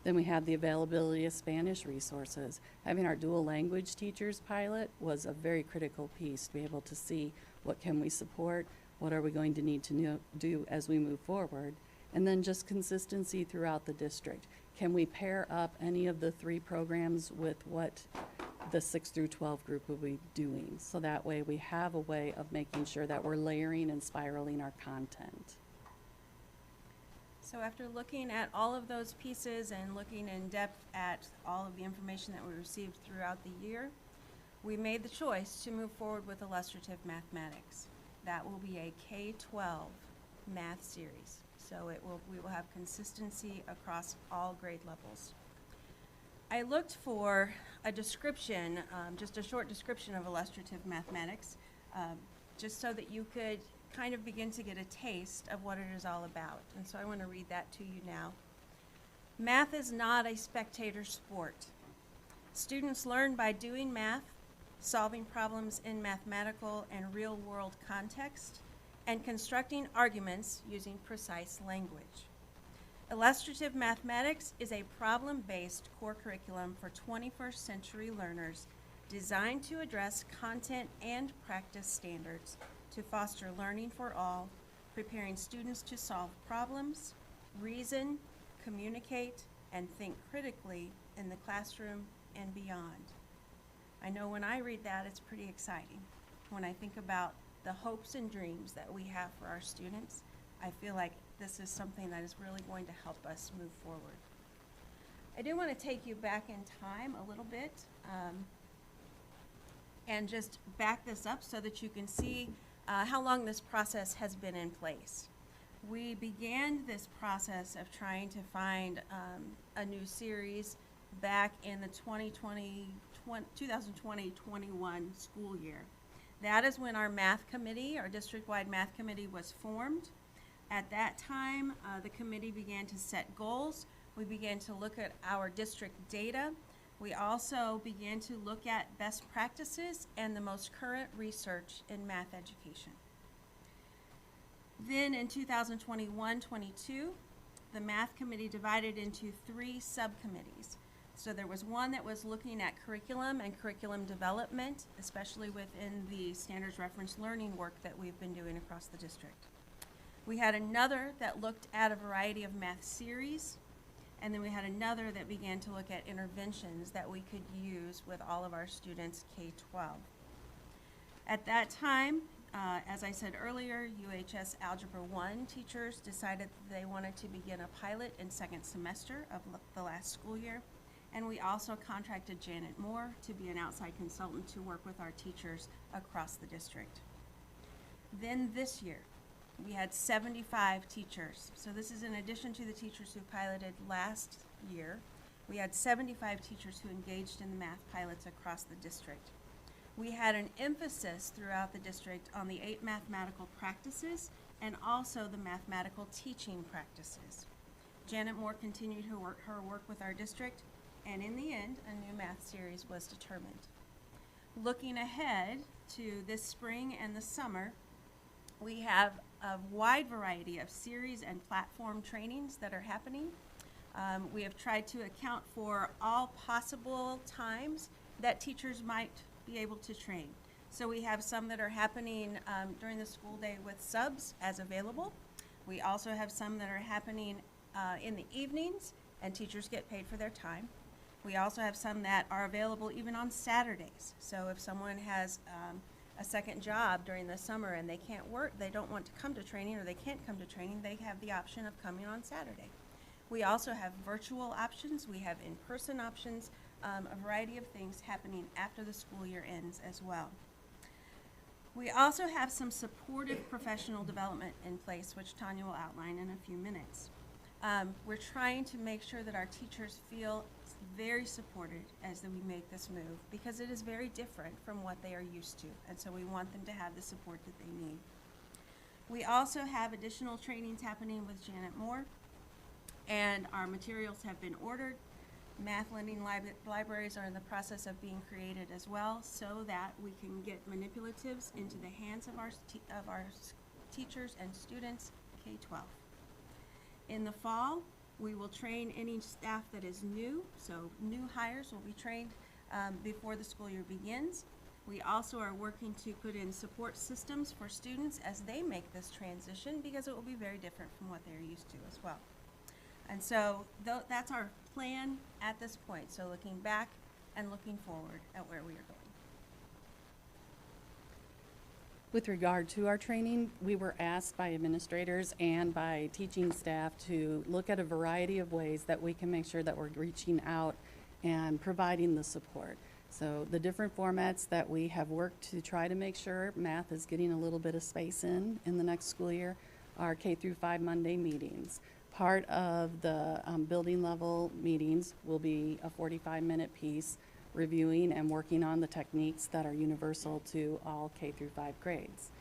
Then we had the availability of Spanish resources. Having our dual language teachers pilot was a very critical piece to be able to see what can we support, what are we going to need to do as we move forward, and then just consistency throughout the district. Can we pair up any of the 3 programs with what the 6 through 12 group will be doing? So that way we have a way of making sure that we're layering and spiraling our content. So after looking at all of those pieces and looking in depth at all of the information that we received throughout the year, we made the choice to move forward with illustrative mathematics. That will be a K-12 math series. So we will have consistency across all grade levels. I looked for a description, just a short description of illustrative mathematics, just so that you could kind of begin to get a taste of what it is all about. And so I want to read that to you now. Math is not a spectator sport. Students learn by doing math, solving problems in mathematical and real-world context, and constructing arguments using precise language. Illustrative mathematics is a problem-based core curriculum for 21st century learners designed to address content and practice standards to foster learning for all, preparing students to solve problems, reason, communicate, and think critically in the classroom and beyond. I know when I read that, it's pretty exciting. When I think about the hopes and dreams that we have for our students, I feel like this is something that is really going to help us move forward. I do want to take you back in time a little bit and just back this up so that you can see how long this process has been in place. We began this process of trying to find a new series back in the 2020-21 school year. That is when our math committee, our district-wide math committee, was formed. At that time, the committee began to set goals. We began to look at our district data. We also began to look at best practices and the most current research in math education. Then in 2021-22, the math committee divided into 3 subcommittees. So there was one that was looking at curriculum and curriculum development, especially within the standards reference learning work that we've been doing across the district. We had another that looked at a variety of math series, and then we had another that began to look at interventions that we could use with all of our students K-12. At that time, as I said earlier, UHS Algebra 1 teachers decided that they wanted to begin a pilot in 2nd semester of the last school year. And we also contracted Janet Moore to be an outside consultant to work with our teachers across the district. Then this year, we had 75 teachers. So this is in addition to the teachers who piloted last year. We had 75 teachers who engaged in the math pilots across the district. We had an emphasis throughout the district on the 8 mathematical practices and also the mathematical teaching practices. Janet Moore continued her work with our district, and in the end, a new math series was determined. Looking ahead to this spring and the summer, we have a wide variety of series and platform trainings that are happening. We have tried to account for all possible times that teachers might be able to train. So we have some that are happening during the school day with subs as available. We also have some that are happening in the evenings, and teachers get paid for their time. We also have some that are available even on Saturdays. So if someone has a second job during the summer and they can't work, they don't want to come to training, or they can't come to training, they have the option of coming on Saturday. We also have virtual options. We have in-person options, a variety of things happening after the school year ends as well. We also have some supportive professional development in place, which Tanya will outline in a few minutes. We're trying to make sure that our teachers feel very supported as we make this move, because it is very different from what they are used to, and so we want them to have the support that they need. We also have additional trainings happening with Janet Moore, and our materials have been ordered. Math lending libraries are in the process of being created as well, so that we can get manipulatives into the hands of our teachers and students K-12. In the fall, we will train any staff that is new, so new hires will be trained before the school year begins. We also are working to put in support systems for students as they make this transition, because it will be very different from what they're used to as well. And so that's our plan at this point, so looking back and looking forward at where we are going. With regard to our training, we were asked by administrators and by teaching staff to look at a variety of ways that we can make sure that we're reaching out and providing the support. So the different formats that we have worked to try to make sure math is getting a little bit of space in the next school year are K-5 Monday meetings. Part of the building level meetings will be a 45-minute piece reviewing and working on the techniques that are universal to all K-5 grades.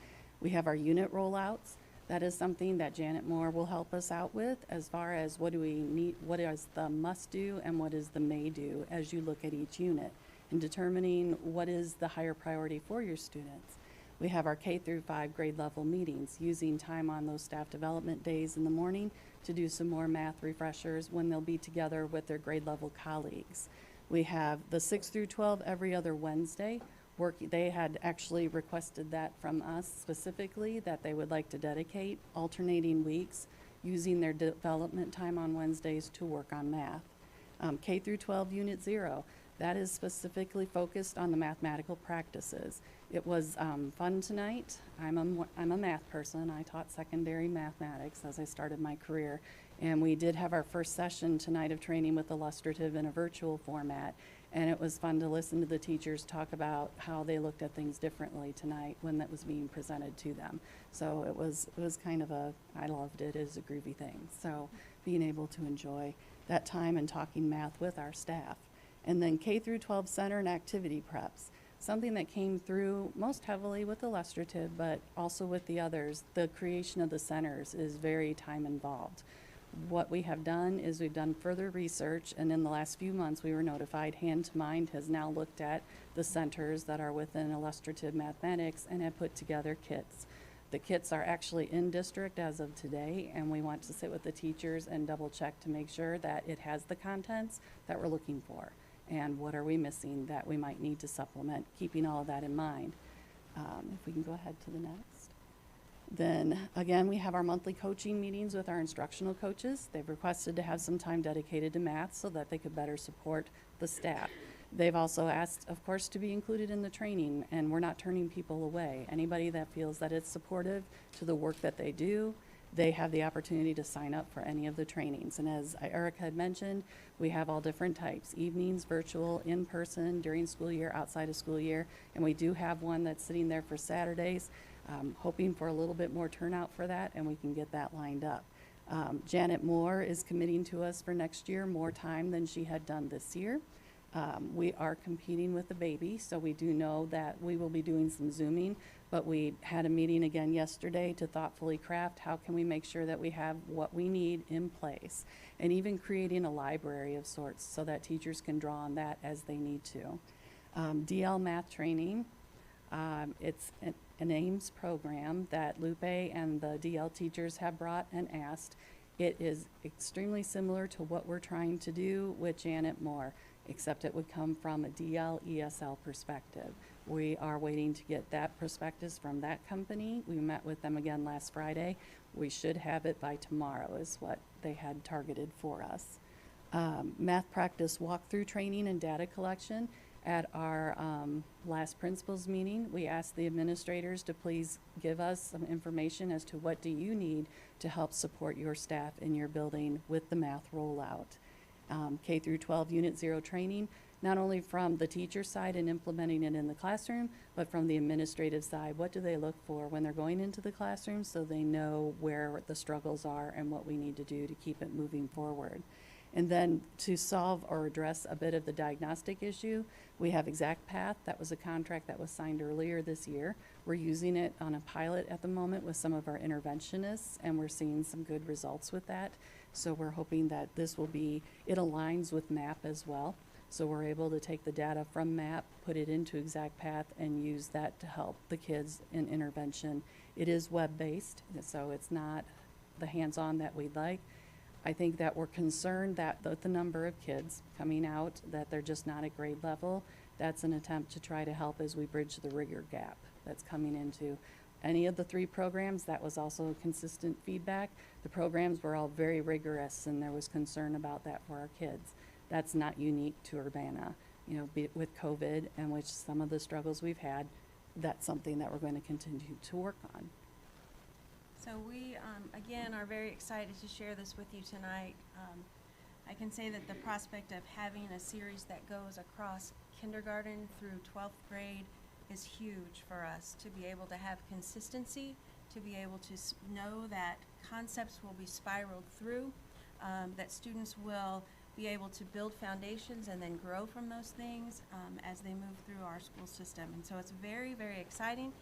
We have our unit rollouts. That is something that Janet Moore will help us out with, as far as what do we need, what is the must do and what is the may do as you look at each unit, and determining what is the higher priority for your students. We have our K-5 grade level meetings, using time on those staff development days in the morning to do some more math refreshers when they'll be together with their grade level colleagues. We have the 6 through 12 every other Wednesday, they had actually requested that from us specifically, that they would like to dedicate alternating weeks using their development time on Wednesdays to work on math. K through 12 Unit 0, that is specifically focused on the mathematical practices. It was fun tonight. I'm a math person. I taught secondary mathematics as I started my career. And we did have our first session tonight of training with illustrative in a virtual format. And it was fun to listen to the teachers talk about how they looked at things differently tonight when that was being presented to them. So it was kind of I loved it. It was a groovy thing. So being able to enjoy that time and talking math with our staff. And then K through 12 center and activity preps. Something that came through most heavily with illustrative, but also with the others. The creation of the centers is very time involved. What we have done is we've done further research, and in the last few months we were notified Hand to Mind has now looked at the centers that are within illustrative mathematics and have put together kits. The kits are actually in district as of today, and we want to sit with the teachers and double check to make sure that it has the contents that we're looking for. And what are we missing that we might need to supplement, keeping all of that in mind. If we can go ahead to the next. Then again, we have our monthly coaching meetings with our instructional coaches. They've requested to have some time dedicated to math so that they could better support the staff. They've also asked, of course, to be included in the training, and we're not turning people away. Anybody that feels that it's supportive to the work that they do, they have the opportunity to sign up for any of the trainings. And as Erica had mentioned, we have all different types: evenings, virtual, in person, during school year, outside of school year, and we do have one that's sitting there for Saturdays. Hoping for a little bit more turnout for that, and we can get that lined up. Janet Moore is committing to us for next year more time than she had done this year. We are competing with the baby, so we do know that we will be doing some Zooming, but we had a meeting again yesterday to thoughtfully craft how can we make sure that we have what we need in place, and even creating a library of sorts so that teachers can draw on that as they need to. DL math training. It's an AIMS program that Lupe and the DL teachers have brought and asked. It is extremely similar to what we're trying to do with Janet Moore, except it would come from a DL ESL perspective. We are waiting to get that prospectus from that company. We met with them again last Friday. We should have it by tomorrow is what they had targeted for us. Math practice walkthrough training and data collection. At our last principals meeting, we asked the administrators to please give us some information as to what do you need to help support your staff in your building with the math rollout. K through 12 Unit 0 training, not only from the teacher side and implementing it in the classroom, but from the administrative side. What do they look for when they're going into the classroom so they know where the struggles are and what we need to do to keep it moving forward. And then to solve or address a bit of the diagnostic issue, we have ExactPath. That was a contract that was signed earlier this year. We're using it on a pilot at the moment with some of our interventionists, and we're seeing some good results with that. So we're hoping that this will be, it aligns with MAP as well. So we're able to take the data from MAP, put it into ExactPath, and use that to help the kids in intervention. It is web-based, so it's not the hands-on that we'd like. I think that we're concerned that the number of kids coming out, that they're just not at grade level. That's an attempt to try to help as we bridge the rigor gap that's coming into any of the 3 programs. That was also consistent feedback. The programs were all very rigorous, and there was concern about that for our kids. That's not unique to Urbana. You know, with COVID and which some of the struggles we've had, that's something that we're going to continue to work on. So we, again, are very excited to share this with you tonight. I can say that the prospect of having a series that goes across kindergarten through 12th grade is huge for us, to be able to have consistency, to be able to know that concepts will be spiraled through, that students will be able to build foundations and then grow from those things as they move through our school system. And so it's very, very exciting.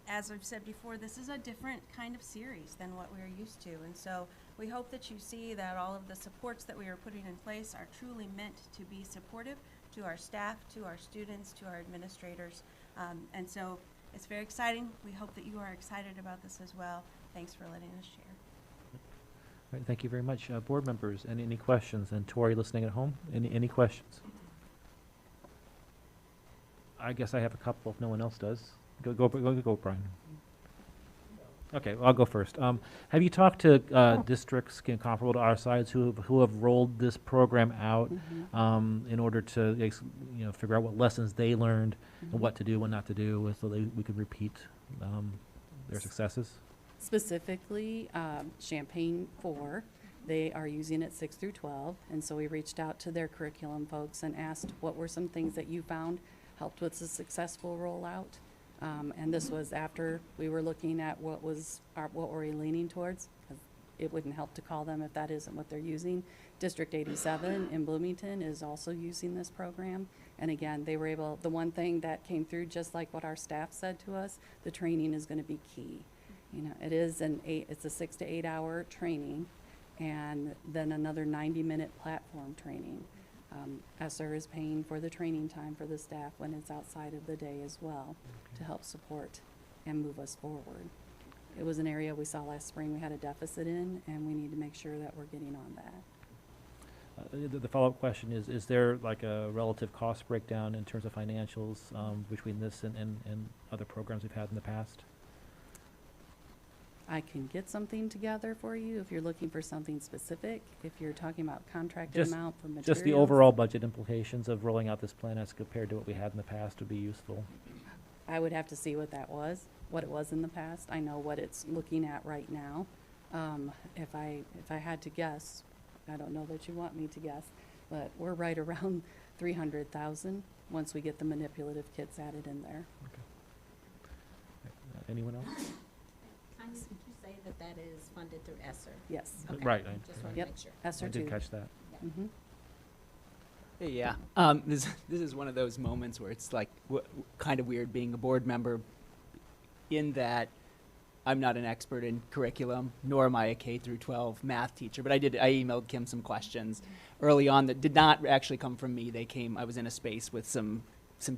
As I've said before, this is a different kind of series than what we're used to. And so we hope that you see that all of the supports that we are putting in place are truly meant to be supportive to our staff, to our students, to our administrators. And so it's very exciting. We hope that you are excited about this as well. Thanks for letting us share. All right, thank you very much. Board members, any questions? And Tori listening at home, any questions? I guess I have a couple if no one else does. Go, Brian. Okay, well, I'll go first. Have you talked to districts comparable to our size who have rolled this program out in order to figure out what lessons they learned and what to do, what not to do, so we could repeat their successes? Specifically, Champaign 4, they are using it 6 through 12, and so we reached out to their curriculum folks and asked what were some things that you found helped with the successful rollout. And this was after we were looking at what were we leaning towards. 'Cause it wouldn't help to call them if that isn't what they're using. District 87 in Bloomington is also using this program. And again, they were able, the one thing that came through, just like what our staff said to us, the training is going to be key. It's a 6 to 8 hour training, and then another 90-minute platform training. ESSER is paying for the training time for the staff when it's outside of the day as well to help support and move us forward. It was an area we saw last spring we had a deficit in, and we need to make sure that we're getting on that. The follow-up question is there like a relative cost breakdown in terms of financials between this and other programs we've had in the past? I can get something together for you if you're looking for something specific. If you're talking about contracted Just, amount for materials. just the overall budget implications of rolling out this plan as compared to what we had in the past would be useful. I would have to see what it was in the past. I know what it's looking at right now. If I had to guess, I don't know that you want me to guess, but we're right around 300,000 once we get the manipulative kits added in there. Anyone else? Did you say that is funded through ESSER? Yes. Okay. Right. Just want to Yep. make sure. ESSER I did 2. catch that. Mm-hmm. Yeah. This is one of those moments where it's like kind of weird being a board member in that I'm not an expert in curriculum, nor am I a K through 12 math teacher, but I emailed Kim some questions early on that did not actually come from me. I was in a space with some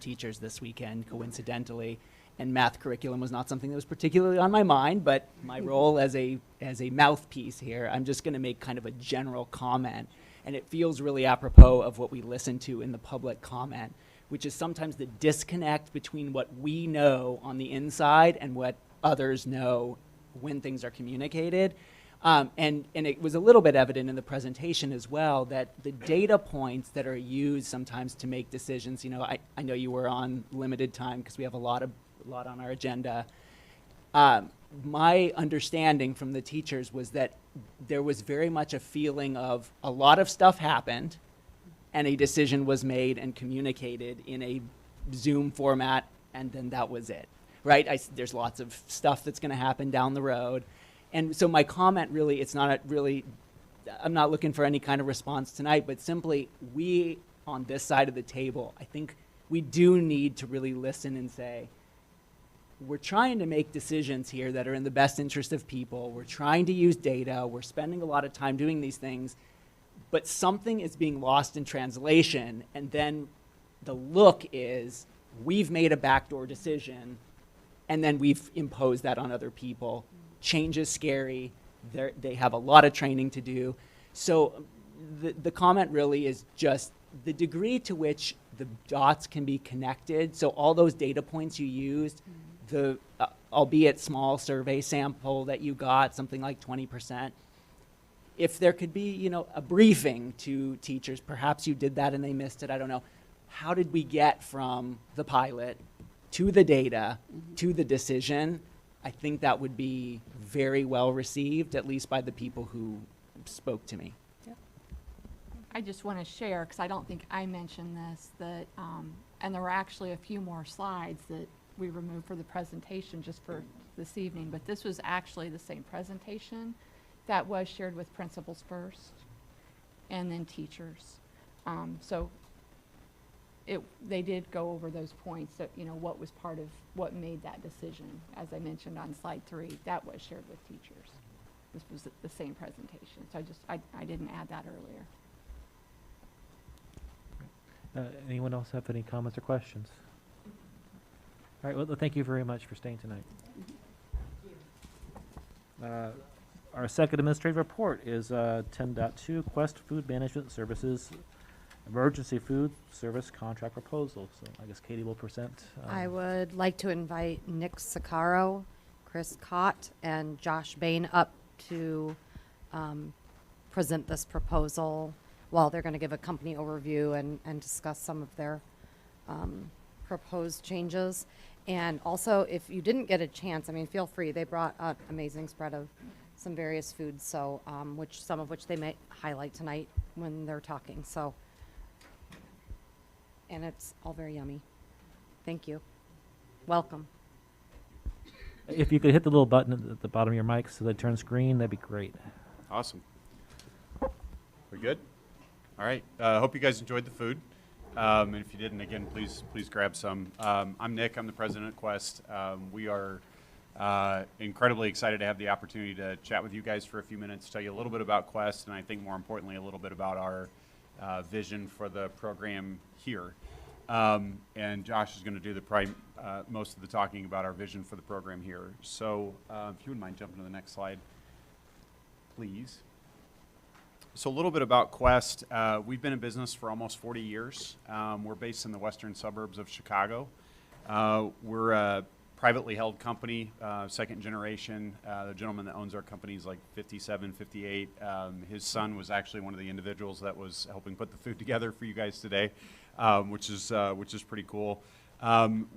teachers this weekend, coincidentally, and math curriculum was not something that was particularly on my mind, but my role as a mouthpiece here, I'm just gonna make kind of a general comment, and it feels really apropos of what we listen to in the public comment, which is sometimes the disconnect between what we know on the inside and what others know when things are communicated. And it was a little bit evident in the presentation as well that the data points that are used sometimes to make decisions, I know you were on limited time because we have a lot on our agenda. My understanding from the teachers was that there was very much a feeling of a lot of stuff happened and a decision was made and communicated in a Zoom format, and then that was it, right? There's lots of stuff that's going to happen down the road. And so my comment really, I'm not looking for any kind of response tonight, but simply we on this side of the table, I think we do need to really listen and say, we're trying to make decisions here that are in the best interest of people. We're trying to use data. We're spending a lot of time doing these things, but something is being lost in translation. And then the look is we've made a backdoor decision and then we've imposed that on other people. Change is scary. They have a lot of training to do. So the comment really is just the degree to which the dots can be connected. So all those data points you used, the albeit small survey sample that you got, something like 20%, if there could be, a briefing to teachers, perhaps you did that and they missed it, I don't know. How did we get from the pilot to the data to the decision? I think that would be very well received, at least by the people who spoke to me. I just want to share, because I don't think I mentioned this, that, and there were actually a few more slides that we removed for the presentation just for this evening, but this was actually the same presentation that was shared with principals first and then teachers. So they did go over those points that, what was part of what made that decision. As I mentioned on slide 3, that was shared with teachers. This was the same presentation. So I didn't add that earlier. Anyone else have any comments or questions? All right, well, thank you very much for staying tonight. Our second administrative report is 10.2, Quest Food Management Services emergency food service contract proposal. So I guess Katie will present. I would like to invite Nick Sicaro, Chris Cott, and Josh Bain up to present this proposal. Well, they're going to give a company overview and discuss some of their proposed changes. And also, if you didn't get a chance, I mean, feel free. They brought an amazing spread of some various foods, so some of which they may highlight tonight when they're talking. So, and it's all very yummy. Thank you. Welcome. If you could hit the little button at the bottom of your mic so that it turns green, that'd be great. Awesome. We good? All right. Hope you guys enjoyed the food. And if you didn't, again, please grab some. I'm Nick. I'm the president of Quest. We are incredibly excited to have the opportunity to chat with you guys for a few minutes, tell you a little bit about Quest, and I think more importantly, a little bit about our vision for the program here. And Josh is going to do the most of the talking about our vision for the program here. So if you wouldn't mind jumping to the next slide, please. So a little bit about Quest. We've been in business for almost 40 years. We're based in the western suburbs of Chicago. We're a privately held company, second generation. The gentleman that owns our company is like 57, 58. His son was actually one of the individuals that was helping put the food together for you guys today, which is pretty cool.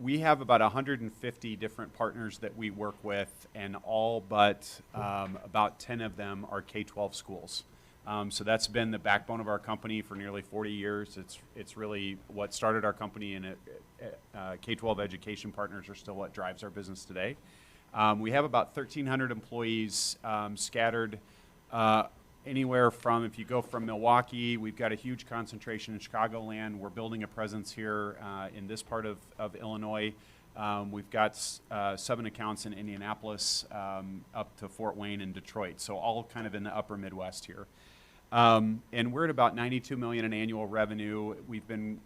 We have about 150 different partners that we work with, and all but about 10 of them are K-12 schools. So that's been the backbone of our company for nearly 40 years. It's really what started our company, and K-12 education partners are still what drives our business today. We have about 1,300 employees scattered anywhere from, if you go from Milwaukee, we've got a huge concentration in Chicagoland. We're building a presence here in this part of Illinois. We've got 7 accounts in Indianapolis up to Fort Wayne and Detroit, so all kind of in the upper Midwest here. And we're at about $92 million in annual revenue. We've been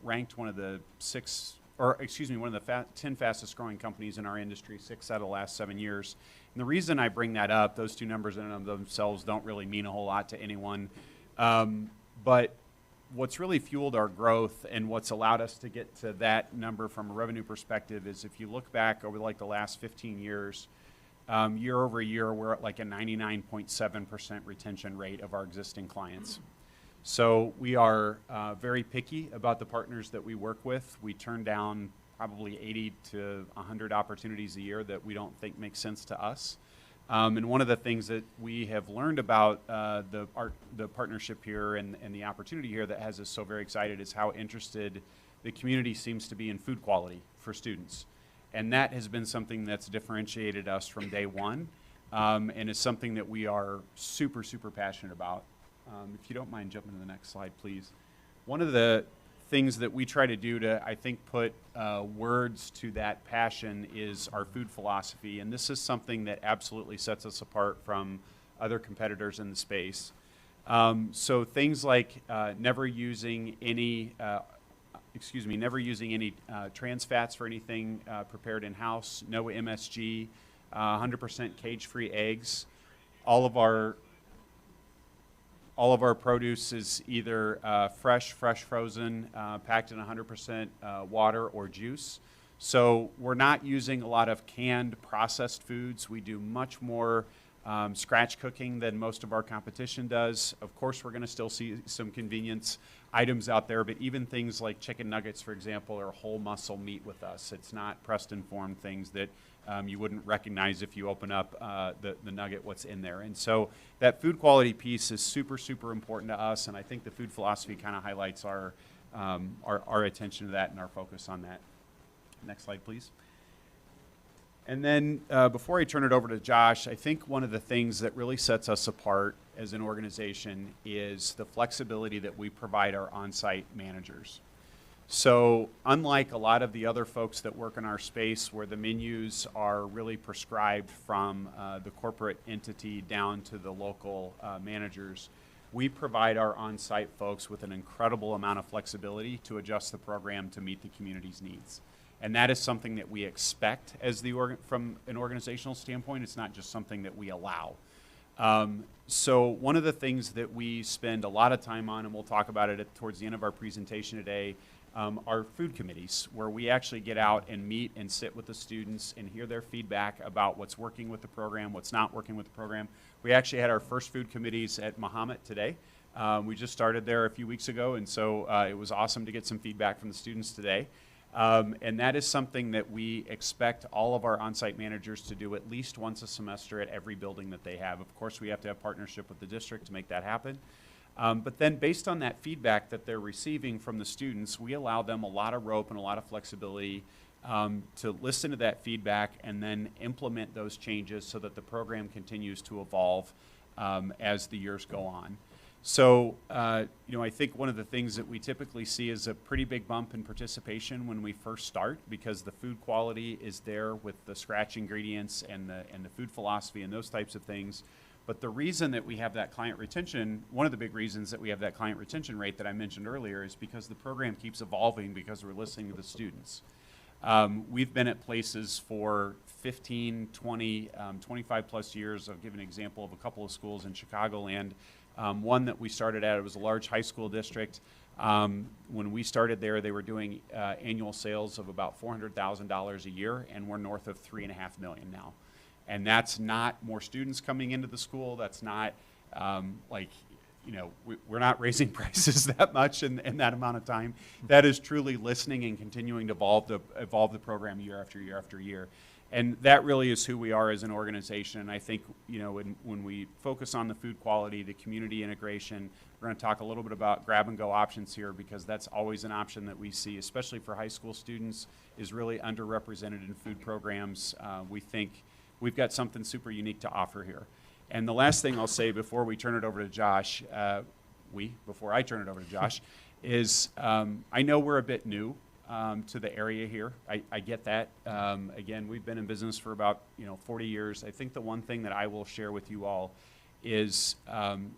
ranked one of the 10 fastest growing companies in our industry 6 out of the last 7 years. And the reason I bring that up, those two numbers in and of themselves don't really mean a whole lot to anyone. But what's really fueled our growth and what's allowed us to get to that number from a revenue perspective is if you look back over like the last 15 years, year over year, we're at like a 99.7% retention rate of our existing clients. So we are very picky about the partners that we work with. We turn down probably 80 to 100 opportunities a year that we don't think make sense to us. And one of the things that we have learned about the partnership here and the opportunity here that has us so very excited is how interested the community seems to be in food quality for students. And that has been something that's differentiated us from day one, and is something that we are super, super passionate about. If you don't mind jumping to the next slide, please. One of the things that we try to do to, I think, put words to that passion is our food philosophy. And this is something that absolutely sets us apart from other competitors in the space. So things like never using any trans fats for anything prepared in-house, no MSG, 100% cage-free eggs. All of our produce is either fresh, frozen, packed in 100% water or juice. So we're not using a lot of canned processed foods. We do much more scratch cooking than most of our competition does. Of course, we're going to still see some convenience items out there, but even things like chicken nuggets, for example, are whole muscle meat with us. It's not pressed and formed things that you wouldn't recognize if you open up the nugget, what's in there. And so that food quality piece is super, super important to us, and I think the food philosophy kind of highlights our attention to that and our focus on that. Next slide, please. And then before I turn it over to Josh, I think one of the things that really sets us apart as an organization is the flexibility that we provide our on-site managers. So unlike a lot of the other folks that work in our space where the menus are really prescribed from the corporate entity down to the local managers, we provide our on-site folks with an incredible amount of flexibility to adjust the program to meet the community's needs. And that is something that we expect as from an organizational standpoint. It's not just something that we allow. So one of the things that we spend a lot of time on, and we'll talk about it towards the end of our presentation today, are food committees, where we actually get out and meet and sit with the students and hear their feedback about what's working with the program, what's not working with the program. We actually had our first food committees at Mahomet today. We just started there a few weeks ago, and so it was awesome to get some feedback from the students today. And that is something that we expect all of our on-site managers to do at least once a semester at every building that they have. Of course, we have to have partnership with the district to make that happen. But then based on that feedback that they're receiving from the students, we allow them a lot of rope and a lot of flexibility to listen to that feedback and then implement those changes so that the program continues to evolve as the years go on. So, you know, I think one of the things that we typically see is a pretty big bump in participation when we first start, because the food quality is there with the scratch ingredients and the food philosophy and those types of things. But the reason that we have that client retention, one of the big reasons that we have that client retention rate that I mentioned earlier, is because the program keeps evolving because we're listening to the students. We've been at places for 15, 20, 25 plus years. I'll give an example of a couple of schools in Chicagoland. One that we started at, it was a large high school district. When we started there, they were doing annual sales of about $400,000 a year, and we're north of $3.5 million now. And that's not more students coming into the school. That's not like, you know, we're not raising prices that much in that amount of time. That is truly listening and continuing to evolve the program year after year after year. And that really is who we are as an organization. And I think, you know, when we focus on the food quality, the community integration, we're going to talk a little bit about grab-and-go options here, because that's always an option that we see, especially for high school students, is really underrepresented in food programs. We think we've got something super unique to offer here. And the last thing I'll say before we turn it over to Josh, before I turn it over to Josh, is I know we're a bit new to the area here. I get that. Again, we've been in business for about 40 years. I think the one thing that I will share with you all is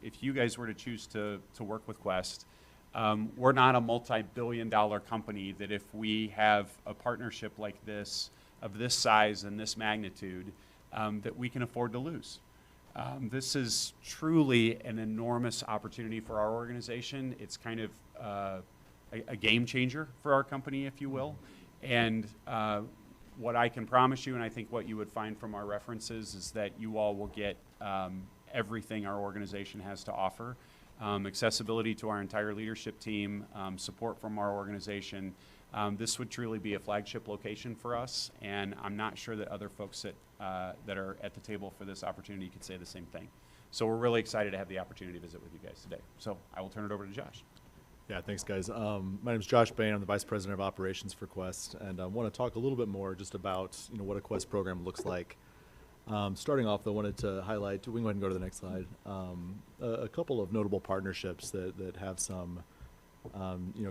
if you guys were to choose to work with Quest, we're not a multi-billion-dollar company that if we have a partnership like this, of this size and this magnitude, that we can afford to lose. This is truly an enormous opportunity for our organization. It's kind of a game changer for our company, if you will. And what I can promise you, and I think what you would find from our references, is that you all will get everything our organization has to offer. Accessibility to our entire leadership team, support from our organization. This would truly be a flagship location for us, and I'm not sure that other folks that are at the table for this opportunity could say the same thing. So we're really excited to have the opportunity to visit with you guys today. So I will turn it over to Josh. Yeah, thanks, guys. My name is Josh Bain. I'm the Vice President of Operations for Quest, and I want to talk a little bit more just about what a Quest program looks like. Starting off, though, I wanted to highlight, we can go ahead and go to the next slide, a couple of notable partnerships that have some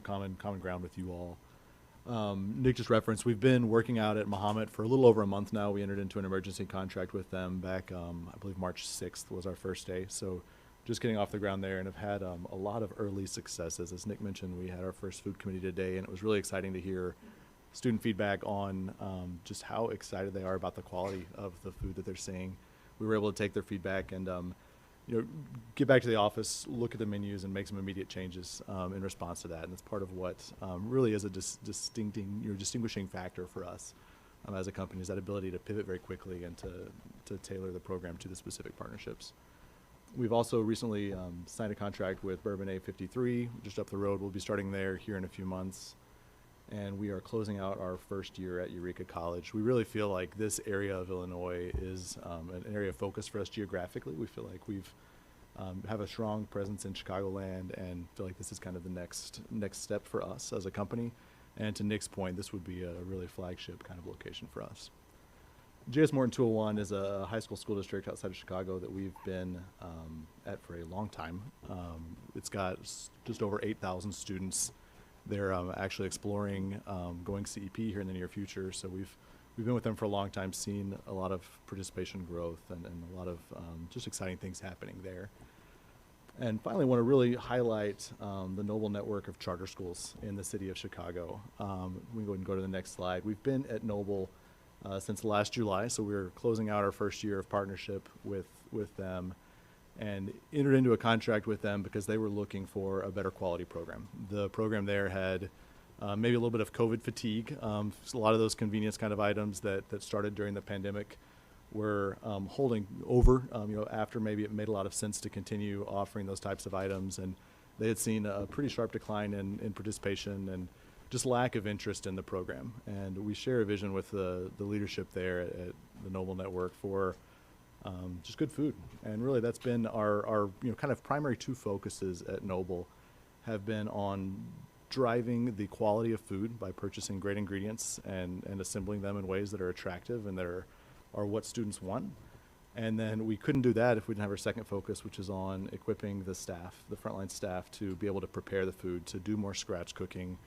common ground with you all. Nick just referenced, we've been working out at Mahomet for a little over a month now. We entered into an emergency contract with them back, I believe March 6th was our first day. So just getting off the ground there, and have had a lot of early successes. As Nick mentioned, we had our first food committee today, and it was really exciting to hear student feedback on just how excited they are about the quality of the food that they're seeing. We were able to take their feedback and get back to the office, look at the menus, and make some immediate changes in response to that. And that's part of what really is a distinguishing factor for us as a company, is that ability to pivot very quickly and to tailor the program to the specific partnerships. We've also recently signed a contract with Bourbon A53, just up the road. We'll be starting there here in a few months. And we are closing out our first year at Eureka College. We really feel like this area of Illinois is an area of focus for us geographically. We feel like we've have a strong presence in Chicagoland, and feel like this is kind of the next step for us as a company. And to Nick's point, this would be a really flagship kind of location for us. J.S. Morton 201 is a high school district outside of Chicago that we've been at for a long time. It's got just over 8,000 students. They're actually exploring going CEP here in the near future. So we've been with them for a long time, seen a lot of participation growth and a lot of just exciting things happening there. And finally, I want to really highlight the Noble network of charter schools in the city of Chicago. We can go ahead and go to the next slide. We've been at Noble since last July, so we're closing out our first year of partnership with them. and entered into a contract with them because they were looking for a better quality program. The program there had maybe a little bit of COVID fatigue. A lot of those convenience kind of items that started during the pandemic were holding over, after maybe it made a lot of sense to continue offering those types of items. And they had seen a pretty sharp decline in participation and just lack of interest in the program. And we share a vision with the leadership there at the Noble Network for just good food. And really that's been our kind of primary two focuses at Noble have been on driving the quality of food by purchasing great ingredients and assembling them in ways that are attractive and that are what students want. And then we couldn't do that if we didn't have our second focus, which is on equipping the staff, the frontline staff, to be able to prepare the food, to do more scratch cooking.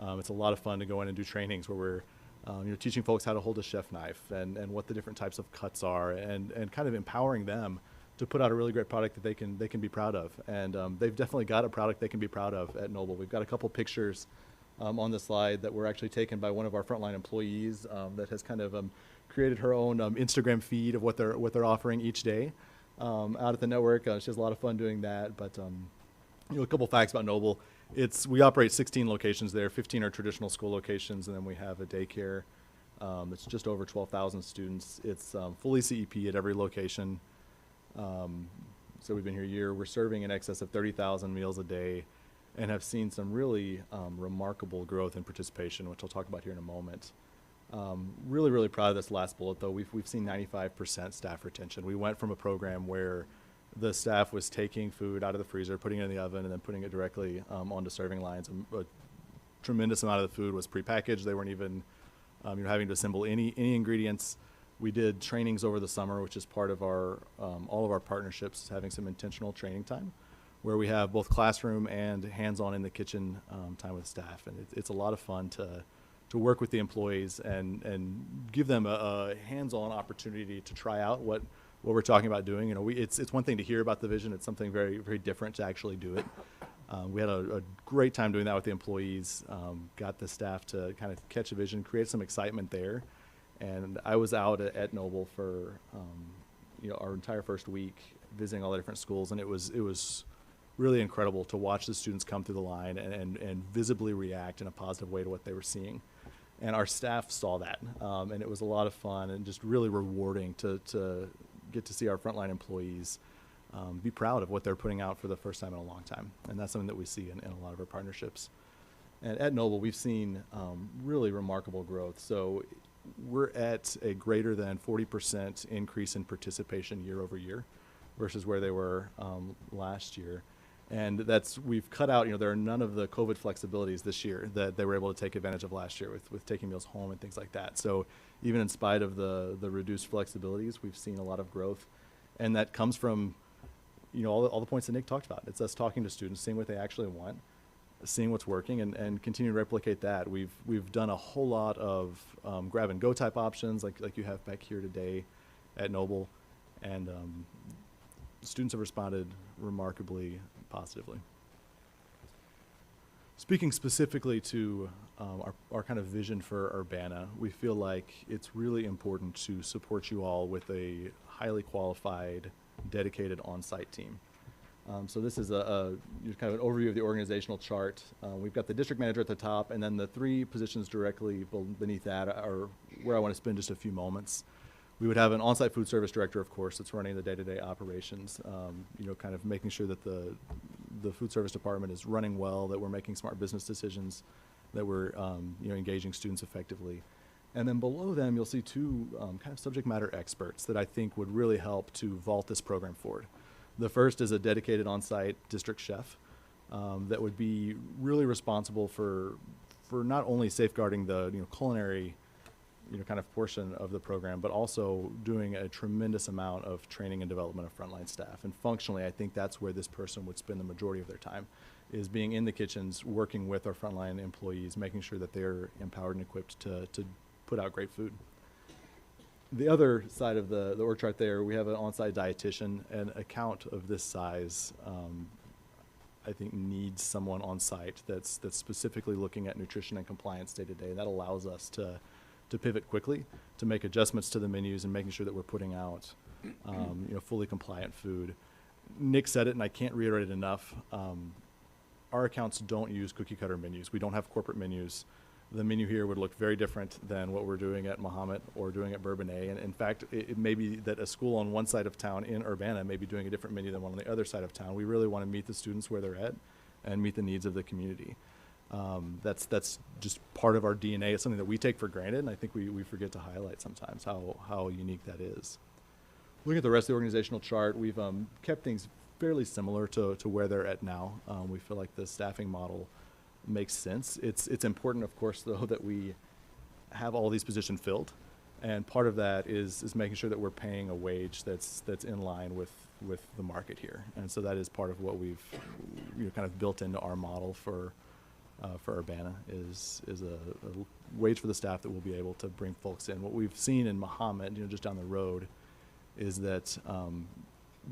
It's a lot of fun to go in and do trainings where we're teaching folks how to hold a chef knife and what the different types of cuts are and kind of empowering them to put out a really great product that they can be proud of. And they've definitely got a product they can be proud of at Noble. We've got a couple pictures on the slide that were actually taken by one of our frontline employees that has kind of created her own Instagram feed of what they're offering each day out at the network. She has a lot of fun doing that. But a couple facts about Noble. We operate 16 locations there. 15 are traditional school locations, and then we have a daycare that's just over 12,000 students. It's fully CEP at every location. So we've been here a year. We're serving in excess of 30,000 meals a day and have seen some really remarkable growth in participation, which I'll talk about here in a moment. Really, really proud of this last bullet, though. We've seen 95% staff retention. We went from a program where the staff was taking food out of the freezer, putting it in the oven, and then putting it directly onto serving lines. A tremendous amount of the food was prepackaged. They weren't even having to assemble any ingredients. We did trainings over the summer, which is part of our all of our partnerships, having some intentional training time, where we have both classroom and hands-on in the kitchen time with staff. And it's a lot of fun to work with the employees and give them a hands-on opportunity to try out what we're talking about doing. It's one thing to hear about the vision. It's something very, very different to actually do it. We had a great time doing that with the employees, got the staff to kind of catch a vision, create some excitement there. And I was out at Noble for our entire first week, visiting all the different schools, and it was really incredible to watch the students come through the line and visibly react in a positive way to what they were seeing. And our staff saw that, and it was a lot of fun and just really rewarding to get to see our frontline employees be proud of what they're putting out for the first time in a long time. And that's something that we see in a lot of our partnerships. And at Noble, we've seen really remarkable growth. So we're at a greater than 40% increase in participation year over year versus where they were last year. And we've cut out, there are none of the COVID flexibilities this year that they were able to take advantage of last year with taking meals home and things like that. So even in spite of the reduced flexibilities, we've seen a lot of growth. And that comes from, all the points that Nick talked about. It's us talking to students, seeing what they actually want, seeing what's working, and continue to replicate that. We've done a whole lot of grab and go type options like you have back here today at Noble. And students have responded remarkably positively. Speaking specifically to our kind of vision for Urbana, we feel like it's really important to support you all with a highly qualified, dedicated on-site team. So this is kind of an overview of the organizational chart. We've got the district manager at the top, and then the three positions directly beneath that are where I want to spend just a few moments. We would have an on-site food service director, of course, that's running the day-to-day operations, kind of making sure that the food service department is running well, that we're making smart business decisions, that we're engaging students effectively. And then below them, you'll see two kind of subject matter experts that I think would really help to vault this program forward. The first is a dedicated on-site district chef that would be really responsible for not only safeguarding the culinary kind of portion of the program, but also doing a tremendous amount of training and development of frontline staff. And functionally, I think that's where this person would spend the majority of their time, is being in the kitchens, working with our frontline employees, making sure that they're empowered and equipped to put out great food. The other side of the org chart there, we have an on-site dietitian. An account of this size, I think, needs someone on site that's specifically looking at nutrition and compliance day to day. That allows us to pivot quickly, to make adjustments to the menus and making sure that we're putting out fully compliant food. Nick said it, and I can't reiterate it enough. Our accounts don't use cookie cutter menus. We don't have corporate menus. The menu here would look very different than what we're doing at Mahomet or doing at Bourbonnais. And in fact, it may be that a school on one side of town in Urbana may be doing a different menu than one on the other side of town. We really want to meet the students where they're at and meet the needs of the community. That's just part of our DNA. It's something that we take for granted, and I think we forget to highlight sometimes how unique that is. Looking at the rest of the organizational chart, we've kept things fairly similar to where they're at now. We feel like the staffing model makes sense. It's important, of course, though, that we have all these positions filled, and part of that is making sure that we're paying a wage that's in line with the market here. And so that is part of what we've kind of built into our model for Urbana is a wage for the staff that will be able to bring folks in. What we've seen in Mahomet, just down the road, is that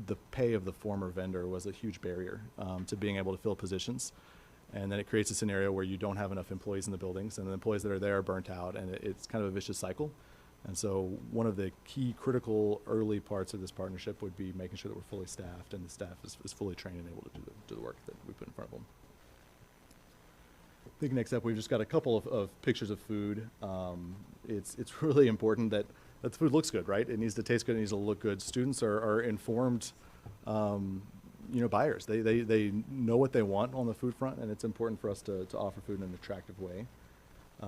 the pay of the former vendor was a huge barrier to being able to fill positions. And then it creates a scenario where you don't have enough employees in the buildings, and the employees that are there are burnt out, and it's kind of a vicious cycle. And so one of the key critical early parts of this partnership would be making sure that we're fully staffed and the staff is fully trained and able to do the work that we put in front of them. I think next up, we've just got a couple of pictures of food. It's really important that the food looks good, right? It needs to taste good, it needs to look good. Students are informed buyers. They know what they want on the food front, and it's important for us to offer food in an attractive way,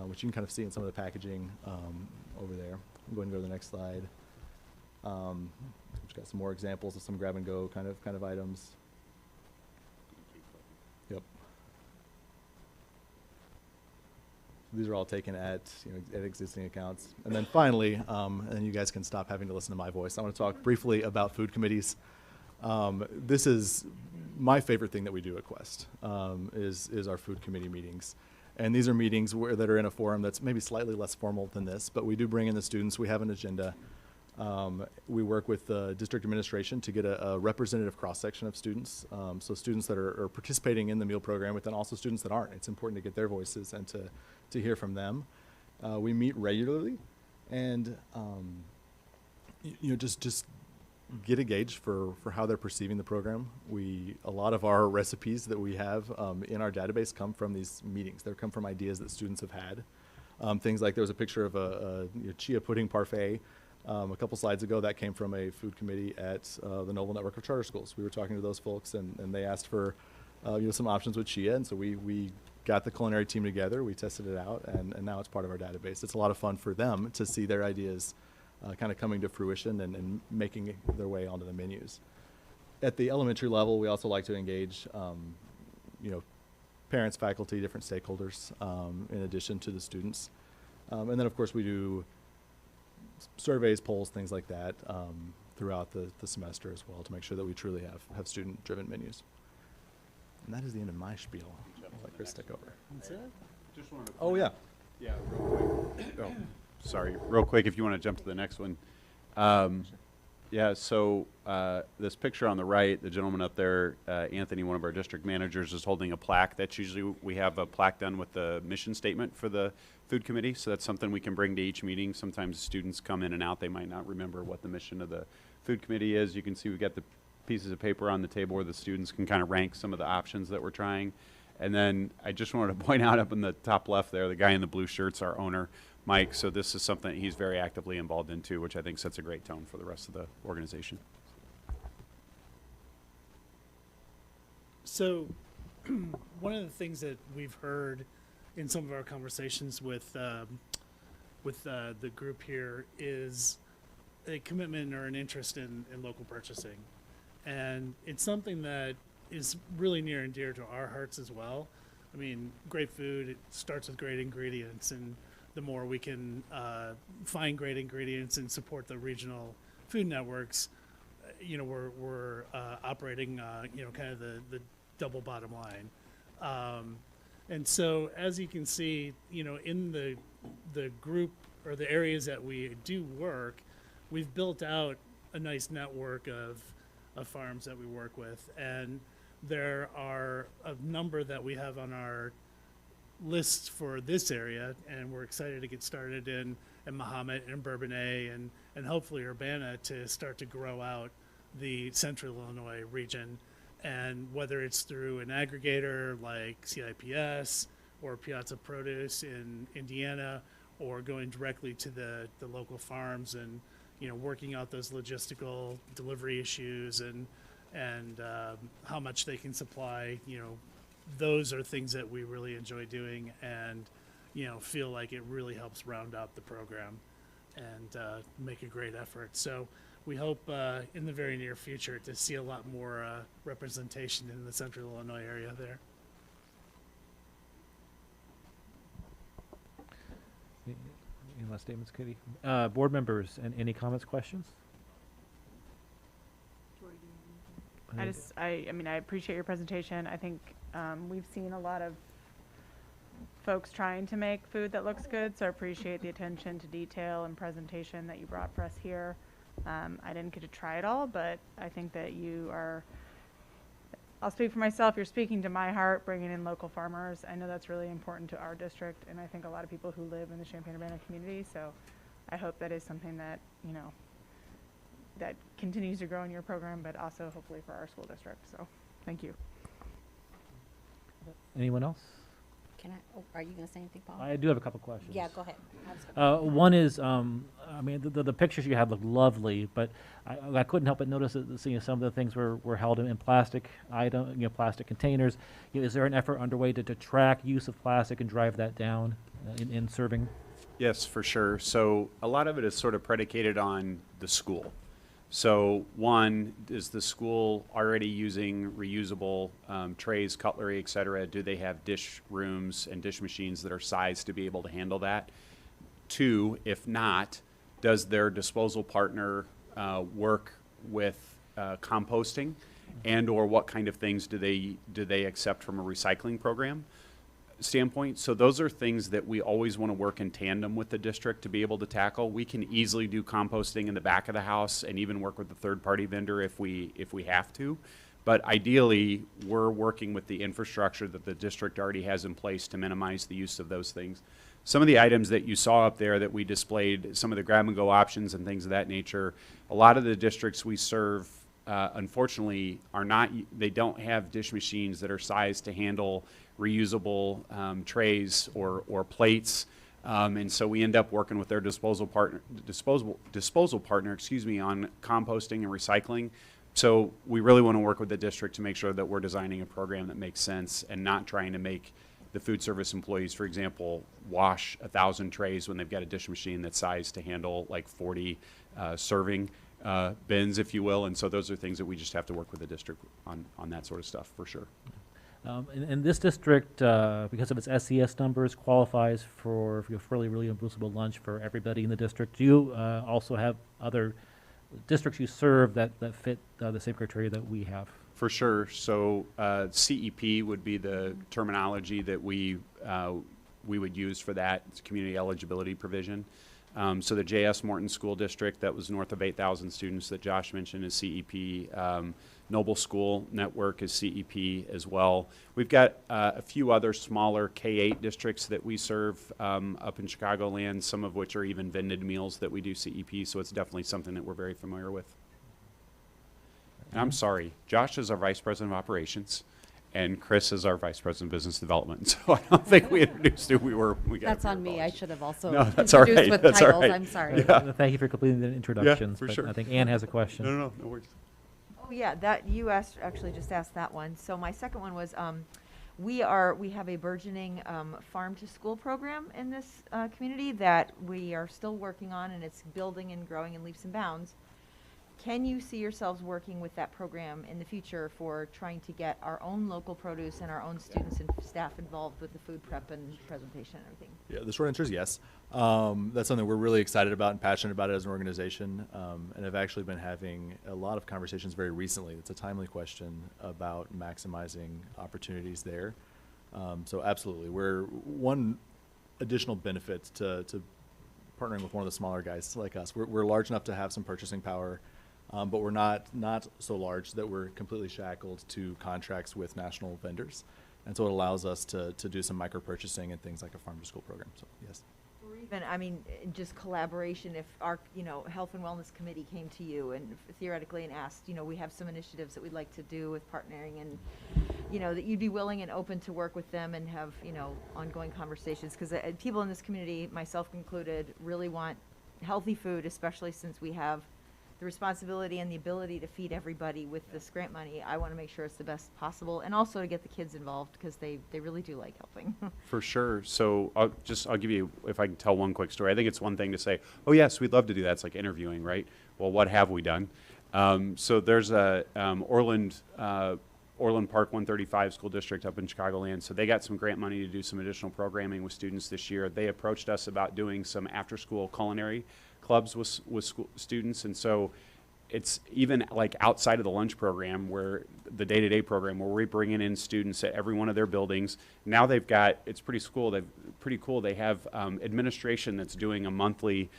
which you can kind of see in some of the packaging over there. I'm going to go to the next slide. We've got some more examples of some grab and go kind of items. Yep. These are all taken at existing accounts. And then finally, and you guys can stop having to listen to my voice, I want to talk briefly about food committees. This is my favorite thing that we do at Quest, is our food committee meetings. And these are meetings that are in a forum that's maybe slightly less formal than this, but we do bring in the students. We have an agenda. We work with the district administration to get a representative cross-section of students. So students that are participating in the meal program, but then also students that aren't. It's important to get their voices and to hear from them. We meet regularly, and just get a gauge for how they're perceiving the program. A lot of our recipes that we have in our database come from these meetings. They come from ideas that students have had. Things like there was a picture of a chia pudding parfait a couple slides ago that came from a food committee at the Noble Network of Charter Schools. We were talking to those folks, and they asked for some options with chia, and so we got the culinary team together, we tested it out, and now it's part of our database. It's a lot of fun for them to see their ideas kind of coming to fruition and making their way onto the menus. At the elementary level, we also like to engage, parents, faculty, different stakeholders, in addition to the students. And then, of course, we do surveys, polls, things like that throughout the semester as well to make sure that we truly have student-driven menus. And that is the end of my spiel. I'll let Chris take over. That's it? Just wanted to Oh, yeah. Yeah, real quick. Oh, sorry, real quick, if you want to jump to the next one. Yeah, so this picture on the right, the gentleman up there, Anthony, one of our district managers, is holding a plaque. That's usually, we have a plaque done with the mission statement for the food committee, so that's something we can bring to each meeting. Sometimes students come in and out, they might not remember what the mission of the food committee is. You can see we've got the pieces of paper on the table where the students can kind of rank some of the options that we're trying. And then I just wanted to point out up in the top left there, the guy in the blue shirt's our owner, Mike. So this is something he's very actively involved in too, which I think sets a great tone for the rest of the organization. So one of the things that we've heard in some of our conversations with the group here is a commitment or an interest in local purchasing. And it's something that is really near and dear to our hearts as well. I mean, great food, it starts with great ingredients, and the more we can find great ingredients and support the regional food networks, we're operating, kind of the double bottom line. And so, as you can see, in the group or the areas that we do work, we've built out a nice network of farms that we work with, and there are a number that we have on our list for this area, and we're excited to get started in Mahomet and Bourbonnais and hopefully Urbana to start to grow out the central Illinois region. And whether it's through an aggregator like CIPS or Piazza Produce in Indiana, or going directly to the local farms and, you know, working out those logistical delivery issues and how much they can supply, you know, those are things that we really enjoy doing and, you know, feel like it really helps round out the program and make a great effort. So we hope in the very near future to see a lot more representation in the central Illinois area there. Any last statements, Katie? Board members, and any comments, questions? I mean, I appreciate your presentation. I think we've seen a lot of folks trying to make food that looks good, so I appreciate the attention to detail and presentation that you brought for us here. I didn't get to try it all, but I think that you are, I'll speak for myself, you're speaking to my heart, bringing in local farmers. I know that's really important to our district, and I think a lot of people who live in the Champaign-Urbana community, so I hope that is something that, you know, that continues to grow in your program, but also hopefully for our school district. So thank you. Anyone else? Can I, oh, are you going to say anything, Paul? I do have a couple questions. Yeah, go ahead. One is, I mean, the pictures you had look lovely, but I couldn't help but notice that seeing some of the things were held in plastic plastic containers. You know, is there an effort underway to track use of plastic and drive that down in serving? Yes, for sure. So a lot of it is sort of predicated on the school. So one, is the school already using reusable trays, cutlery, et cetera? Do they have dish rooms and dish machines that are sized to be able to handle that? Two, if not, does their disposal partner work with composting, and or what kind of things do they accept from a recycling program standpoint? So those are things that we always want to work in tandem with the district to be able to tackle. We can easily do composting in the back of the house and even work with a third-party vendor if we have to. But ideally, we're working with the infrastructure that the district already has in place to minimize the use of those things. Some of the items that you saw up there that we displayed, some of the grab-and-go options and things of that nature, a lot of the districts we serve, unfortunately, they don't have dish machines that are sized to handle reusable trays or plates, and so we end up working with their disposal partner, excuse me, on composting and recycling. So we really want to work with the district to make sure that we're designing a program that makes sense and not trying to make the food service employees, for example, wash 1,000 trays when they've got a dish machine that's sized to handle like 40 serving bins, if you will. And so those are things that we just have to work with the district on that sort of stuff for sure. And this district, because of its SES numbers, qualifies for really reusable lunch for everybody in the district. Do you also have other districts you serve that fit the same criteria that we have? For sure. So CEP would be the terminology that we would use for that. It's community eligibility provision. So the J.S. Morton School District, that was north of 8,000 students that Josh mentioned, is CEP. Noble School Network is CEP as well. We've got a few other smaller K-8 districts that we serve up in Chicagoland, some of which are even vended meals that we do CEP, so it's definitely something that we're very familiar with. And I'm sorry, Josh is our Vice President of Operations, and Chris is our Vice President of Business Development, so I don't think we introduced who we were. That's on me. I should have also no, that's all right. introduced with that's titles. all right. I'm sorry. Yeah. Thank you for completing the introductions. Yeah, for sure. I think Ann has a question. No worries. Oh yeah, that you actually just asked that one. So my second one was, we have a burgeoning farm to school program in this community that we are still working on, and it's building and growing in leaps and bounds. Can you see yourselves working with that program in the future for trying to get our own local produce and our own students and staff involved with the food prep and presentation and everything? Yeah, the short answer is yes. That's something we're really excited about and passionate about it as an organization, and have actually been having a lot of conversations very recently. It's a timely question about maximizing opportunities there. So absolutely, we're one additional benefit to partnering with one of the smaller guys like us. We're large enough to have some purchasing power, but we're not so large that we're completely shackled to contracts with national vendors. And so it allows us to do some micro purchasing and things like a farm to school program. So yes. Or even, I mean, just collaboration, if our, Health and Wellness Committee came to you and theoretically and asked, we have some initiatives that we'd like to do with partnering, and, that you'd be willing and open to work with them and have, ongoing conversations, because people in this community, myself included, really want healthy food, especially since we have the responsibility and the ability to feed everybody with this grant money. I want to make sure it's the best possible, and also to get the kids involved, because they really do like helping. For sure. So I'll give you, if I can tell one quick story. I think it's one thing to say, oh yes, we'd love to do that. It's like interviewing, right? Well, what have we done? So there's a Orland Park 135 school district up in Chicagoland. So they got some grant money to do some additional programming with students this year. They approached us about doing some after-school culinary clubs with school students, and so it's even like outside of the lunch program, where the day-to-day program, where we're bringing in students at every one of their buildings. Now they've got, it's pretty cool. They have administration that's doing a monthly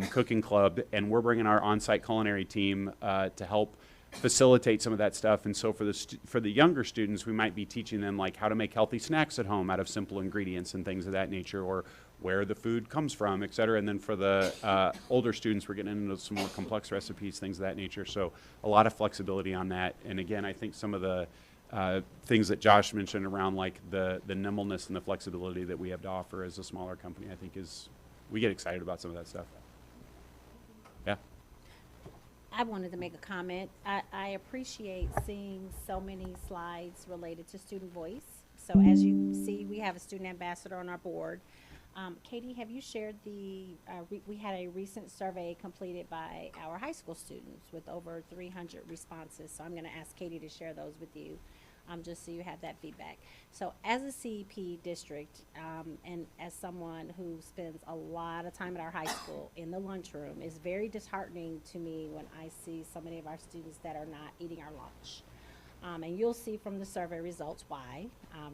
cooking club, and we're bringing our on-site culinary team to help facilitate some of that stuff. And so for the younger students, we might be teaching them like how to make healthy snacks at home out of simple ingredients and things of that nature, or where the food comes from, et cetera. And then for the older students, we're getting into some more complex recipes, things of that nature. So a lot of flexibility on that. And again, I think some of the things that Josh mentioned around like the nimbleness and the flexibility that we have to offer as a smaller company, I think we get excited about some of that stuff. Yeah. I wanted to make a comment. I appreciate seeing so many slides related to student voice. So as you see, we have a student ambassador on our board. Katie, have you shared we had a recent survey completed by our high school students with over 300 responses. So I'm going to ask Katie to share those with you, just so you have that feedback. So as a CEP district, and as someone who spends a lot of time at our high school in the lunchroom, it's very disheartening to me when I see so many of our students that are not eating our lunch. And you'll see from the survey results why.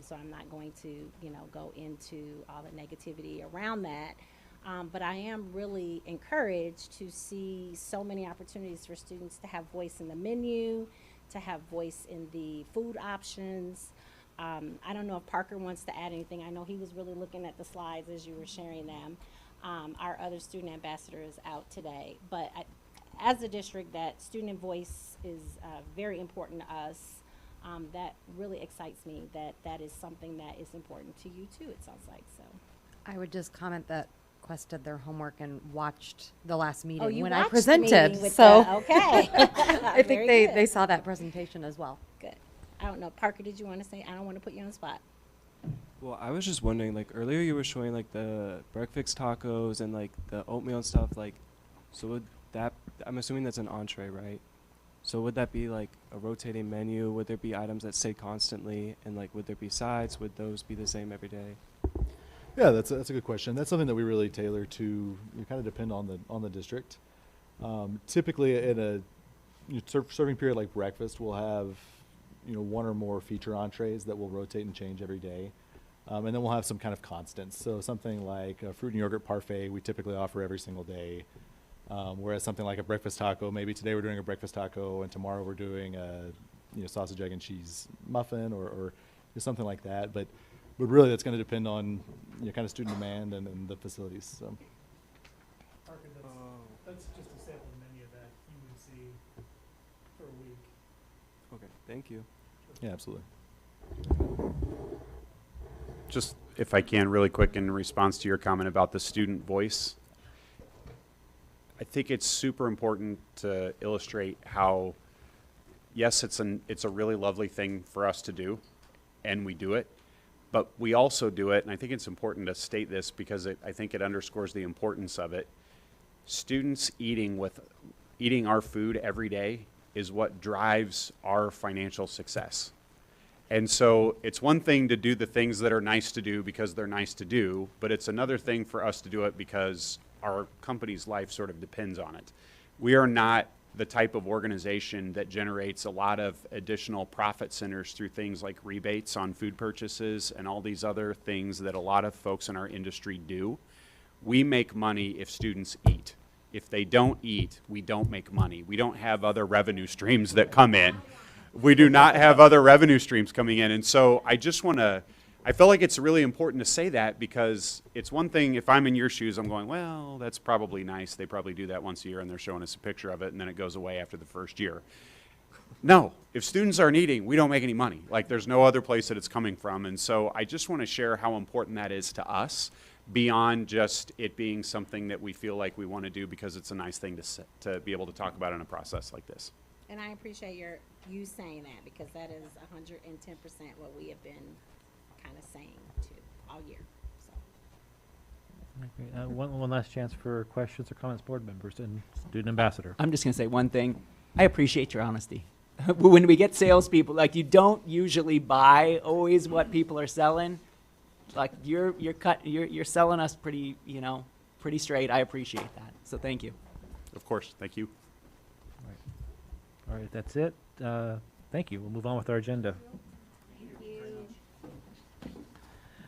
So I'm not going to, go into all the negativity around that. But I am really encouraged to see so many opportunities for students to have voice in the menu, to have voice in the food options. I don't know if Parker wants to add anything. I know he was really looking at the slides as you were sharing them. Our other student ambassador is out today. But as a district, that student voice is very important to us. That really excites me, that is something that is important to you too, it sounds like. So I would just comment that Quest did their homework and watched the last meeting Oh, you when I watched the meeting presented. with So okay. I think Very they good. saw that presentation as well. Good. I don't know. Parker, did you want to say? I don't want to put you on the spot. Well, I was just wondering, like earlier you were showing like the breakfast tacos and like the oatmeal and stuff, like, so would that, I'm assuming that's an entree, right? So would that be like a rotating menu? Would there be items that stay constantly, and like would there be sides? Would those be the same every day? Yeah, that's a good question. That's something that we really tailor to. You kind of depend on the district. Typically, in a serving period like breakfast, we'll have one or more feature entrees that will rotate and change every day, and then we'll have some kind of constants. So something like a fruit and yogurt parfait, we typically offer every single day. Whereas something like a breakfast taco, maybe today we're doing a breakfast taco, and tomorrow we're doing a sausage, egg, and cheese muffin, or something like that. But really, that's going to depend on kind of student demand and the facilities. So. Parker, that's just a sample menu that you would see for a week. Okay, thank you. Yeah, absolutely. Just if I can, really quick, in response to your comment about the student voice, I think it's super important to illustrate how, yes, it's a really lovely thing for us to do, and we do it, but we also do it, and I think it's important to state this because I think it underscores the importance of it. Students eating our food every day is what drives our financial success. And so it's one thing to do the things that are nice to do because they're nice to do, but it's another thing for us to do it because our company's life sort of depends on it. We are not the type of organization that generates a lot of additional profit centers through things like rebates on food purchases and all these other things that a lot of folks in our industry do. We make money if students eat. If they don't eat, we don't make money. We don't have other revenue streams that come in. We do not have other revenue streams coming in. And so I I felt like it's really important to say that because it's one thing if I'm in your shoes, I'm going, well, that's probably nice. They probably do that once a year and they're showing us a picture of it and then it goes away after the first year. No, if students aren't eating, we don't make any money. Like there's no other place that it's coming from. And so I just want to share how important that is to us beyond just it being something that we feel like we want to do because it's a nice thing to be able to talk about in a process like this. And I appreciate you saying that because that is 110% what we have been kind of saying too all year. So. Okay, one last chance for questions or comments, board members and student ambassador. I'm just going to say one thing. I appreciate your honesty. When we get salespeople, like you don't usually buy always what people are selling. Like you're selling us pretty, pretty straight. I appreciate that. So thank you. Of course. Thank you. All right, that's it. Thank you. We'll move on with our agenda.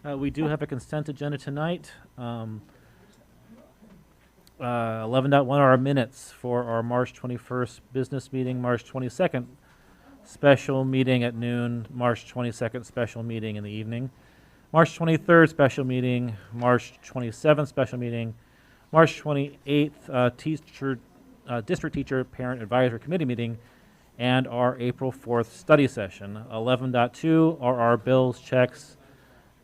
We do have a consent agenda tonight. 11.1 are our minutes for our March 21st business meeting, March 22nd special meeting at noon, March 22nd special meeting in the evening, March 23rd special meeting, March 27th special meeting, March 28th district teacher parent advisory committee meeting, and our April 4th study session. 11.2 are our bills checks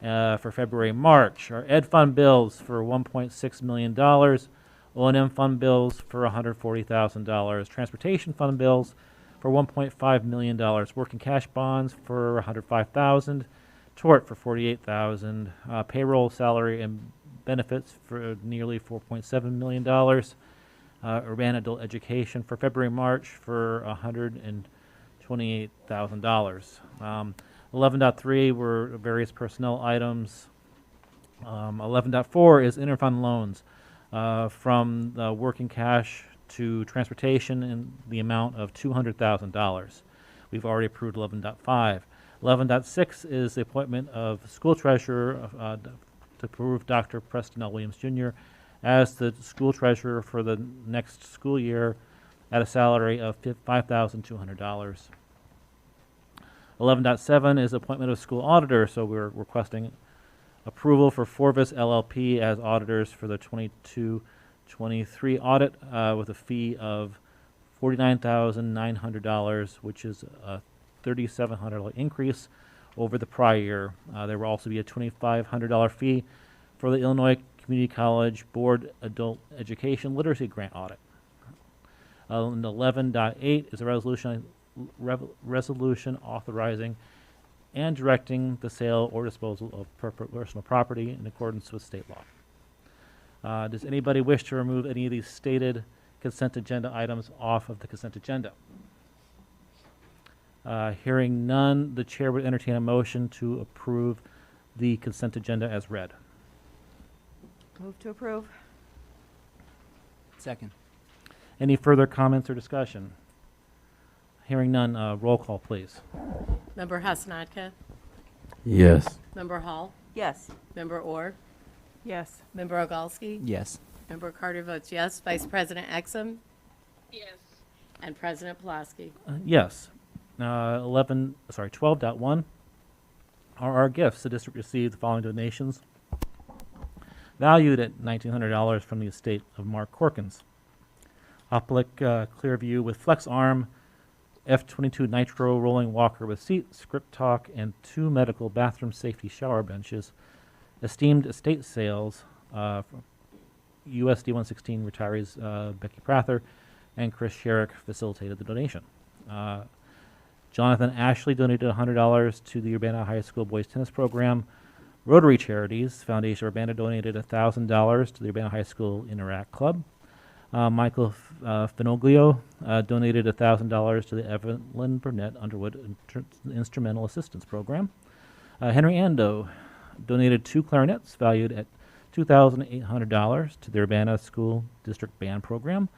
for February, March. Our Ed Fund bills for $1.6 million, O&M fund bills for $140,000, transportation fund bills for $1.5 million, working cash bonds for $105,000, tort for $48,000, payroll, salary, and benefits for nearly $4.7 million, Urbana adult education for February, March for $128,000. 11.3 were various personnel items. 11.4 is interfund loans from the working cash to transportation in the amount of $200,000. We've already approved 11.5. 11.6 is the appointment of school treasurer to approve Dr. Preston L. Williams Jr. as the school treasurer for the next school year at a salary of $5,200. 11.7 is appointment of school auditor, so we're requesting approval for Forvis LLP as auditors for the 22-23 audit with a fee of $49,900, which is a $3,700 increase over the prior year. There will also be a $2,500 fee for the Illinois Community College Board Adult Education Literacy Grant Audit. 11.8 is a resolution authorizing and directing the sale or disposal of personal property in accordance with state law. Does anybody wish to remove any of these stated consent agenda items off of the consent agenda? Hearing none, the chair would entertain a motion to approve the consent agenda as read. Move to approve. Second. Any further comments or discussion? Hearing none, roll call, please. Member Hassanadka? Yes. Member Hall? Yes. Member Orr? Yes. Member Ogalski? Yes. Member Carter votes yes. Vice President Exum? Yes. And President Pulaski? Yes. 12.1 are our gifts. The district received the following donations valued at $1,900 from the estate of Mark Corkins. Oplic Clearview with Flex Arm, F22 Nitro rolling walker with seat, script talk, and 2 medical bathroom safety shower benches. Esteemed estate sales, USD 116 retirees Becky Prather and Chris Sherrick facilitated the donation. Jonathan Ashley donated $100 to the Urbana High School boys tennis program. Rotary Charities Foundation Urbana donated $1,000 to the Urbana High School Interact Club. Michael Finoglio donated $1,000 to the Evelyn Burnett Underwood Instrumental Assistance Program. Henry Ando donated 2 clarinets valued at $2,800 to the Urbana School District Band Program.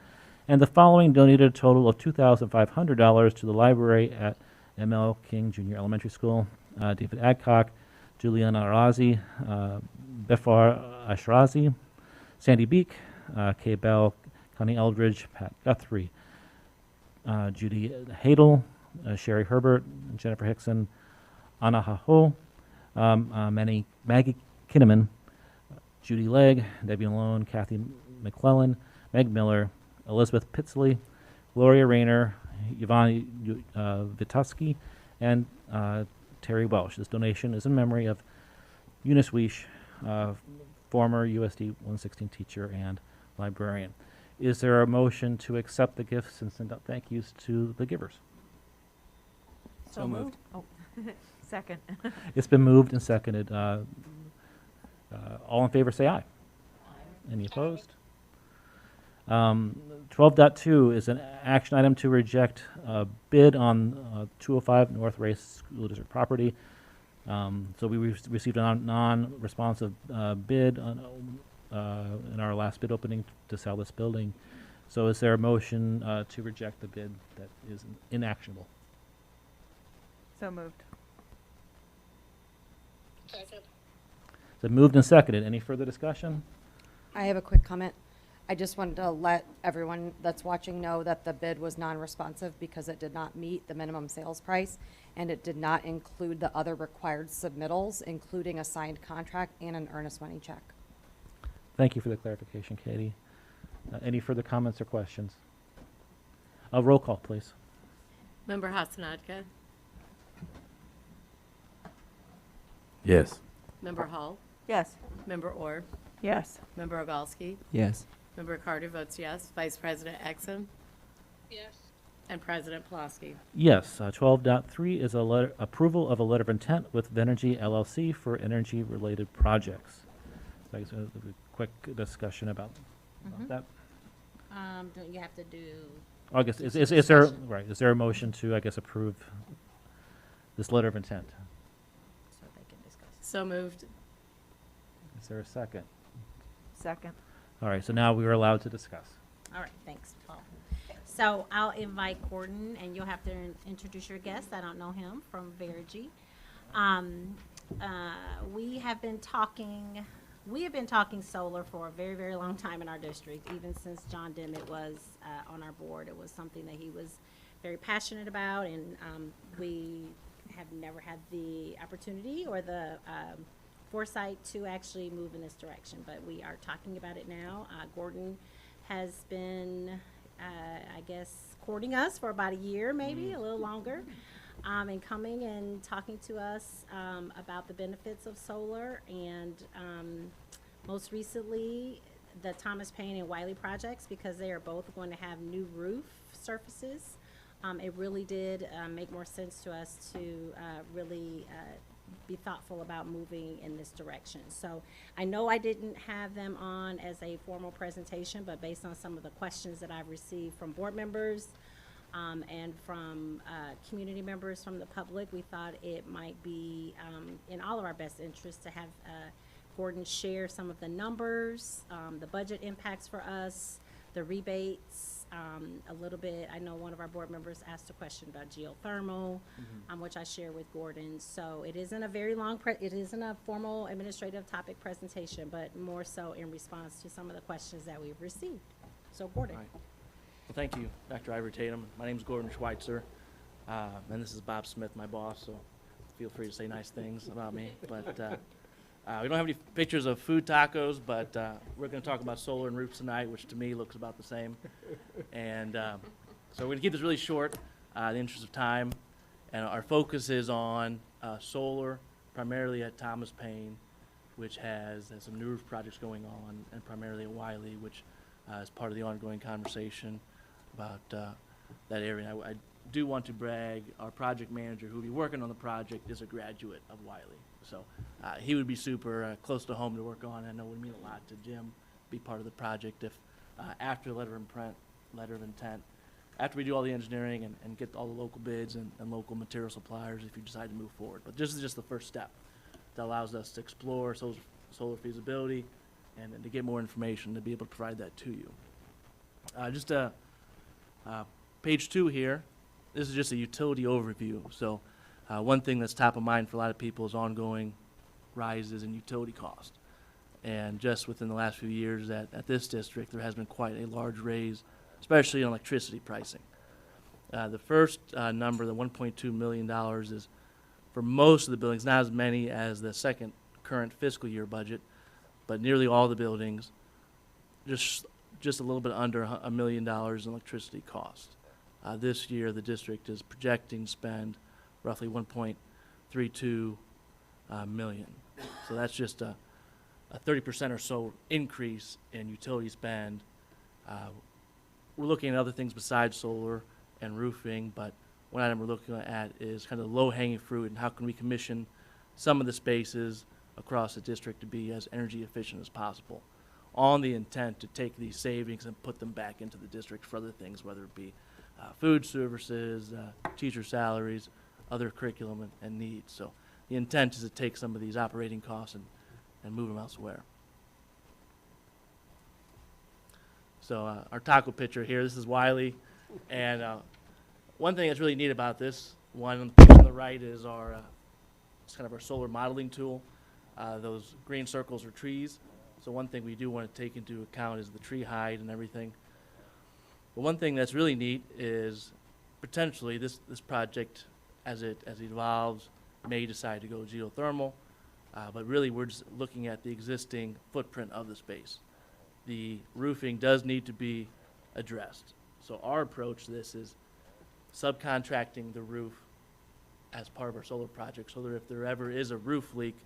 And the following donated a total of $2,500 to the library at M.L. King Junior Elementary School. David Adcock, Juliana Arazi, Befar Ashrazi, Sandy Beek, Kay Bell, Connie Eldridge, Pat Guthrie, Judy Hadel, Sherry Herbert, Jennifer Hickson, Anna Haho, Maggie Kinnaman, Judy Legg, Debbie Malone, Kathy McClellan, Meg Miller, Elizabeth Pitsley, Gloria Rayner, Yvonne Vituski, and Terry Welsh. This donation is in memory of Eunice Weish, former USD 116 teacher and librarian. Is there a motion to accept the gifts and send out thank yous to the givers? So moved. Oh, second. It's been moved and seconded. All in favor say aye. Any opposed? 12.2 is an action item to reject a bid on 205 North Race School District property. So we received a non-responsive bid on, in our last bid opening to sell this building. So is there a motion to reject the bid that is inactionable? So moved. So moved and seconded. Any further discussion? I have a quick comment. I just wanted to let everyone that's watching know that the bid was non-responsive because it did not meet the minimum sales price, and it did not include the other required submittals, including a signed contract and an earnest money check. Thank you for the clarification, Katie. Any further comments or questions? Roll call, please. Member Hasanadka? Yes. Member Hall? Yes. Member Orr? Yes. Member Ogalski? Yes. Member Carter votes yes. Vice President Exum? Yes. And President Pulaski? Yes. 12.3 is approval of a letter of intent with Venergy LLC for energy-related projects. So I guess a quick discussion about that. Don't you have to do? I guess is there right? Is there a motion to approve this letter of intent? So they can discuss. So moved. Is there a second? Second. All right. So now we are allowed to discuss. All right, thanks, Paul. So I'll invite Gordon, and you'll have to introduce your guest. I don't know him, from Verigy. We have been talking solar for a very, very long time in our district, even since John Dimmitt was on our board. It was something that he was very passionate about, and we have never had the opportunity or the foresight to actually move in this direction, but we are talking about it now. Gordon has been, courting us for about a year, maybe a little longer, and coming and talking to us about the benefits of solar, and most recently the Thomas Paine and Wiley projects, because they are both going to have new roof surfaces. It really did make more sense to us to really be thoughtful about moving in this direction. So I know I didn't have them on as a formal presentation, but based on some of the questions that I've received from board members and from community members from the public, we thought it might be in all of our best interest to have Gordon share some of the numbers, the budget impacts for us, the rebates, a little bit. I know one of our board members asked a question about geothermal, which I share with Gordon. So it isn't a very long, it isn't a formal administrative topic presentation, but more so in response to some of the questions that we've received. So Gordon. All right. Well, thank you, Dr. Ivory Tatum. My name is Gordon Schweitzer, and this is Bob Smith, my boss, so feel free to say nice things about me. But we don't have any pictures of food tacos, but we're going to talk about solar and roofs tonight, which to me looks about the same. And so we're going to keep this really short in the interest of time. And our focus is on solar, primarily at Thomas Paine, which has some new roof projects going on, and primarily at Wiley, which is part of the ongoing conversation about that area. And I do want to brag, our project manager who will be working on the project is a graduate of Wiley. So he would be super close to home to work on. I know it would mean a lot to Jim be part of the project if after the letter of intent, after we do all the engineering and get all the local bids and local material suppliers, if you decide to move forward. But this is just the first step that allows us to explore solar feasibility and to get more information to be able to provide that to you. Just page 2 here, this is just a utility overview. So one thing that's top of mind for a lot of people is ongoing rises in utility cost. And just within the last few years at this district, there has been quite a large raise, especially in electricity pricing. The first number, the $1.2 million, is for most of the buildings, not as many as the second current fiscal year budget, but nearly all the buildings, just a little bit under $1 million in electricity cost. This year, the district is projecting to spend roughly 1.32 million. So that's just a 30% or so increase in utility spend. We're looking at other things besides solar and roofing, but one item we're looking at is kind of low-hanging fruit and how can we commission some of the spaces across the district to be as energy efficient as possible, on the intent to take these savings and put them back into the district for other things, whether it be food services, teacher salaries, other curriculum and needs. So the intent is to take some of these operating costs and move them elsewhere. So our taco picture here, this is Wiley. And one thing that's really neat about this one, on the picture on the right is it's kind of our solar modeling tool. Those green circles are trees. So one thing we do want to take into account is the tree height and everything. But one thing that's really neat is potentially this project, as it evolves, may decide to go geothermal. But really we're just looking at the existing footprint of the space. The roofing does need to be addressed. So our approach to this is subcontracting the roof as part of our solar project, so that if there ever is a roof leak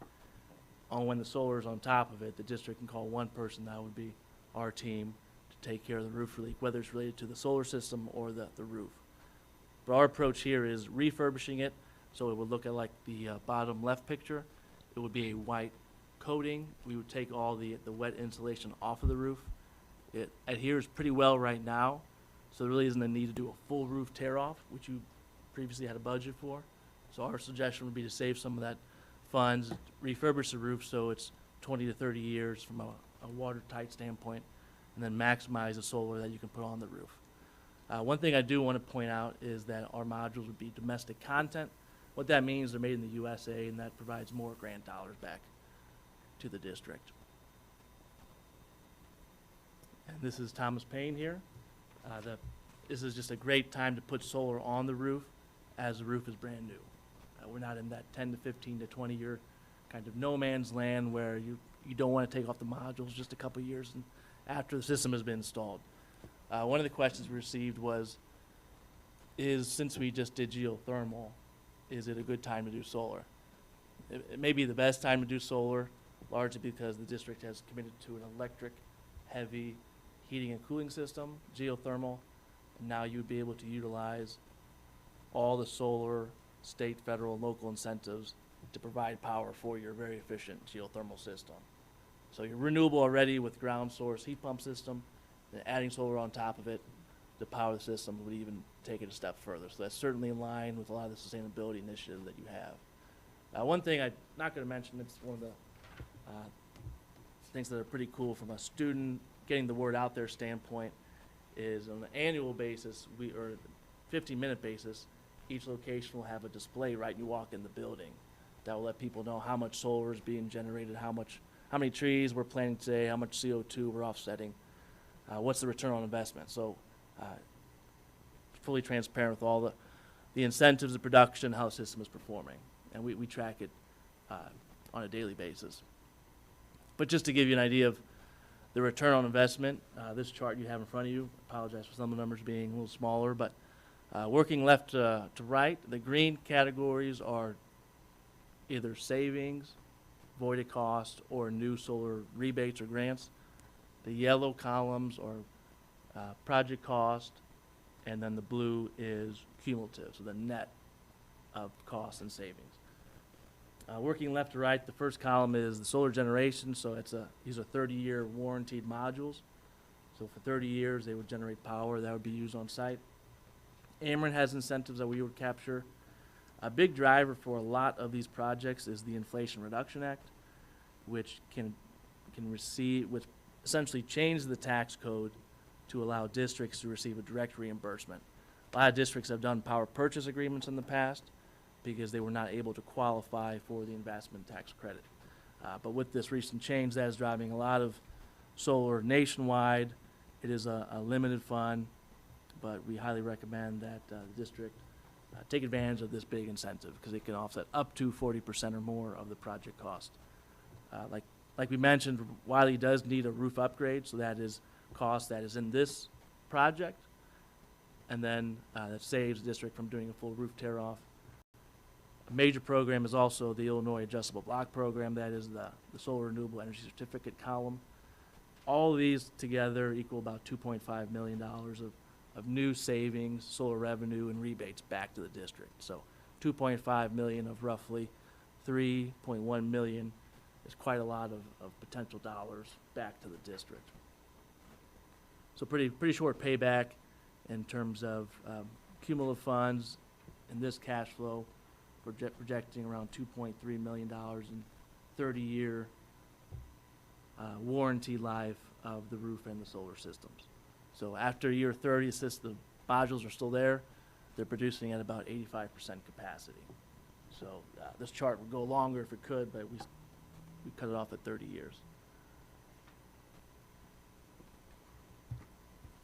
when the solar is on top of it, the district can call one person, that would be our team, to take care of the roof leak, whether it's related to the solar system or the roof. But our approach here is refurbishing it, so it would look at like the bottom left picture. It would be a white coating. We would take all the wet insulation off of the roof. It adheres pretty well right now, so there really isn't a need to do a full roof tear off, which you previously had a budget for. So our suggestion would be to save some of that funds, refurbish the roof so it's 20 to 30 years from a watertight standpoint, and then maximize the solar that you can put on the roof. One thing I do want to point out is that our modules would be domestic content. What that means, they're made in the USA, and that provides more grant dollars back to the district. And this is Thomas Payne here. This is just a great time to put solar on the roof as the roof is brand new. We're not in that 10 to 15 to 20 year kind of no man's land where you don't want to take off the modules just a couple years and after the system has been installed. One of the questions we received was, since we just did geothermal, is it a good time to do solar? It may be the best time to do solar, largely because the district has committed to an electric heavy heating and cooling system, geothermal, and now you'd be able to utilize all the solar, state, federal, and local incentives to provide power for your very efficient geothermal system. So you're renewable already with ground source heat pump system, and adding solar on top of it to power the system would even take it a step further. So that's certainly in line with a lot of the sustainability initiatives that you have. One thing I'm not going to mention, it's one of the things that are pretty cool from a student getting the word out there standpoint, is on an annual basis, or 15-minute basis, each location will have a display right you walk in the building that will let people know how much solar is being generated, how many trees we're planting today, how much CO2 we're offsetting, what's the return on investment. So fully transparent with all the incentives of production, how the system is performing. And we track it on a daily basis. But just to give you an idea of the return on investment, this chart you have in front of you, apologize for some of the numbers being a little smaller, but working left to right, the green categories are either savings, voided cost, or new solar rebates or grants. The yellow columns are project cost, and then the blue is cumulative, so the net of cost and savings. Working left to right, the first column is the solar generation, so these are 30-year warranted modules. So for 30 years, they would generate power that would be used on site. Ameren has incentives that we would capture. A big driver for a lot of these projects is the Inflation Reduction Act, which can essentially change the tax code to allow districts to receive a direct reimbursement. A lot of districts have done power purchase agreements in the past because they were not able to qualify for the investment tax credit. But with this recent change, that is driving a lot of solar nationwide. It is a limited fund, but we highly recommend that the district take advantage of this big incentive because it can offset up to 40% or more of the project cost. Like we mentioned, Wiley does need a roof upgrade, so that is cost that is in this project, and then that saves the district from doing a full roof tear off. A major program is also the Illinois Adjustable Block Program. That is the Solar Renewable Energy Certificate column. All of these together equal about $2.5 million of new savings, solar revenue, and rebates back to the district. So 2.5 million of roughly 3.1 million is quite a lot of potential dollars back to the district. So pretty short payback in terms of cumulative funds in this cash flow, projecting around $2.3 million in 30-year warranty life of the roof and the solar systems. So after year 30, the modules are still there. They're producing at about 85% capacity. So this chart would go longer if it could, but we cut it off at 30 years.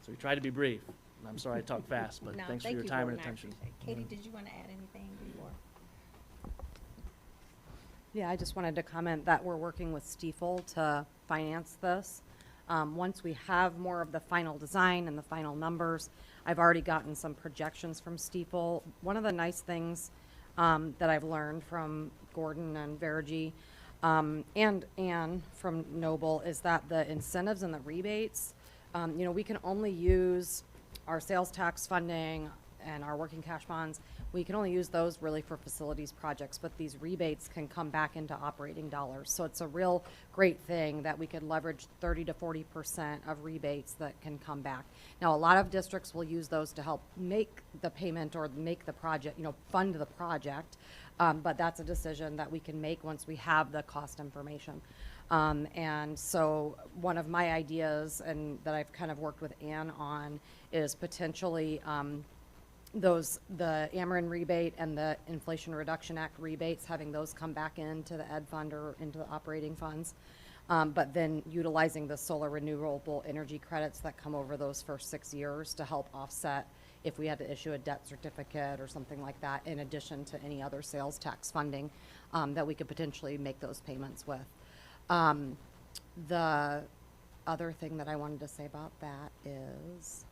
So we try to be brief. I'm sorry I talk fast, but No, thanks for thank your you, time Gordon. and I attention. appreciate it. Katie, did you want to add anything before? Yeah, I just wanted to comment that we're working with Stiefel to finance this. Once we have more of the final design and the final numbers, I've already gotten some projections from Stiefel. One of the nice things that I've learned from Gordon and Vergy and Ann from Noble is that the incentives and the rebates, we can only use our sales tax funding and our working cash bonds. We can only use those really for facilities projects, but these rebates can come back into operating dollars. So it's a real great thing that we could leverage 30 to 40% of rebates that can come back. Now, a lot of districts will use those to help make the payment or make the project, fund the project. But that's a decision that we can make once we have the cost information. And so one of my ideas, and that I've kind of worked with Ann on, is potentially the Ameren rebate and the Inflation Reduction Act rebates, having those come back into the ed fund or into the operating funds. But then utilizing the solar renewable energy credits that come over those first 6 years to help offset if we had to issue a debt certificate or something like that, in addition to any other sales tax funding that we could potentially make those payments with. The other thing that I wanted to say about that is,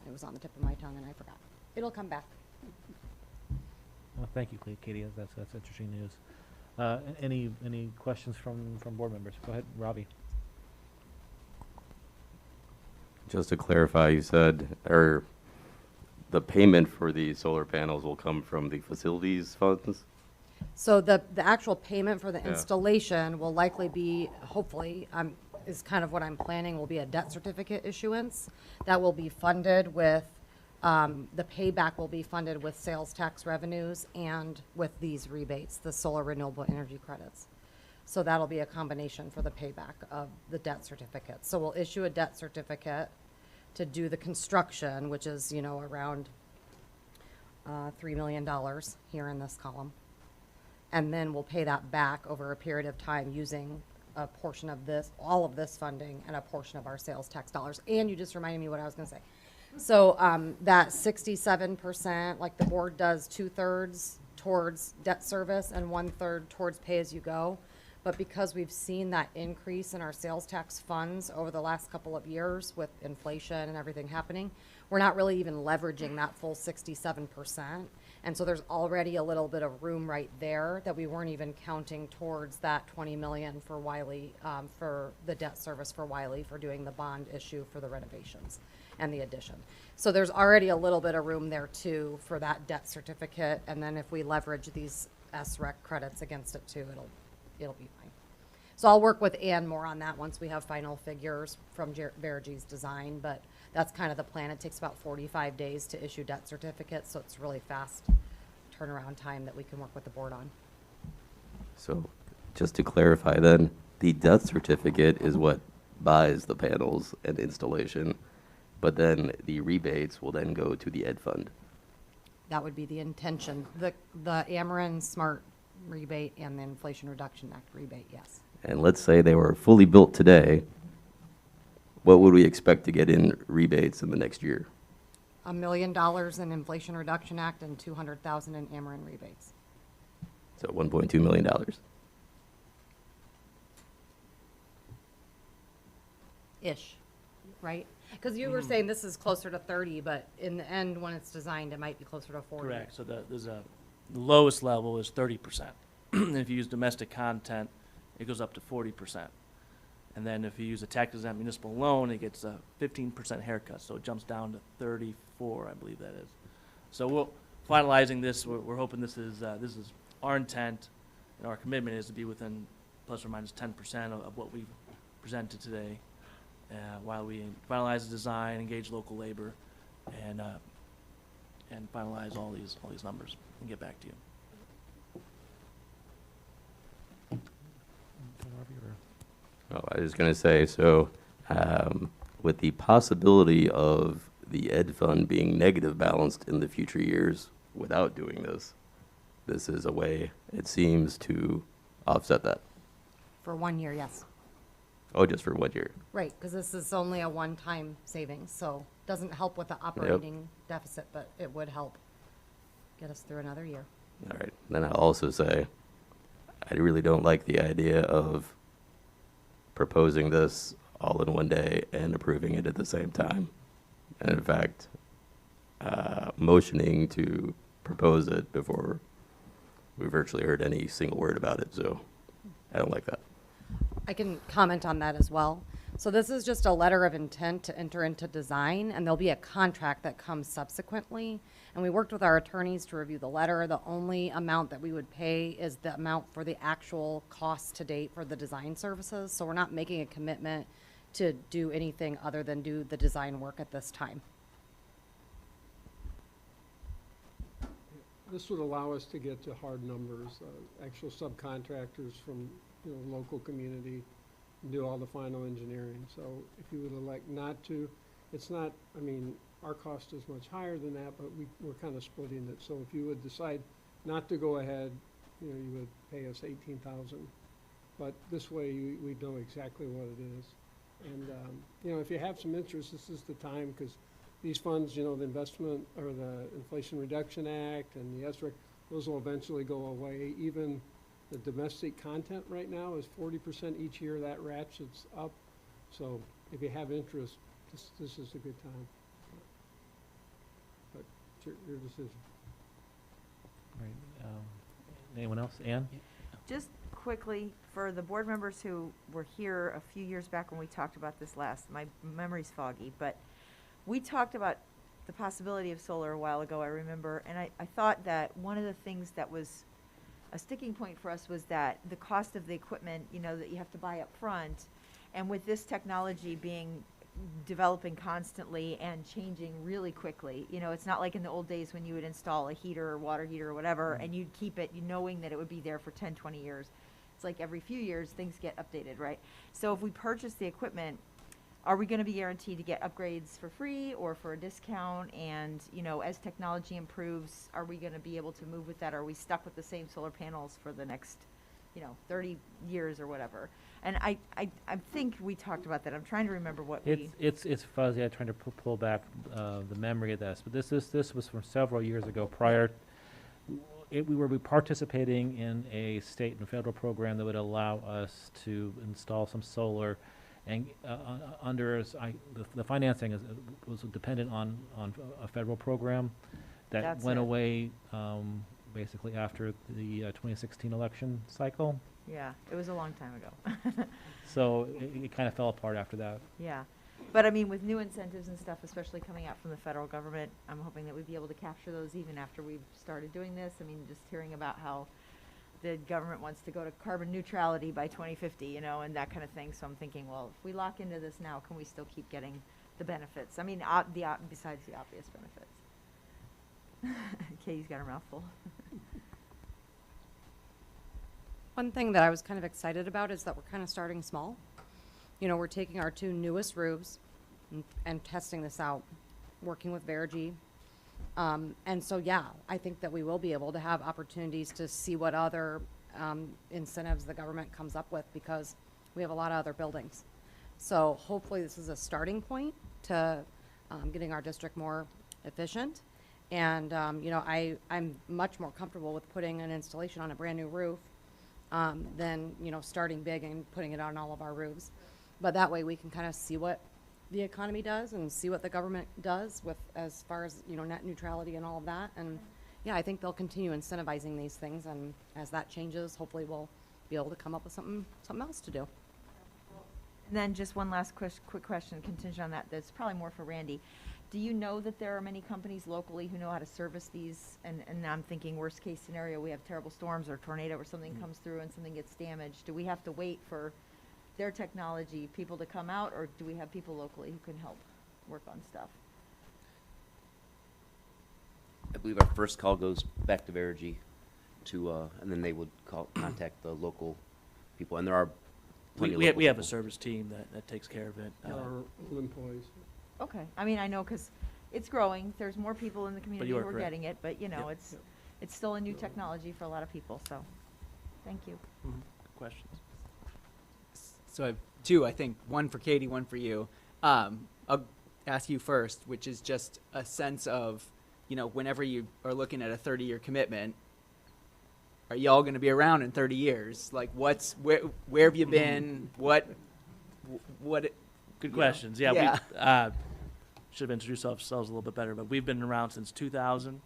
it was on the tip of my tongue and I forgot. It'll come back. Well, thank you, Katie. That's interesting news. Any questions from board members? Go ahead, Robbie. Just to clarify, you said, the payment for the solar panels will come from the facilities funds? So the actual payment for the Yeah. installation will likely be, hopefully, is kind of what I'm planning, will be a debt certificate issuance that will be funded with, the payback will be funded with sales tax revenues and with these rebates, the solar renewable energy credits. So that'll be a combination for the payback of the debt certificate. So we'll issue a debt certificate to do the construction, which is, around $3 million here in this column. And then we'll pay that back over a period of time using a portion of this, all of this funding, and a portion of our sales tax dollars. And you just reminded me what I was going to say. So that 67%, like the board does 2/3 towards debt service and 1/3 towards pay-as-you-go. But because we've seen that increase in our sales tax funds over the last couple of years with inflation and everything happening, we're not really even leveraging that full 67%. And so there's already a little bit of room right there that we weren't even counting towards that 20 million for Wiley, for the debt service for Wiley, for doing the bond issue for the renovations and the addition. So there's already a little bit of room there too for that debt certificate. And then if we leverage these SREC credits against it too, it'll be fine. So I'll work with Ann more on that once we have final figures from Verigy's design, but that's kind of the plan. It takes about 45 days to issue debt certificates, so it's really fast turnaround time that we can work with the board on. So just to clarify then, the debt certificate is what buys the panels and installation, but then the rebates will then go to the ed fund. That would be the intention. The Ameren Smart rebate and the Inflation Reduction Act rebate, yes. And let's say they were fully built today, what would we expect to get in rebates in the next year? $1 million in Inflation Reduction Act and $200,000 in Ameren rebates. So $1.2 million. Ish, right? Because you were saying this is closer to 30, but in the end, when it's designed, it might be closer to 40. Correct. So the lowest level is 30%. And if you use domestic content, it goes up to 40%. And then if you use a tax-exempt municipal loan, it gets a 15% haircut. So it jumps down to 34, I believe that is. So we're finalizing this. We're hoping this is our intent, and our commitment is to be within plus or minus 10% of what we've presented today, while we finalize the design, engage local labor, and finalize all these numbers and get back to you. Oh, I was going to say, so with the possibility of the ed fund being negative balanced in the future years without doing this, this is a way, it seems, to offset that. For 1 year, yes. Oh, just for 1 year. Right, because this is only a one-time savings, so doesn't help with the operating deficit, but it would help get us through another year. All right. Then I'll also say, I really don't like the idea of proposing this all in one day and approving it at the same time. And in fact, motioning to propose it before we virtually heard any single word about it. So I don't like that. I can comment on that as well. So this is just a letter of intent to enter into design, and there'll be a contract that comes subsequently. And we worked with our attorneys to review the letter. The only amount that we would pay is the amount for the actual cost to date for the design services. So we're not making a commitment to do anything other than do the design work at this time. This would allow us to get to hard numbers, actual subcontractors from, local community, do all the final engineering. So if you would elect not to, it's not, our cost is much higher than that, but we're kind of splitting it. So if you would decide not to go ahead, you would pay us $18,000. But this way, we know exactly what it is. And, if you have some interest, this is the time, because these funds, the investment or the Inflation Reduction Act and the SREC, those will eventually go away. Even the domestic content right now is 40% each year. That ratchets up. So if you have interest, this is a good time. But it's your decision. Right. Anyone else? Ann? Just quickly, for the board members who were here a few years back when we talked about this last, my memory's foggy, but we talked about the possibility of solar a while ago, I remember, and I thought that one of the things that was a sticking point for us was that the cost of the equipment, that you have to buy up front, and with this technology developing constantly and changing really quickly, it's not like in the old days when you would install a heater or water heater or whatever, and you'd keep it knowing that it would be there for 10, 20 years. It's like every few years things get updated, right? So if we purchase the equipment, are we going to be guaranteed to get upgrades for free or for a discount? And, as technology improves, are we going to be able to move with that? Are we stuck with the same solar panels for the next, 30 years or whatever? And I think we talked about that. I'm trying to remember what It's fuzzy. I'm trying to pull back the memory of this. But this was from several years ago. Prior, we were participating in a state and federal program that would allow us to install some solar. And the financing was dependent on a federal program that went away basically after the 2016 election cycle. Yeah, it was a long time ago. So it kind of fell apart after that. Yeah. But with new incentives and stuff, especially coming out from the federal government, I'm hoping that we'd be able to capture those even after we've started doing this. Just hearing about how the government wants to go to carbon neutrality by 2050, and that kind of thing. So I'm thinking, well, if we lock into this now, can we still keep getting the benefits? Besides the obvious benefits. Katie's got her mouth full. One thing that I was kind of excited about is that we're kind of starting small. We're taking our 2 newest roofs and testing this out, working with Verigy. And so, I think that we will be able to have opportunities to see what other incentives the government comes up with, because we have a lot of other buildings. So hopefully this is a starting point to getting our district more efficient. And, you know, I'm much more comfortable with putting an installation on a brand new roof than, you know, starting big and putting it on all of our roofs. But that way we can kind of see what the economy does and see what the government does with as far as, you know, net neutrality and all of that. And yeah, I think they'll continue incentivizing these things, and as that changes, hopefully we'll be able to come up with something else to do. And then just one last quick question contingent on that, that's probably more for Randy. Do you know that there are many companies locally who know how to service these? And I'm thinking worst case scenario, we have terrible storms or tornado or something comes through and something gets damaged. Do we have to wait for their technology people to come out, or do we have people locally who can help work on stuff? I believe our first call goes back to Verigy and then they would contact the local people, and there are plenty of We local have a people. service team that takes care of it. Our own employees. Okay, I mean, I know, because it's growing, there's more people in the community you who are are correct. getting it, but, you know, Yep. it's still a new technology for a lot of people, so, thank you. Good questions. So I have two, I think, one for Katie, one for you. I'll ask you first, which is just a sense of, you know, whenever you are looking at a 30-year commitment, are y'all going to be around in 30 years? Like, where have you been? What? Good questions. Yeah, we should have introduced ourselves a little bit better, but we've been around since 2000.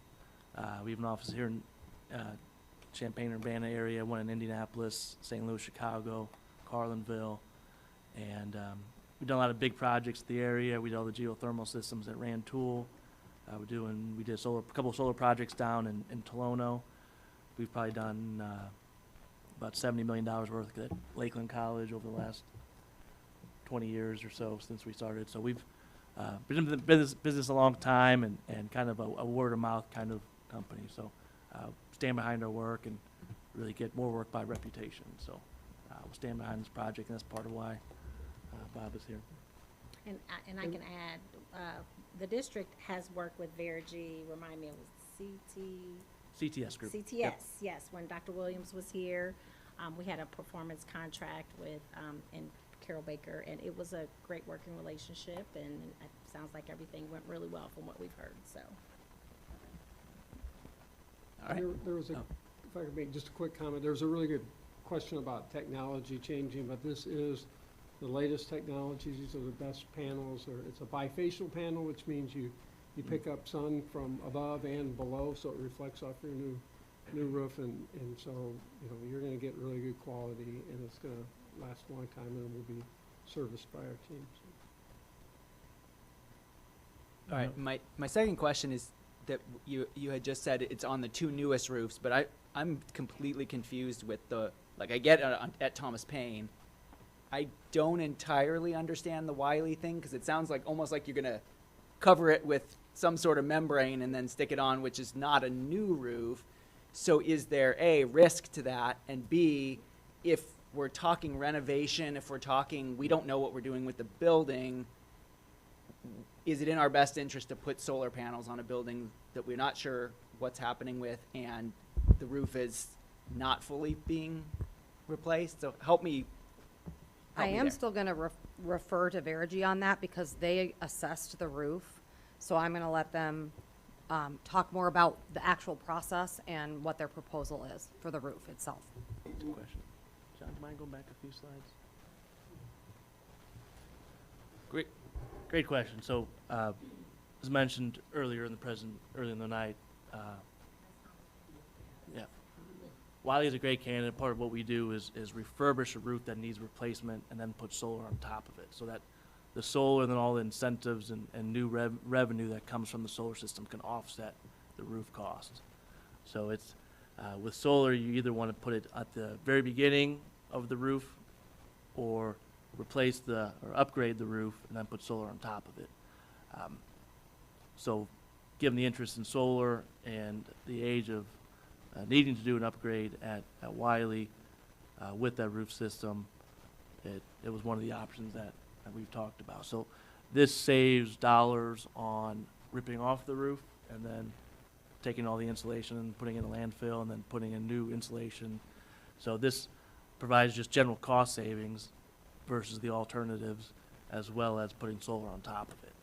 We have an office here in Champaign, Urbana area, one in Indianapolis, St. Louis, Chicago, Carlinville, and we've done a lot of big projects in the area. We did all the geothermal systems at Rantoul. We did a couple of solar projects down in Tolono. We've probably done about $70 million worth at Lakeland College over the last 20 years or so since we started. So we've been in the business a long time, and kind of a word of mouth kind of company. So stand behind our work and really get more work by reputation. So we'll stand behind this project, and that's part of why Bob is here. And I can add, the district has worked with Verigy, remind me, it was CTS Group. CTS, Yep. yes. When Dr. Williams was here, we had a performance contract with, and Carol Baker, and it was a great working relationship, and it sounds like everything went really well from what we've heard, so. All right. There was a, if I could make just a quick comment, there was a really good question about technology changing, but this is the latest technologies. These are the best panels. It's a bifacial panel, which means you pick up sun from above and below, so it reflects off your new roof, and so, you know, you're gonna get really good quality, and it's gonna last a long time, and it will be serviced by our team. All right, my second question is that you had just said it's on the two newest roofs, but I'm completely confused with like I get at Thomas Paine. I don't entirely understand the Wiley thing, because it sounds like almost like you're gonna cover it with some sort of membrane and then stick it on, which is not a new roof. So is there A, risk to that, and B, if we're talking renovation, if we're talking, we don't know what we're doing with the building, is it in our best interest to put solar panels on a building that we're not sure what's happening with, and the roof is not fully being replaced? So help me. I am still going to refer to Verigy on that, because they assessed the roof. So I'm going to let them talk more about the actual process and what their proposal is for the roof itself. Good question. John, do you mind going back a few slides? Great question. So, as mentioned earlier in the night, Wiley is a great candidate. Part of what we do is refurbish a roof that needs replacement and then put solar on top of it, so that the solar and then all the incentives and new revenue that comes from the solar system can offset the roof cost. So it's with solar, you either want to put it at the very beginning of the roof, or upgrade the roof and then put solar on top of it. So given the interest in solar and the age of needing to do an upgrade at Wiley with that roof system, it was one of the options that we've talked about. So this saves dollars on ripping off the roof and then taking all the insulation and putting it in a landfill and then putting in new insulation. So this provides just general cost savings versus the alternatives, as well as putting solar on top of it.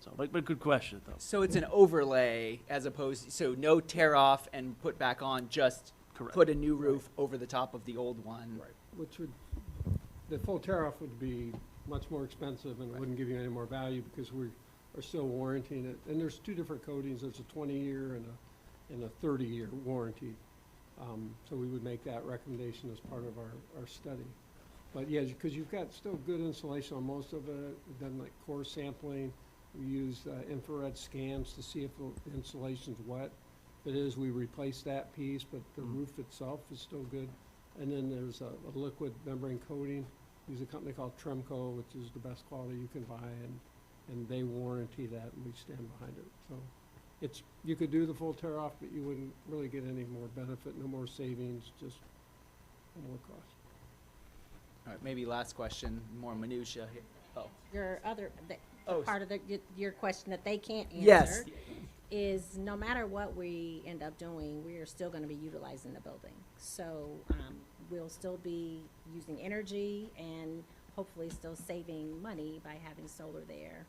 So, but good question though. So it's an overlay as opposed, so no tear off and put back on, just Correct. put a new roof over the top of the old one. Right, which would, the full tear-off would be much more expensive and it wouldn't give you any more value because we are still warranting it. And there's two different coatings, there's a 20-year and a 30-year warranty. So we would make that recommendation as part of our study. But yeah, because you've got still good insulation on most of it, we've done like core sampling. We use infrared scans to see if the insulation's wet. If it is, we replace that piece, but the roof itself is still good. And then there's a liquid membrane coating. Use a company called Tremco, which is the best quality you can buy, and they warranty that, and we stand behind it. So it's, you could do the full tear off, but you wouldn't really get any more benefit, no more savings, just more cost. All right, maybe last question, more minutia here. Oh. Your other, the Oh, part of your question that they can't answer. Yes. Is no matter what we end up doing, we are still gonna be utilizing the building. So, we'll still be using energy and hopefully still saving money by having solar there.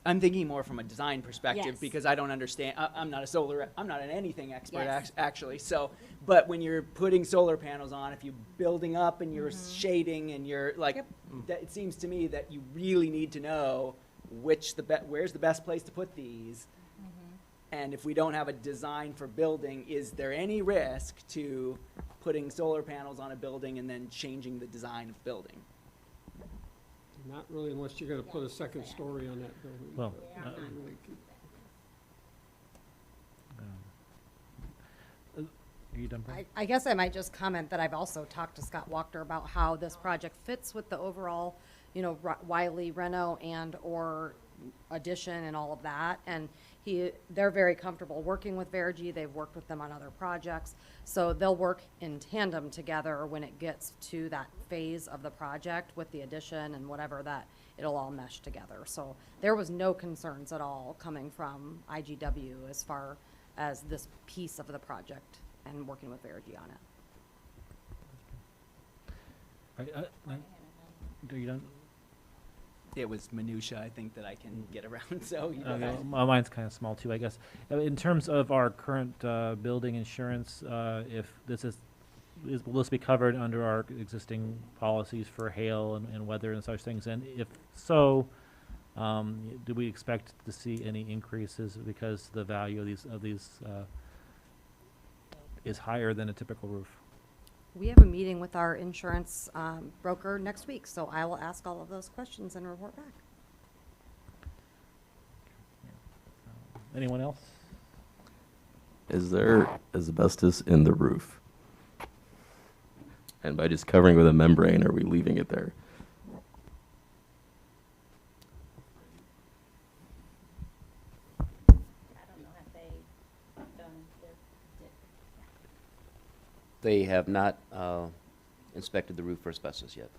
I'm thinking more from a design perspective Yes. because I don't understand. I'm not I'm not an anything expert Yes. actually. So, but when you're putting solar panels on, if you're building up and you're shading and you're like, Yep. that, it seems to me that you really need to know where's the best place to put these. And if we don't have a design for building, is there any risk to putting solar panels on a building and then changing the design of building? Not really unless you're gonna put a second story on that building. Well, but not really. Are you done, Brian? I guess I might just comment that I've also talked to Scott Walker about how this project fits with the overall, you know, Wiley Reno and or addition and all of that. And they're very comfortable working with Verigy. They've worked with them on other projects. So they'll work in tandem together when it gets to that phase of the project with the addition and whatever, that it'll all mesh together. So there was no concerns at all coming from IGW as far as this piece of the project and working with Verigy on it. Are you done? It was minutia, I think, that I can get around. So you know. Okay, mine's kind of small too, I guess. In terms of our current building insurance, if this will this be covered under our existing policies for hail and weather and such things? And if so, do we expect to see any increases because the value of these is higher than a typical roof? We have a meeting with our insurance broker next week, so I will ask all of those questions and report back. Anyone else? Is there asbestos in the roof? And by just covering with a membrane, are we leaving it there? I don't know if they done They have not inspected the roof for asbestos yet.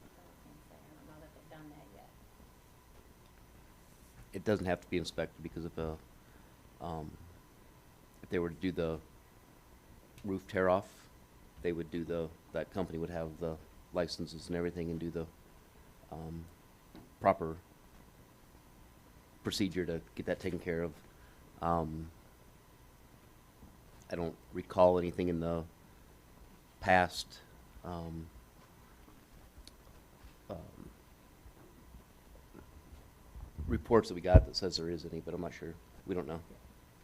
I don't know that they've done that yet. It doesn't have to be inspected because if they were to do the roof tear off, they would do that company would have the licenses and everything and do the proper procedure to get that taken care of. I don't recall anything in the past reports that we got that says there is any, but I'm not sure. We don't know.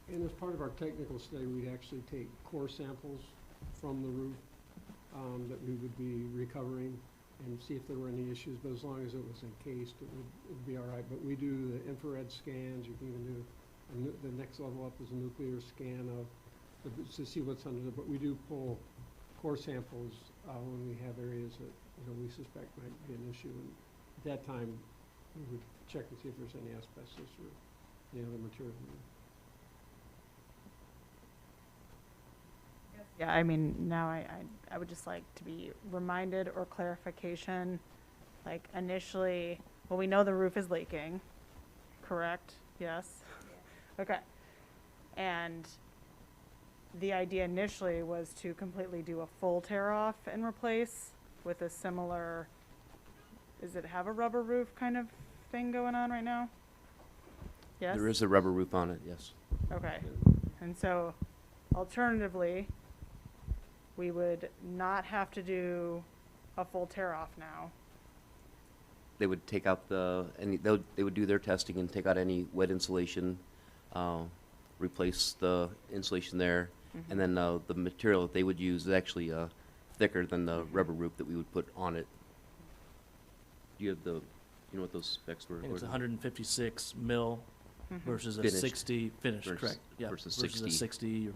And as part of our technical study, we'd actually take core samples from the roof that we would be recovering and see if there were any issues, but as long as it was encased, it'd be all right. But we do the infrared scans. You can even do the next level up is a nuclear scan to see what's under there. But we do pull core samples when we have areas that we suspect might be an issue. And at that time, we would check and see if there's any asbestos or any other material in there. Yeah, I mean, now I would just like to be reminded or clarification, like initially, well, we know the roof is leaking, correct? Yes? Okay. And the idea initially was to completely do a full tear off and replace with a similar, does it have a rubber roof kind of thing going on right now? Yes? There is a rubber roof on it, yes. Okay. And so alternatively, we would not have to do a full tear off now. They would take out they would do their testing and take out any wet insulation, replace the insulation there, and then the material that they would use is actually thicker than the rubber roof that we would put on it. Do you have you know what those specs were? I think it's 156 mil versus a Finished. 60 finished, Versus- correct? Yeah, versus a 60. 60 or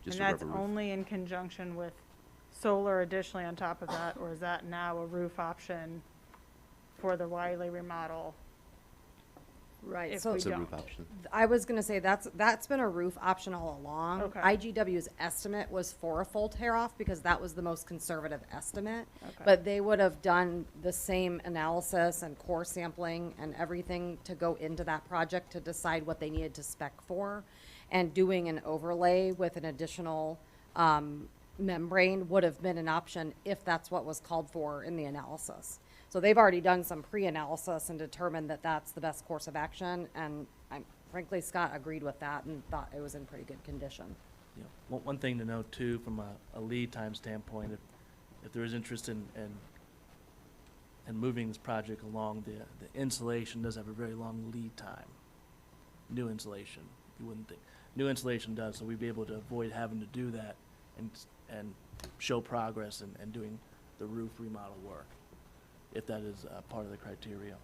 Just And a that's rubber roof. only in conjunction with solar additionally on top of that, or is that now a roof option for the Wiley remodel? Right, If so we It's a don't? roof option. I was gonna say, that's been a roof option all along. Okay. IGW's estimate was for a full tear off because that was the most conservative estimate. Okay. But they would have done the same analysis and core sampling and everything to go into that project to decide what they needed to spec for. And doing an overlay with an additional, membrane would have been an option if that's what was called for in the analysis. So they've already done some pre-analysis and determined that that's the best course of action, and frankly, Scott agreed with that and thought it was in pretty good condition. you know, one thing to note too, from a lead time standpoint, if there is interest in moving this project along, the insulation does have a very long lead time. New insulation, you wouldn't think. New insulation does, so we'd be able to avoid having to do that and show progress and doing the roof remodel work, if that is part of the criteria.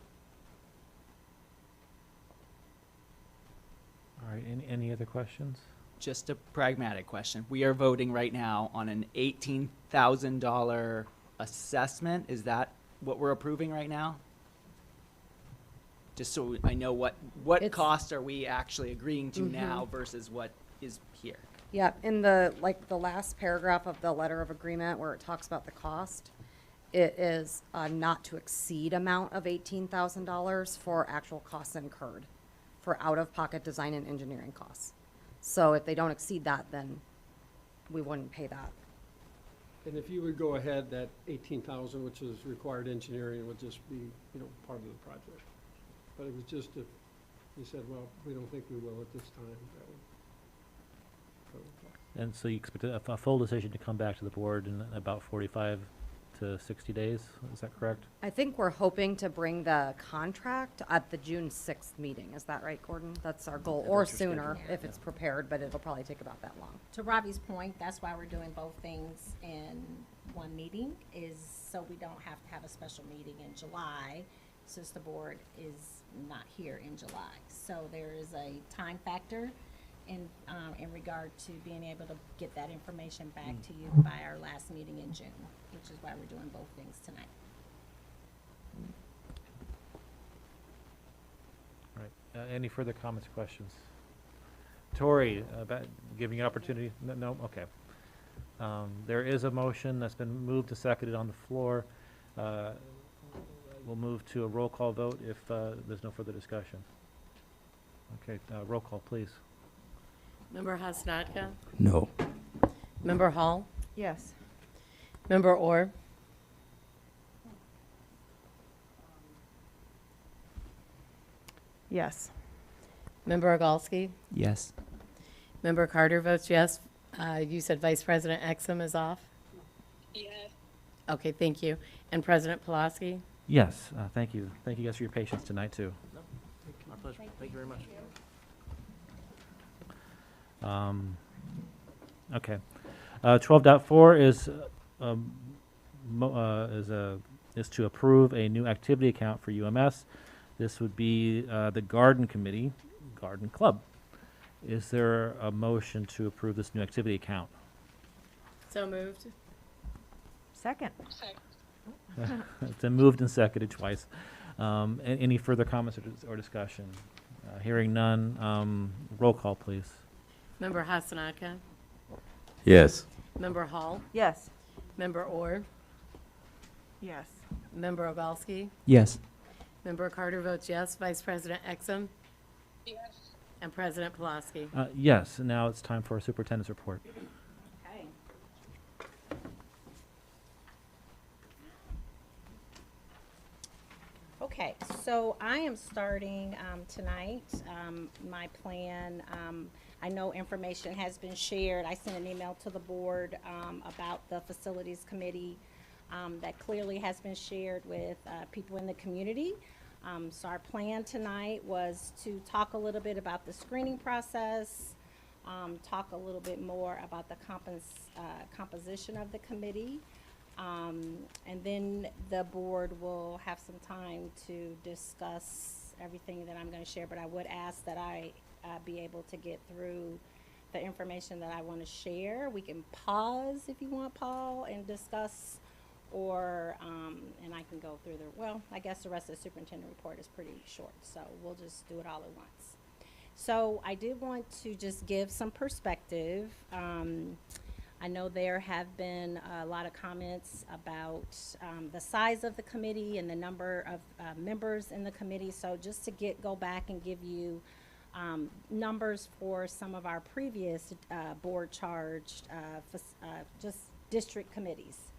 All right, any other questions? Just a pragmatic question. We are voting right now on an $18,000 assessment. Is that what we're approving right now? Just so I know what It's- cost are we actually agreeing to now versus what is here? Yeah, in the last paragraph of the letter of agreement where it talks about the cost, it is a not to exceed amount of $18,000 for actual costs incurred for out-of-pocket design and engineering costs. So if they don't exceed that, then we wouldn't pay that. And if you would go ahead, that 18,000, which is required engineering, would just be, part of the project. But it was just if you said, well, we don't think we will at this time, that would. And so you expect a full decision to come back to the board in about 45 to 60 days, is that correct? I think we're hoping to bring the contract at the June 6th meeting. Is that right, Gordon? That's our goal, Yeah, or that's your sooner schedule. if it's prepared, but it'll probably take about that long. To Robbie's point, that's why we're doing both things in one meeting, is so we don't have to have a special meeting in July, since the board is not here in July. So there is a time factor in regard to being able to get that information back to you by our last meeting in June, which is why we're doing both things tonight. All right, any further comments or questions? Tori, about giving you opportunity, no, okay. There is a motion that's been moved and seconded on the floor. We'll move to a roll call vote if there's no further discussion. Okay, roll call, please. Member Hasnatka? No. Member Hall? Yes. Member Orr? Yes. Member Ogalski? Yes. Member Carter votes yes. You said Vice President Exum is off? Yes. Okay, thank you. And President Pulaski? Yes, thank you. Thank you guys for your patience tonight, too. No, our pleasure. Thank you very much. Okay. 12.4 is to approve a new activity account for UMS. This would be the Garden Committee, Garden Club. Is there a motion to approve this new activity account? So moved. Second. It's been moved and seconded twice. Any further comments or discussion? Hearing none, roll call, please. Member Hasnatka? Yes. Member Hall? Yes. Member Orr? Yes. Member Ogalski? Yes. Member Carter votes yes. Vice President Exum? Yes. And President Pulaski? Yes, and now it's time for a superintendent's report. Okay. Okay, So I am starting tonight. My plan, I know information has been shared. I sent an email to the board about the facilities committee that clearly has been shared with people in the community. So our plan tonight was to talk a little bit about the screening process, talk a little bit more about the composition of the committee. And then the board will have some time to discuss everything that I'm going to share, but I would ask that I be able to get through the information that I want to share. We can pause if you want, Paul, and discuss, or, and I can go through well, I guess the rest of the superintendent report is pretty short, so we'll just do it all at once. So I did want to just give some perspective. I know there have been a lot of comments about the size of the committee and the number of members in the committee. So just to go back and give you numbers for some of our previous board charged just district committees.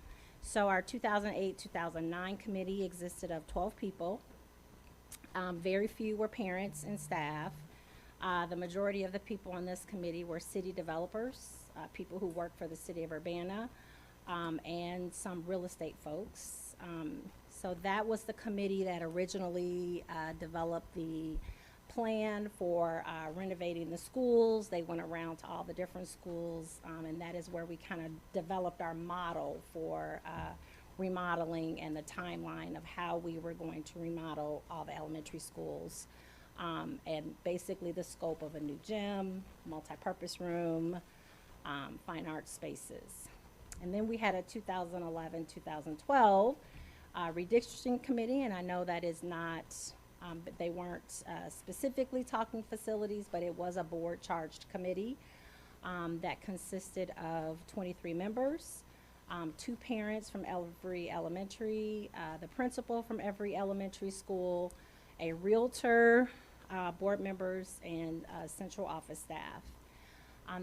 So our 2008-2009 committee existed of 12 people. Very few were parents and staff. The majority of the people on this committee were city developers, people who work for the city of Urbana, and some real estate folks. So that was the committee that originally developed the plan for renovating the schools. They went around to all the different schools, and that is where we kind of developed our model for remodeling and the timeline of how we were going to remodel all the elementary schools. And basically the scope of a new gym, multi-purpose room, fine arts spaces. And then we had a 2011-2012 redistricting committee, and I know that is not, but they weren't specifically talking facilities, but it was a board charged committee that consisted of 23 members, 2 parents from every elementary, the principal from every elementary school, a realtor, board members, and central office staff.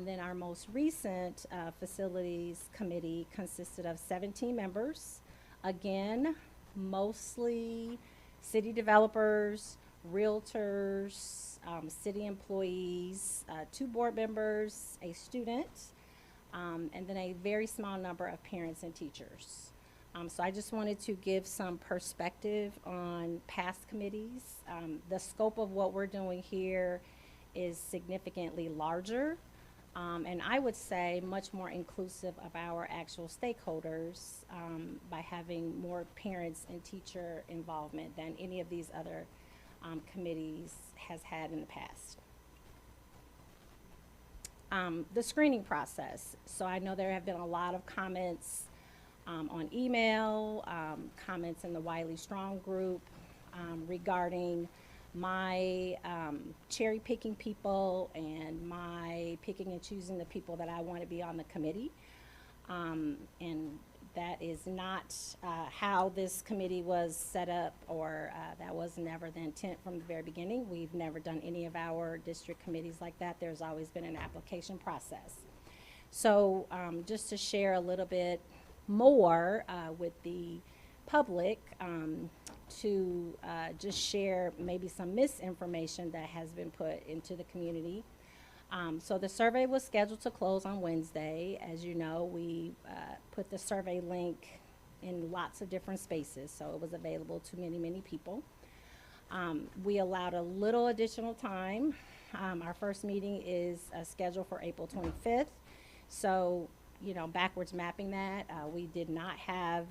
Then our most recent facilities committee consisted of 17 members. Again, mostly city developers, realtors, city employees, 2 board members, a student, and then a very small number of parents and teachers. So I just wanted to give some perspective on past committees. The scope of what we're doing here is significantly larger, and I would say much more inclusive of our actual stakeholders by having more parents and teacher involvement than any of these other committees has had in the past. The screening process. So I know there have been a lot of comments on email, comments in the Wiley Strong group regarding my cherry picking people and my picking and choosing the people that I want to be on the committee. And that is not how this committee was set up, or that was never the intent from the very beginning. We've never done any of our district committees like that. There's always been an application process. So just to share a little bit more with the public, to just share maybe some misinformation that has been put into the community. So the survey was scheduled to close on Wednesday. As you know, we put the survey link in lots of different spaces, so it was available to many, many people. We allowed a little additional time. Our first meeting is scheduled for April 25th. So, you know, backwards mapping that, we did not have,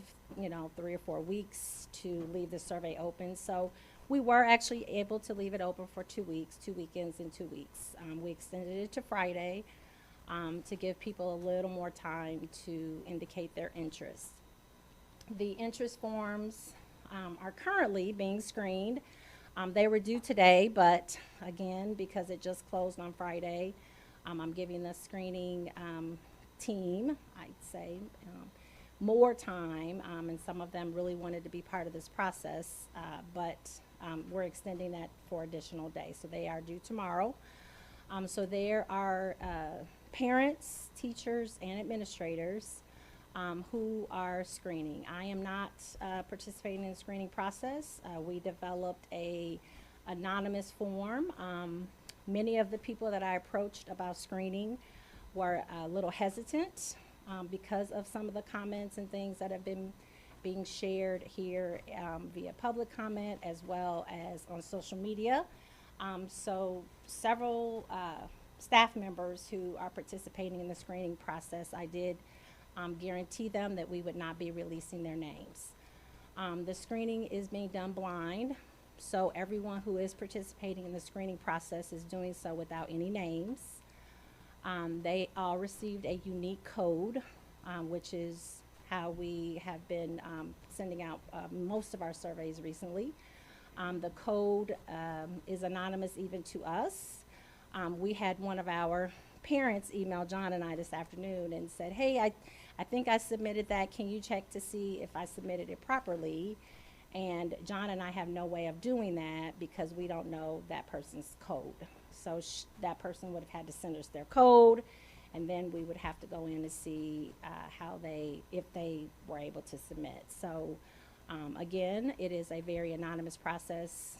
3 or 4 weeks to leave the survey open. So we were actually able to leave it open for 2 weeks, 2 weekends and 2 weeks. We extended it to Friday to give people a little more time to indicate their interest. The interest forms are currently being screened. They were due today, but again, because it just closed on Friday, I'm giving the screening team, I'd say, more time, and some of them really wanted to be part of this process, but we're extending that for additional days. So they are due tomorrow. So there are parents, teachers, and administrators who are screening. I am not participating in the screening process. We developed a anonymous form. Many of the people that I approached about screening were a little hesitant because of some of the comments and things that have been being shared here via public comment as well as on social media. So several staff members who are participating in the screening process, I did guarantee them that we would not be releasing their names. The screening is being done blind, so everyone who is participating in the screening process is doing so without any names. They all received a unique code, which is how we have been sending out most of our surveys recently. The code is anonymous even to us. We had one of our parents email John and I this afternoon and said, hey, I think I submitted that. Can you check to see if I submitted it properly? And John and I have no way of doing that because we don't know that person's code. So that person would have had to send us their code, and then we would have to go in to see if they were able to submit. So again, it is a very anonymous process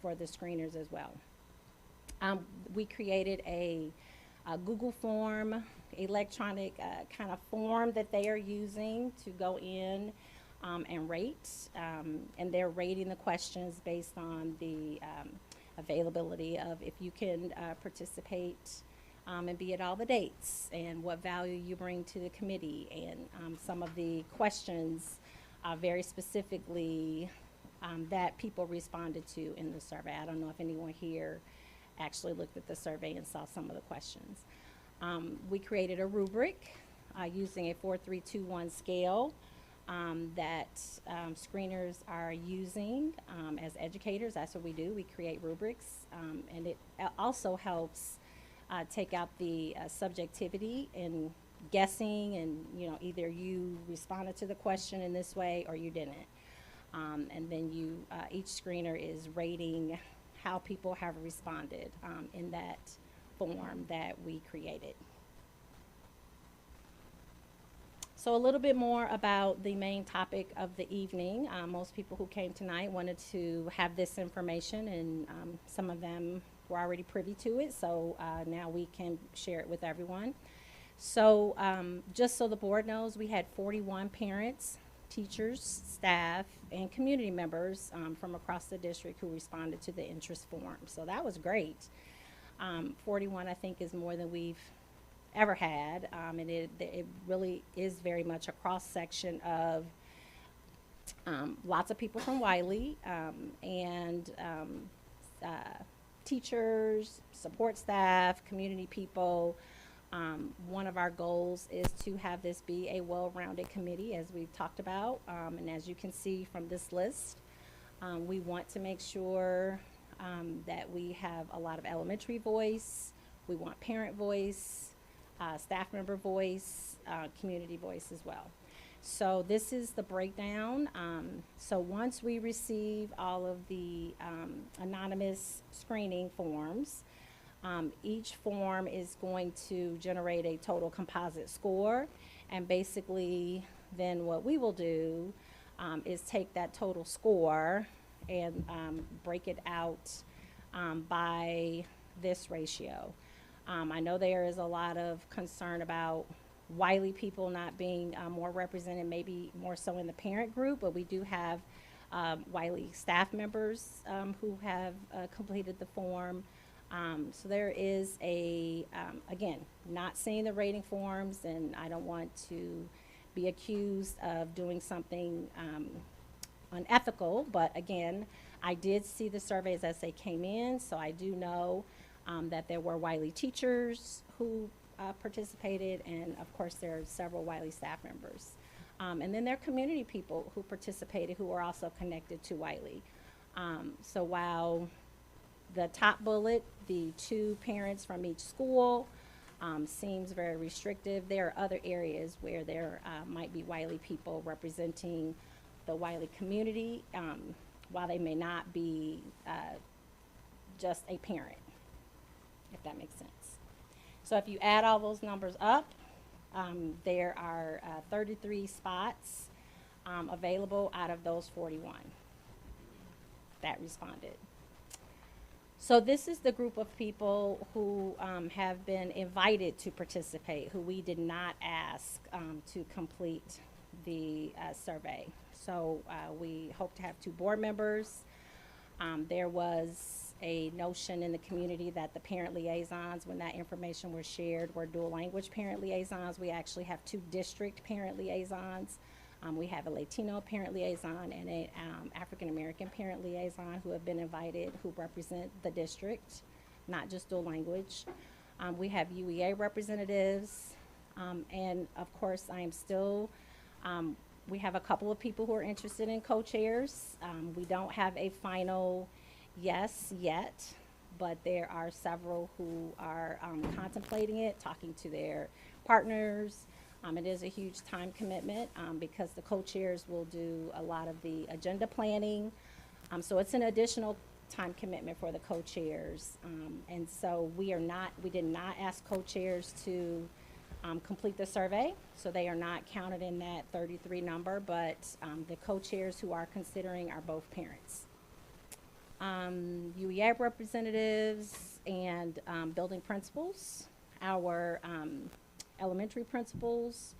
for the screeners as well. We created a Google form, electronic kind of form that they are using to go in and rate, and they're rating the questions based on the availability of if you can participate and be at all the dates, and what value you bring to the committee, and some of the questions very specifically that people responded to in the survey. I don't know if anyone here actually looked at the survey and saw some of the questions. We created a rubric using a 4-3-2-1 scale that screeners are using as educators. That's what we do. We create rubrics, and it also helps take out the subjectivity in guessing, and either you responded to the question in this way or you didn't. And then each screener is rating how people have responded in that form that we created. So a little bit more about the main topic of the evening. Most people who came tonight wanted to have this information, and some of them were already privy to it, so now we can share it with everyone. So just so the board knows, we had 41 parents, teachers, staff, and community members from across the district who responded to the interest form. So that was great. 41, I think, is more than we've ever had, and it really is very much a cross-section of lots of people from Wiley, and teachers, support staff, community people. One of our goals is to have this be a well-rounded committee, as we've talked about, and as you can see from this list, we want to make sure that we have a lot of elementary voice, we want parent voice, staff member voice, community voice as well. So this is the breakdown. So once we receive all of the anonymous screening forms, each form is going to generate a total composite score, and basically then what we will do is take that total score and break it out by this ratio. I know there is a lot of concern about Wiley people not being more represented, maybe more so in the parent group, but we do have Wiley staff members who have completed the form. So there is again, not seeing the rating forms, and I don't want to be accused of doing something unethical, but again, I did see the surveys as they came in, so I do know that there were Wiley teachers who participated, and of course there are several Wiley staff members. And then there are community people who participated who are also connected to Wiley. So while the top bullet, the 2 parents from each school, seems very restrictive, there are other areas where there might be Wiley people representing the Wiley community, while they may not be just a parent, if that makes sense. So if you add all those numbers up, There are 33 spots available out of those 41 that responded. So this is the group of people who have been invited to participate, who we did not ask to complete the survey. So we hope to have 2 board members. There was a notion in the community that the parent liaisons, when that information was shared, were dual language parent liaisons. We actually have 2 district parent liaisons. We have a Latino parent liaison and a African American parent liaison who have been invited, who represent the district, not just dual language. We have UEA representatives, and of course I am still, we have a couple of people who are interested in co-chairs. We don't have a final yes yet, but there are several who are contemplating it, talking to their partners. It is a huge time commitment because the co-chairs will do a lot of the agenda planning. So it's an additional time commitment for the co-chairs. And so we did not ask co-chairs to complete the survey, so they are not counted in that 33 number, but the co-chairs who are considering are both parents. UEA representatives and building principals. Our elementary principals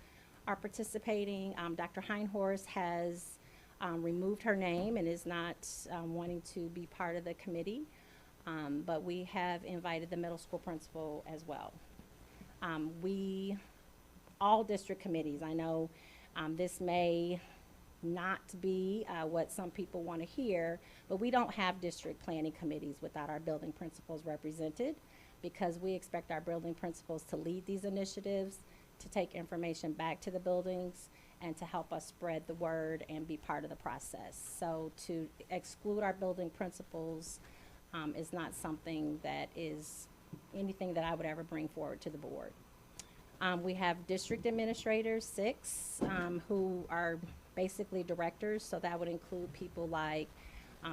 are participating. Dr. Heinhorst has removed her name and is not wanting to be part of the committee, but we have invited the middle school principal as well. All district committees, I know this may not be what some people want to hear, but we don't have district planning committees without our building principals represented, because we expect our building principals to lead these initiatives, to take information back to the buildings, and to help us spread the word and be part of the process. So to exclude our building principals is not something that is anything that I would ever bring forward to the board. We have district administrators, 6, who are basically directors, so that would include people like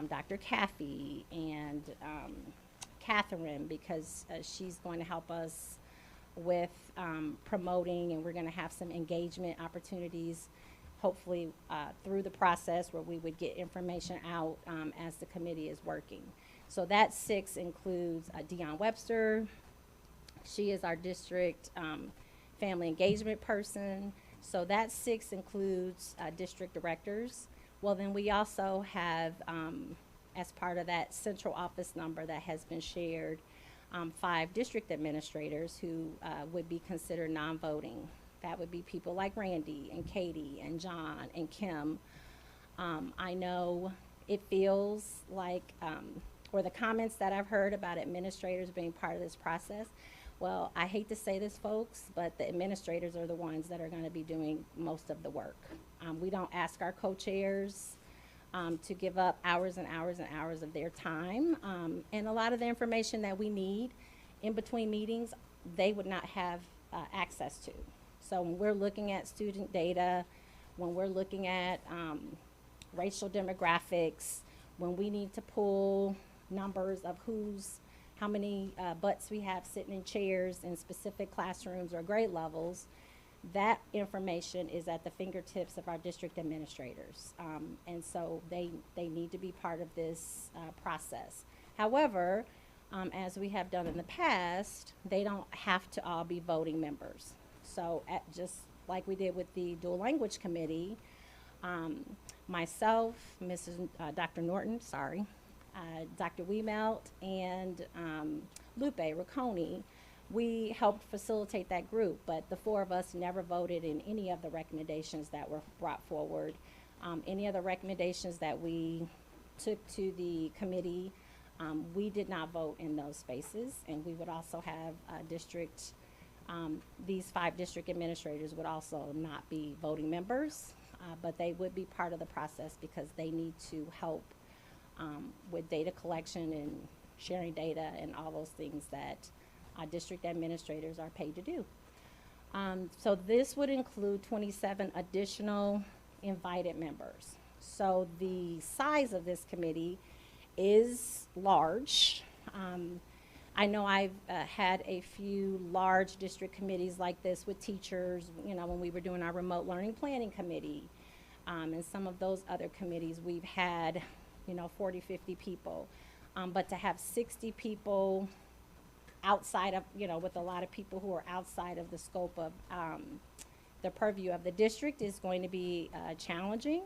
Dr. Caffey and Catherine, because she's going to help us with promoting, and we're going to have some engagement opportunities, hopefully through the process where we would get information out as the committee is working. So that 6 includes Dionne Webster. She is our district family engagement person. So that 6 includes district directors. Well, then we also have, as part of that central office number that has been shared, 5 district administrators who would be considered non-voting. That would be people like Randy and Katie and John and Kim. I know it feels like, or the comments that I've heard about administrators being part of this process, well, I hate to say this, folks, but the administrators are the ones that are going to be doing most of the work. We don't ask our co-chairs to give up hours and hours and hours of their time. And a lot of the information that we need in between meetings, they would not have access to. So when we're looking at student data, when we're looking at racial demographics, when we need to pull numbers of how many butts we have sitting in chairs in specific classrooms or grade levels, that information is at the fingertips of our district administrators. And so they need to be part of this process. However, as we have done in the past, they don't have to all be voting members. So just like we did with the dual language committee, myself, Dr. Norton, Dr. Wiemelt, and Lupe Ricconi, we helped facilitate that group, but the 4 of us never voted in any of the recommendations that were brought forward. Any of the recommendations that we took to the committee, we did not vote in those spaces, and we would also have these 5 district administrators would also not be voting members, but they would be part of the process because they need to help with data collection and sharing data and all those things that district administrators are paid to do. So this would include 27 additional invited members. So the size of this committee is large. I know I've had a few large district committees like this with teachers, you know, when we were doing our remote learning planning committee. And some of those other committees, we've had, you know, 40, 50 people. But to have 60 people outside of, you know, with a lot of people who are outside of the scope of the purview of the district is going to be challenging.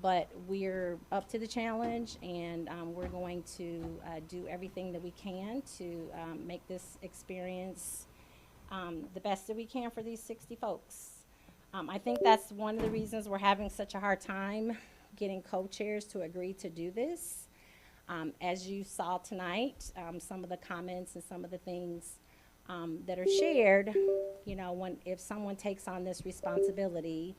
But we're up to the challenge, and we're going to do everything that we can to make this experience the best that we can for these 60 folks. I think that's one of the reasons we're having such a hard time getting co-chairs to agree to do this. As you saw tonight, some of the comments and some of the things that are shared, you know, if someone takes on this responsibility,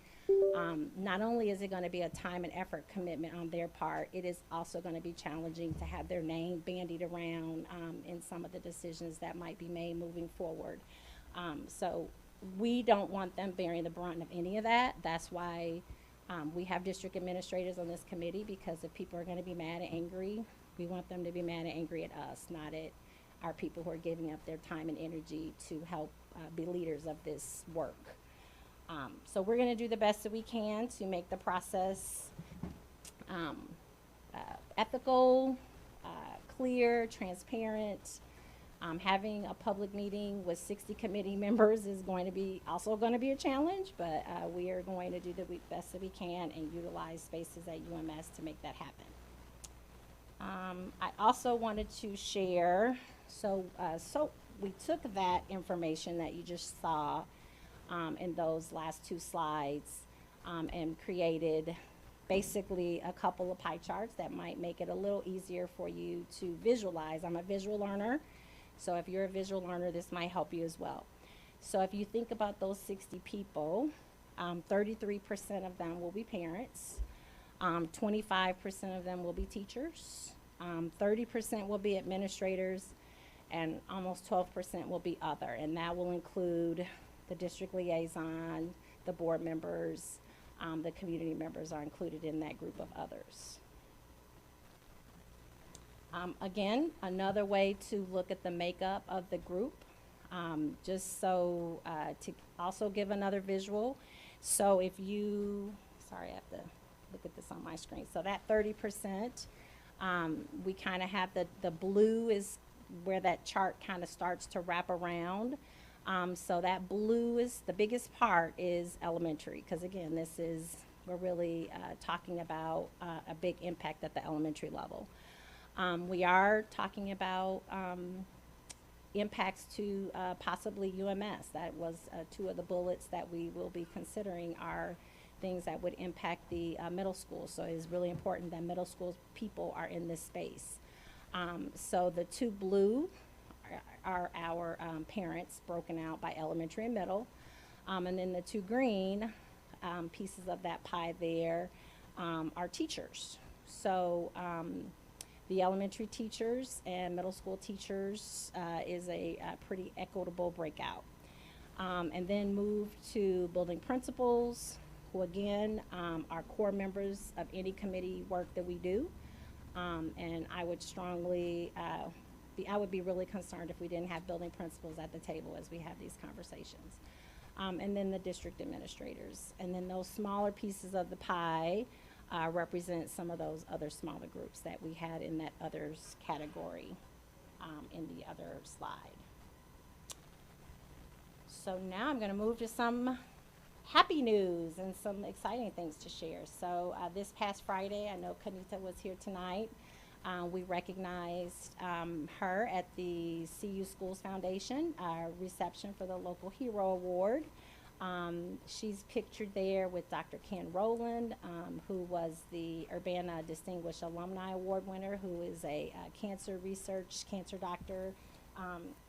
not only is it going to be a time and effort commitment on their part, it is also going to be challenging to have their name bandied around in some of the decisions that might be made moving forward. So we don't want them bearing the brunt of any of that. That's why we have district administrators on this committee, because if people are going to be mad and angry, we want them to be mad and angry at us, not at our people who are giving up their time and energy to help be leaders of this work. So we're going to do the best that we can to make the process ethical, clear, transparent. Having a public meeting with 60 committee members is also going to be a challenge, but we are going to do the best that we can and utilize spaces at UMS to make that happen. I also wanted to share, so we took that information that you just saw in those last two slides and created basically a couple of pie charts that might make it a little easier for you to visualize. I'm a visual learner, so if you're a visual learner, this might help you as well. So if you think about those 60 people, 33% of them will be parents, 25% of them will be teachers, 30% will be administrators, and almost 12% will be other, and that will include the district liaison, the board members, the community members are included in that group of others. Again, another way to look at the makeup of the group, just so to also give another visual. So if you, sorry, I have to look at this on my screen. So that 30%, we kind of have the blue is where that chart kind of starts to wrap around. So that blue is, the biggest part is elementary, because again, we're really talking about a big impact at the elementary level. We are talking about impacts to possibly UMS. That was two of the bullets that we will be considering are things that would impact the middle school. So it's really important that middle school people are in this space. So the two blue are our parents broken out by elementary and middle. And then the two green pieces of that pie there are teachers. So the elementary teachers and middle school teachers is a pretty equitable breakout. And then move to building principals, who again are core members of any committee work that we do. And I would strongly I would be really concerned if we didn't have building principals at the table as we have these conversations. And then the district administrators. And then those smaller pieces of the pie represent some of those other smaller groups that we had in that others category in the other slide. So now I'm going to move to some happy news and some exciting things to share. So this past Friday, I know Kanita was here tonight. We recognized her at the CU Schools Foundation reception for the Local Hero Award. She's pictured there with Dr. Ken Rowland, who was the Urbana Distinguished Alumni Award winner, who is a cancer doctor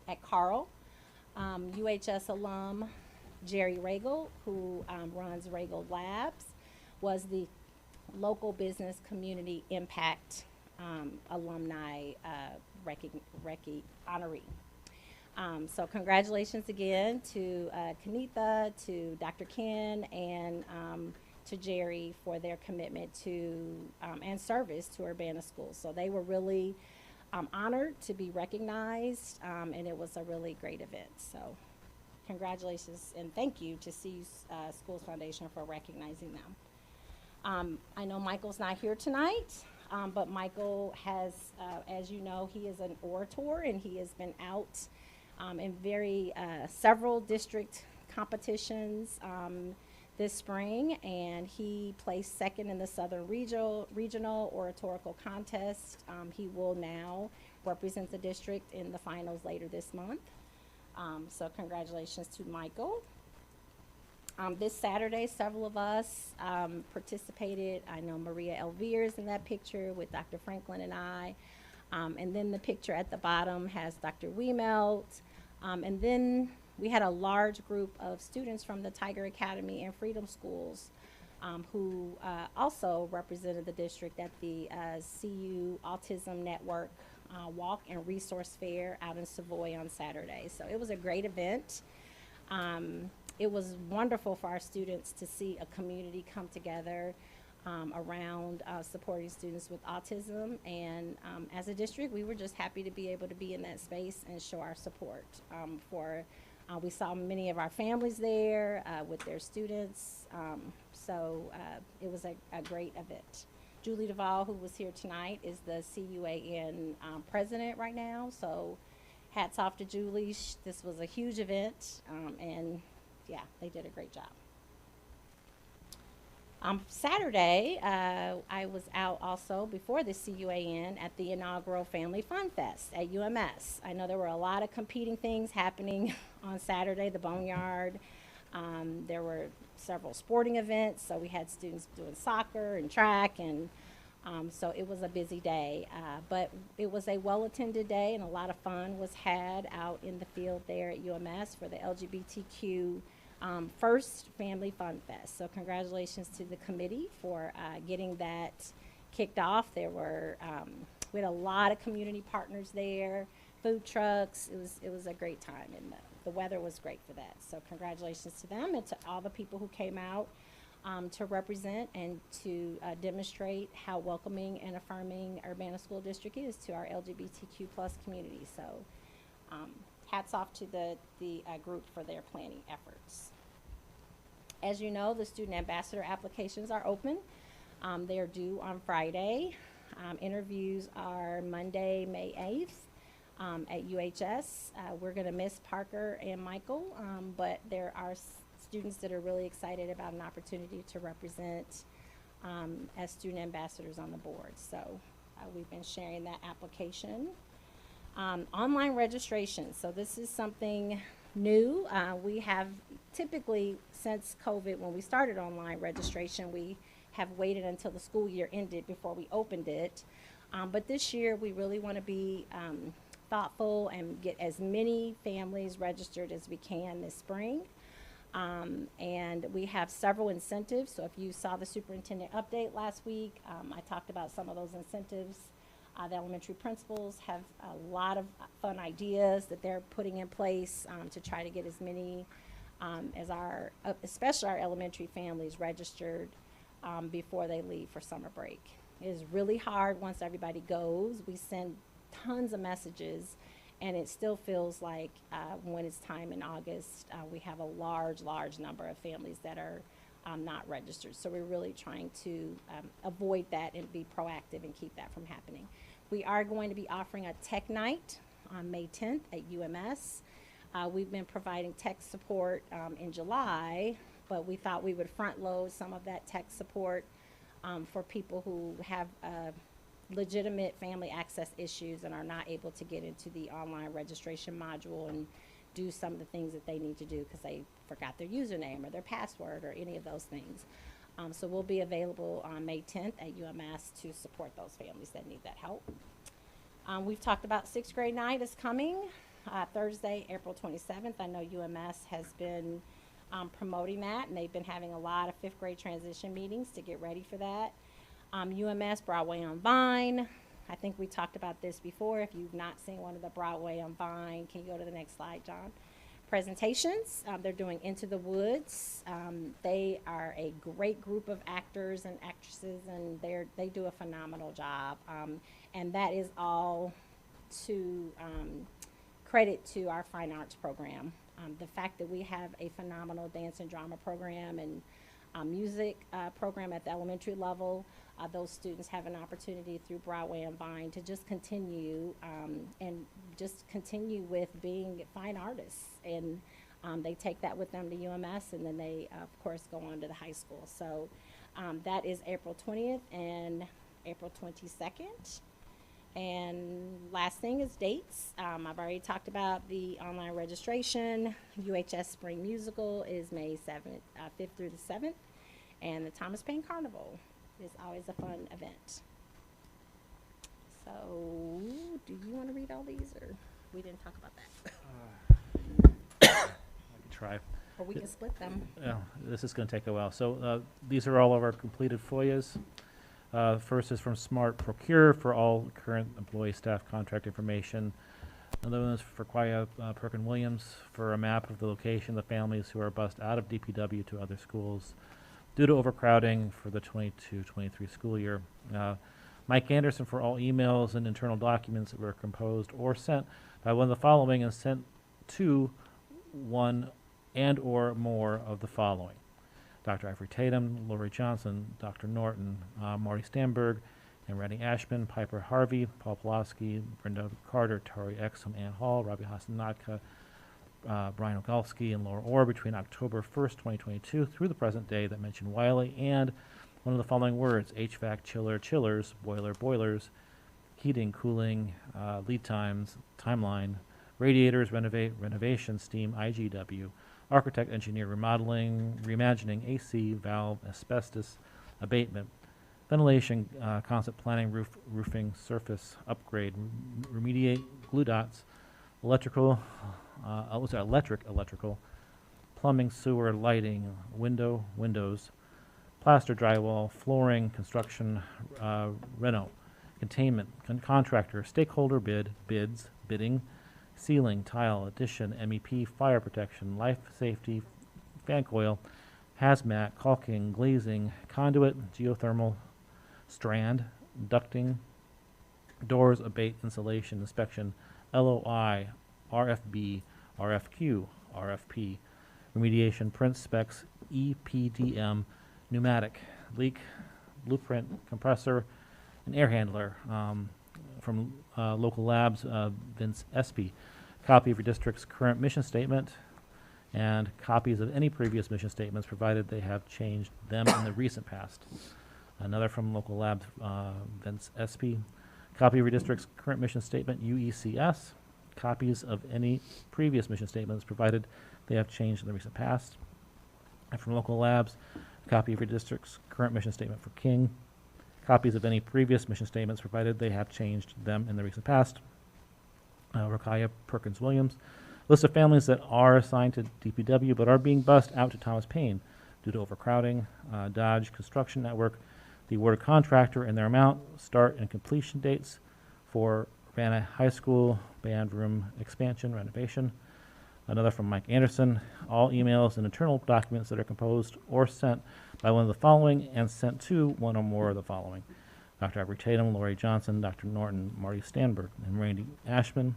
at Carl. UHS alum Jerry Regal, who runs Regal Labs, was the local business community impact alumni honoree. So congratulations again to Kanitha, to Dr. Ken, and to Jerry for their commitment to and service to Urbana schools. So they were really honored to be recognized, and it was a really great event. So congratulations and thank you to CU Schools Foundation for recognizing them. I know Michael's not here tonight, but Michael has, as you know, he is an orator, and he has been out in several district competitions this spring, and he placed second in the Southern Regional Oratorical Contest. He will now represent the district in the finals later this month. So congratulations to Michael. This Saturday, several of us participated. I know Maria Elvira is in that picture with Dr. Franklin and I. And then the picture at the bottom has Dr. Wiemelt. And then we had a large group of students from the Tiger Academy and Freedom Schools who also represented the district at the CU Autism Network Walk and Resource Fair out in Savoy on Saturday. So it was a great event. It was wonderful for our students to see a community come together around supporting students with autism. And as a district, we were just happy to be able to be in that space and show our support we saw many of our families there with their students. So it was a great event. Julie Duvall, who was here tonight, is the CUAN president right now. So hats off to Julie. This was a huge event. And yeah, they did a great job. Saturday, I was out also before the CUAN at the inaugural Family Fun Fest at UMS. I know there were a lot of competing things happening on Saturday, the Boneyard. There were several sporting events, so we had students doing soccer and track, and so it was a busy day. But it was a well-attended day, and a lot of fun was had out in the field there at UMS for the LGBTQ first Family Fun Fest. So congratulations to the committee for getting that kicked off. There were we had a lot of community partners there, food trucks. It was a great time, and the weather was great for that. So congratulations to them and to all the people who came out to represent and to demonstrate how welcoming and affirming Urbana School District is to our LGBTQ plus community. So hats off to the group for their planning efforts. As you know, the student ambassador applications are open. They are due on Friday. Interviews are Monday, May 8th at UHS. We're going to miss Parker and Michael, but there are students that are really excited about an opportunity to represent as student ambassadors on the board. So we've been sharing that application. Online registration. So this is something new. We have typically, since COVID, when we started online registration, we have waited until the school year ended before we opened it. But this year, we really want to be thoughtful and get as many families registered as we can this spring. And we have several incentives. So if you saw the superintendent update last week, I talked about some of those incentives. The elementary principals have a lot of fun ideas that they're putting in place to try to get as many as especially our elementary families registered before they leave for summer break. It is really hard once everybody goes. We send tons of messages, and it still feels like when it's time in August, we have a large number of families that are not registered. So we're really trying to avoid that and be proactive and keep that from happening. We are going to be offering a tech night on May 10th at UMS. We've been providing tech support in July, but we thought we would front load some of that tech support for people who have legitimate family access issues and are not able to get into the online registration module and do some of the things that they need to do because they forgot their username or their password or any of those things. So we'll be available on May 10th at UMS to support those families that need that help. We've talked about 6th grade night is coming Thursday, April 27th. I know UMS has been promoting that, and they've been having a lot of 5th grade transition meetings to get ready for that. UMS Broadway on Vine. I think we talked about this before. If you've not seen one of the Broadway on Vine, can you go to the next slide, John? Presentations. They're doing Into the Woods. They are a great group of actors and actresses, and they do a phenomenal job. And that is all to credit to our fine arts program. The fact that we have a phenomenal dance and drama program and music program at the elementary level, those students have an opportunity through Broadway and Vine to just continue with being fine artists. And they take that with them to UMS, and then they, of course, go on to the high school. So that is April 20th and April 22nd. And last thing is dates. I've already talked about the online registration. UHS Spring Musical is May 5th through the 7th. And the Thomas Paine Carnival is always a fun event. So, do you want to read all these, or we didn't talk about that? I can try. Or we can split them. This is going to take a while. So these are all of our completed FOIAs. First is from Smart Procure for all current employee staff contract information. Another one is for Quia Perkin Williams for a map of the location of the families who are bused out of DPW to other schools due to overcrowding for the 22-23 school year. Mike Anderson for all emails and internal documents that were composed or sent by one of the following and sent to one and or more of the following: Dr. Ivory Tatum, Lori Johnson, Dr. Norton, Marty Stamberg, and Randy Ashman, Piper Harvey, Paul Pulaski, Brenda Carter, Tori Exum, Ann Hall, Robbie Hasanadka, Brian Ogalski, and Laura Orr between October 1st, 2022 through the present day that mention Wiley and one of the following words: HVAC, chiller, chillers, boiler, boilers, heating, cooling, lead times, timeline, radiators, renovation, steam, IGW, architect, engineer, remodeling, reimagining, AC, valve, asbestos, abatement, ventilation, concept planning, roofing, surface, upgrade, remediate, glue dots, electrical, electrical, plumbing, sewer, lighting, windows, plaster, drywall, flooring, construction, reno, containment, contractor, stakeholder bids, bidding, ceiling, tile, addition, MEP, fire protection, life safety, fan coil, hazmat, caulking, glazing, conduit, geothermal, strand, ducting, doors, abate, insulation, inspection, LOI, RFB, RFQ, RFP, remediation, print specs, EPDM, pneumatic, leak, blueprint, compressor, and air handler. From local labs, Vince Espy. Copy of your district's current mission statement and copies of any previous mission statements provided they have changed them in the recent past. Another from local labs, Vince Espy. Copy of your district's current mission statement, UECS. Copies of any previous mission statements provided they have changed in the recent past. And from local labs, a copy of your district's current mission statement for King. Copies of any previous mission statements provided they have changed them in the recent past. Rakaya Perkins Williams. List of families that are assigned to DPW but are being bused out to Thomas Paine due to overcrowding. Dodge Construction Network, the awarded contractor and their amount, start and completion dates for Urbana High School band room expansion renovation. Another from Mike Anderson, all emails and internal documents that are composed or sent by one of the following and sent to one or more of the following: Dr. Ivory Tatum, Lori Johnson, Dr. Norton, Marty Stanberg, and Randy Ashman.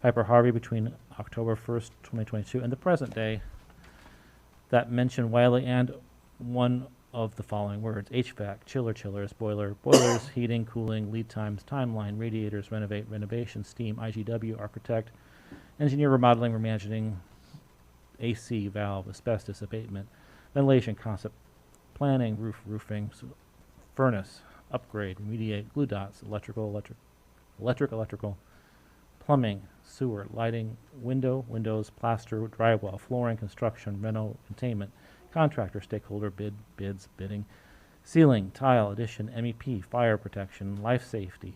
Piper Harvey between October 1st, 2022 and the present day that mention Wiley and one of the following words: HVAC, chillers, boilers, heating, cooling, lead times, timeline, radiators, renovation, steam, IGW, architect, engineer, remodeling, reimagining, AC, valve, asbestos, abatement, ventilation, concept planning, roofing, furnace, upgrade, remediate, glue dots, electrical, plumbing, sewer, lighting, windows, plaster, drywall, flooring, construction, reno, containment, contractor, stakeholder, bids, bidding, ceiling, tile, addition, MEP, fire protection, life safety,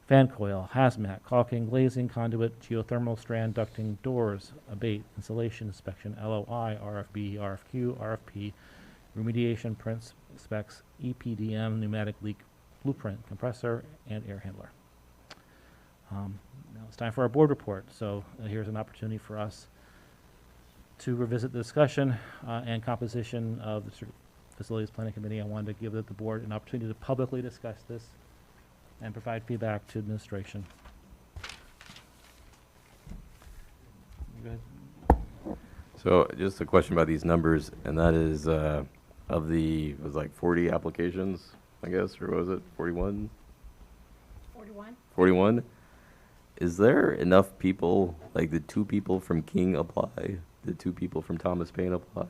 fan coil, hazmat, caulking, glazing, conduit, geothermal, strand, ducting, doors, abate, insulation, inspection, LOI, RFB, RFQ, RFP, remediation, prints, specs, EPDM, pneumatic leak, blueprint, compressor, and air handler. Now it's time for our board report. So here's an opportunity for us to revisit the discussion and composition of the Facilities Planning Committee. I wanted to give the board an opportunity to publicly discuss this and provide feedback to administration. go ahead. So just a question about these numbers, and that is, of the, it was like 40 applications, I guess, or was it 41? 41? 41? Is there enough people, like did 2 people from King apply? Did 2 people from Thomas Paine apply?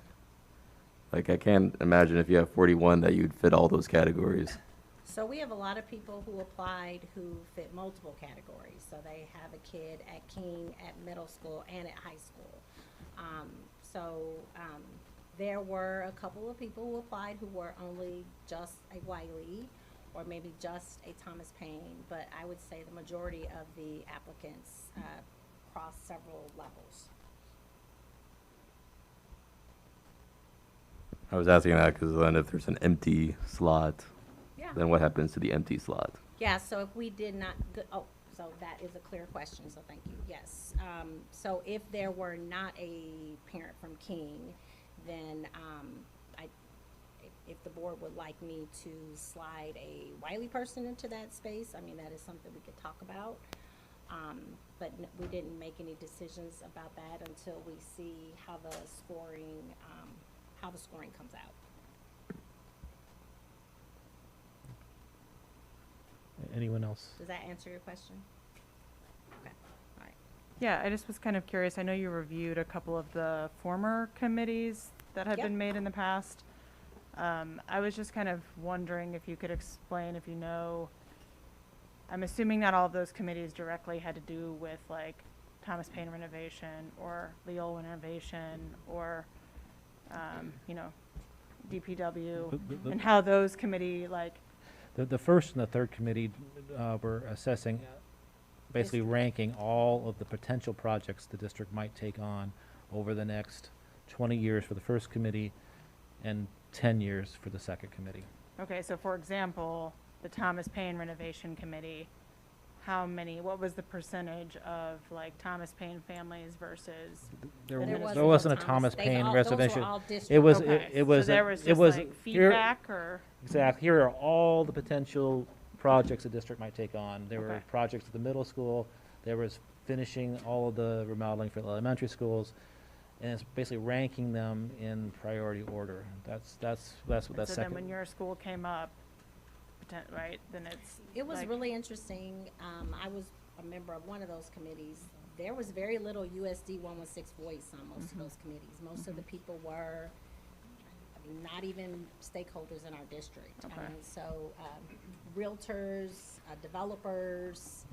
Like I can't imagine if you have 41 that you'd fit all those categories. So we have a lot of people who applied who fit multiple categories. So they have a kid at King, at middle school, and at high school. There were a couple of people who applied who were only just a Wiley or maybe just a Thomas Paine, but I would say the majority of the applicants crossed several levels. I was asking that because then if there's an empty slot, Yeah. then what happens to the empty slot? Yeah, so if we did not, so that is a clear question, so thank you, yes. So if there were not a parent from King, then if the board would like me to slide a Wiley person into that space, I mean, that is something we could talk about. But we didn't make any decisions about that until we see how the scoring comes out. Anyone else? Does that answer your question? Okay, all right. Yeah, I just was kind of curious. I know you reviewed a couple of the former committees that had Yep. been made in the past. I was just kind of wondering if you could explain, if you know, I'm assuming not all of those committees directly had to do with like Thomas Paine renovation or Leola renovation or, DPW, and how those committee, like, The first and the third committee were assessing, basically ranking all of the potential projects the district might take on over the next 20 years for the first committee and 10 years for the second committee. okay, so for example, the Thomas Paine renovation committee, what was the percentage of like Thomas Paine families versus? There There wasn't a Thomas- Thomas they Paine all- those were reservation. all It district- was, Okay, it was, so there a- was it just was like here- feedback or? Exactly. Here are all the potential projects the district might take on. There were Okay. projects at the middle school. There was finishing all of the remodeling for the elementary schools, and it's basically ranking them in priority order. That's what And that so second. then when your school came up, right, then it's. It was like- really interesting. I was a member of one of those committees. There was very little USD 116 voice on most of those committees. Most of the people were not even stakeholders in our district. Okay. So realtors, developers,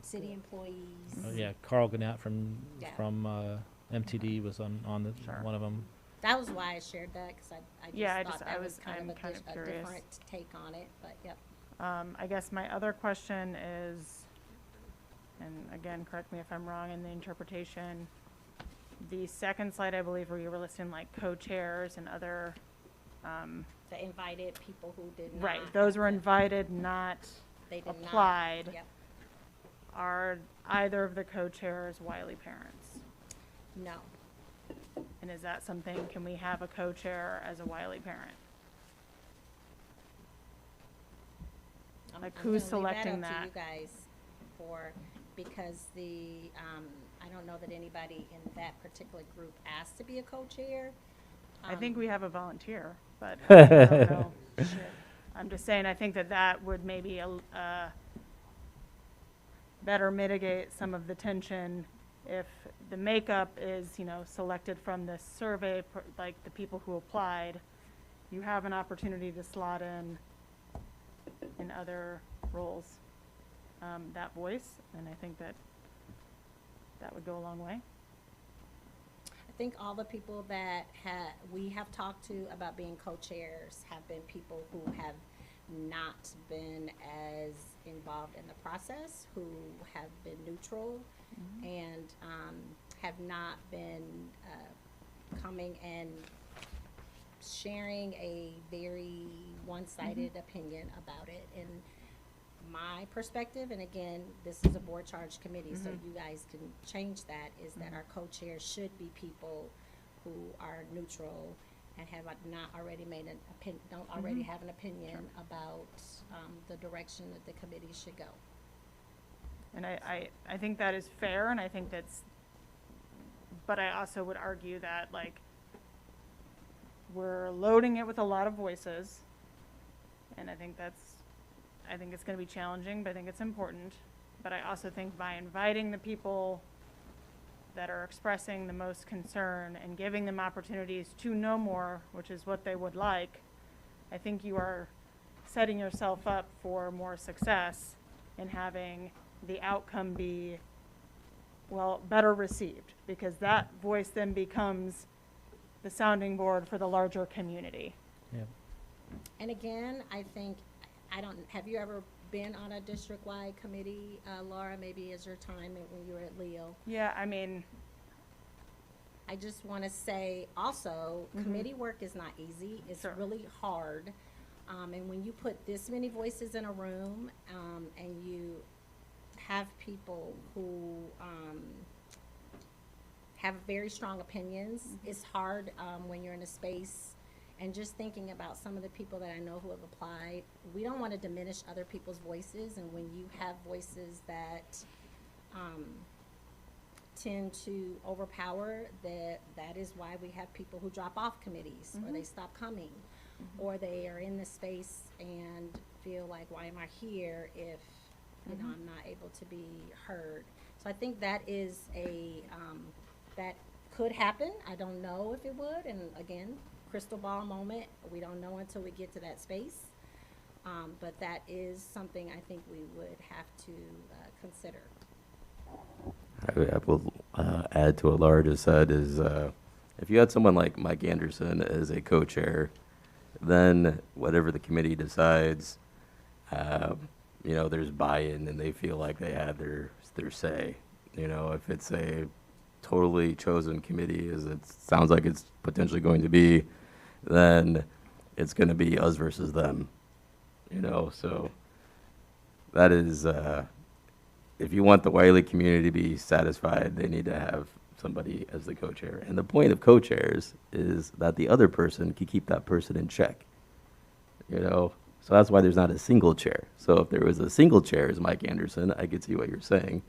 city employees. Yeah, Carl Gannett from Yeah. MTD was on Sure. one of them. That was why I shared that, because I Yeah, just thought that was kind of a curious. different take on it, but yep. I guess my other question is, and again, correct me if I'm wrong in the interpretation, the second slide, I believe, where you were listing like co-chairs and other, The invited people who did not. right, those were invited, not They did not. applied. Yep. Are either of the co-chairs Wiley parents? No. And is that something, can we have a co-chair as a Wiley parent? Like, I'm who's gonna leave selecting that? that? Up to you guys because I don't know that anybody in that particular group asked to be a co-chair. I think we have a volunteer, but I don't know. I'm just saying, I think that would maybe better mitigate some of the tension if the makeup is, selected from this survey, like the people who applied. You have an opportunity to slot in other roles, that voice, and I think that would go a long way. I think all the people that we have talked to about being co-chairs have been people who have not been as involved in the process, who have been neutral, and have not been coming and sharing a very one-sided opinion about it. And my perspective, and again, this is a board charge committee, so you guys can change that, is that our co-chairs should be people who are neutral and have not already made an opinion, don't already have an opinion about the direction that the committee should go. And I think that is fair, and I think that's but I also would argue that, like, we're loading it with a lot of voices, and I think it's gonna be challenging, but I think it's important. But I also think by inviting the people that are expressing the most concern and giving them opportunities to know more, which is what they would like, I think you are setting yourself up for more success in having the outcome be, well, better received, because that voice then becomes the sounding board for the larger community. Yeah. And again, I think, have you ever been on a district-wide committee, Laura, maybe as your time when you were at Leo? Yeah, I mean, I just want to say also, committee work is not easy. It's really hard. And when you put this many voices in a room, and you have people who have very strong opinions, it's hard when you're in a space. And just thinking about some of the people that I know who have applied, we don't want to diminish other people's voices. And when you have voices that tend to overpower, that is why we have people who drop off committees, or they stop coming, or they are in the space and feel like, why am I here if you know I'm not able to be heard? So I think that is that could happen. I don't know if it would, and again, crystal ball moment, we don't know until we get to that space. But that is something I think we would have to consider. I will add to what Laura just said is if you had someone like Mike Anderson as a co-chair, then whatever the committee decides, there's buy-in and they feel like they have their say. If it's a totally chosen committee, as it sounds like it's potentially going to be, then it's going to be us versus them. So that is, if you want the Wiley community to be satisfied, they need to have somebody as the co-chair. And the point of co-chairs is that the other person can keep that person in check. So that's why there's not a single chair. So if there was a single chair as Mike Anderson, I could see what you're saying,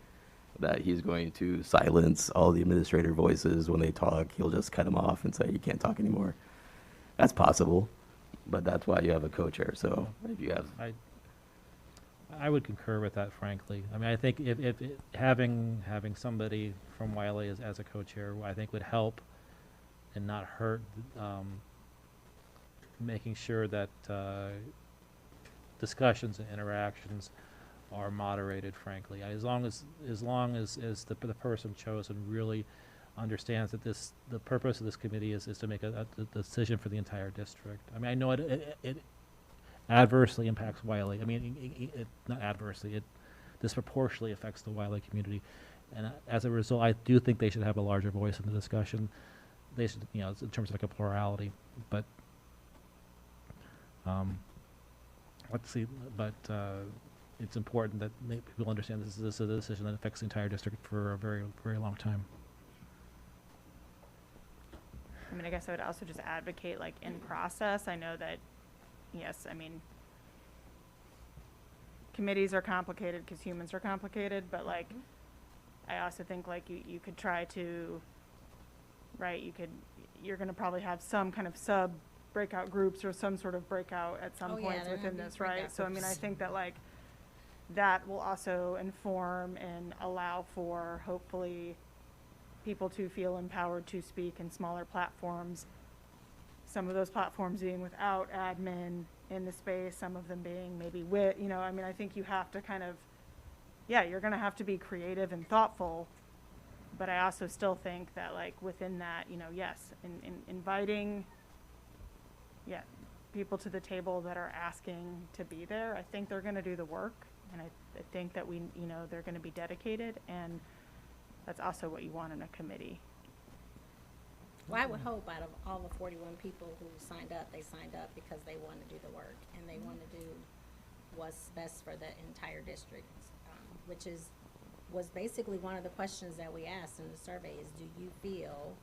that he's going to silence all the administrator voices when they talk. He'll just cut them off and say, you can't talk anymore. That's possible, but that's why you have a co-chair. So if you have... I would concur with that, frankly. I mean, I think if having somebody from Wiley as a co-chair, I think would help and not hurt, making sure that discussions and interactions are moderated, frankly. As long as the person chosen really understands that the purpose of this committee is to make a decision for the entire district. I mean, I know it adversely impacts Wiley. I mean, not adversely, it disproportionately affects the Wiley community. And as a result, I do think they should have a larger voice in the discussion. They should, in terms of like a plurality. But, let's see, but it's important that people understand this is a decision that affects the entire district for a very, very long time. I mean, I guess I would also just advocate, like, in process. I know that, yes, I mean, committees are complicated because humans are complicated, but, like, I also think, like, you could try to, right, you're going to probably have some kind of sub breakout groups or some sort of breakout at some points within this, right? So, I mean, I think that, like, that will also inform and allow for, hopefully, people to feel empowered to speak in smaller platforms. Some of those platforms being without admin in the space, some of them being maybe I mean, I think you have to kind of, you're going to have to be creative and thoughtful, but I also still think that, like, within that, yes, in inviting, people to the table that are asking to be there, I think they're going to do the work, and I think that they're going to be dedicated, and that's also what you want in a committee. Well, I would hope out of all the 41 people who signed up, they signed up because they want to do the work and they want to do what's best for the entire district, which was basically one of the questions that we asked in the survey is, do you feel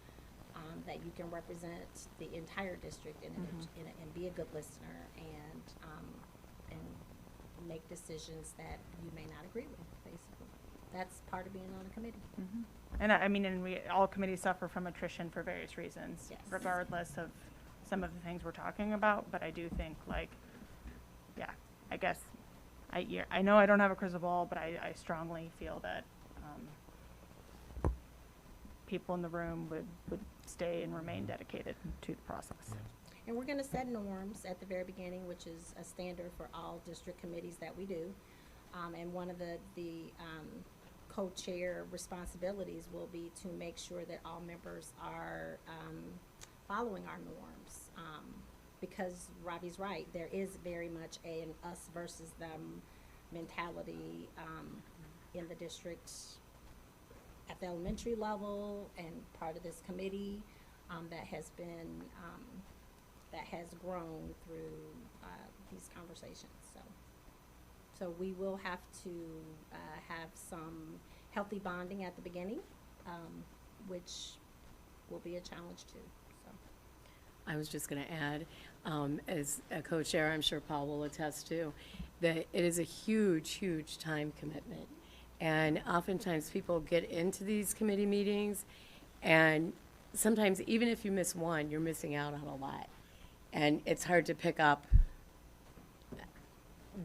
that you can represent the entire district and be a good listener and make decisions that you may not agree with, basically. that's part of being on a committee. And I mean, and all committees suffer from attrition for various reasons, Yes. regardless of some of the things we're talking about. But I do think, like, yeah, I guess, I know I don't have a crystal ball, but I strongly feel that people in the room would stay and remain dedicated to the process. And we're gonna set norms at the very beginning, which is a standard for all district committees that we do. And one of the co-chair responsibilities will be to make sure that all members are following our norms. Because Robbie's right, there is very much an us versus them mentality in the district at the elementary level and part of this committee that has been that has grown through these conversations. So we will have to have some healthy bonding at the beginning, which will be a challenge too. So. I was just going to add, as a co-chair, I'm sure Paul will attest to, that it is a huge, huge time commitment. And oftentimes people get into these committee meetings, and sometimes even if you miss one, you're missing out on a lot. And it's hard to pick up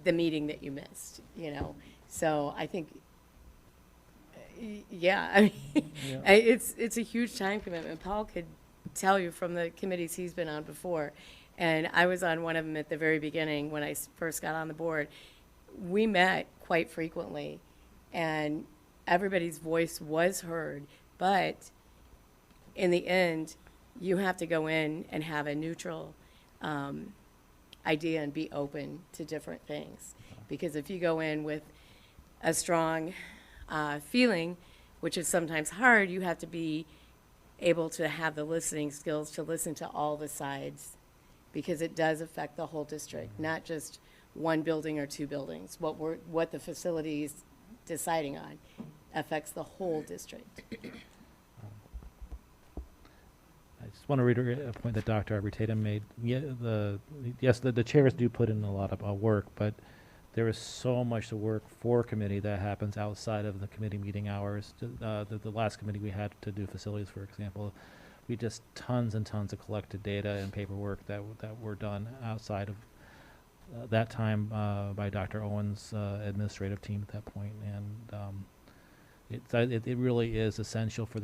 the meeting that you missed, you know. So I think, yeah, I mean, it's a huge time commitment. Paul could tell you from the committees he's been on before, and I was on one of them at the very beginning when I first got on the board. We met quite frequently, and everybody's voice was heard, but in the end, you have to go in and have a neutral idea and be open to different things. Because if you go in with a strong feeling, which is sometimes hard, you have to be able to have the listening skills to listen to all the sides, because it does affect the whole district, not just one building or two buildings. What the facility is deciding on affects the whole district. I just want to reiterate a point that Dr. Aubrey Tatum made. Yeah, the chairs do put in a lot of work, but there is so much to work for committee that happens outside of the committee meeting hours. The last committee we had to do facilities, for example, we just tons and tons of collected data and paperwork that were done outside of that time by Dr. Owen's administrative team at that point, and it really is essential for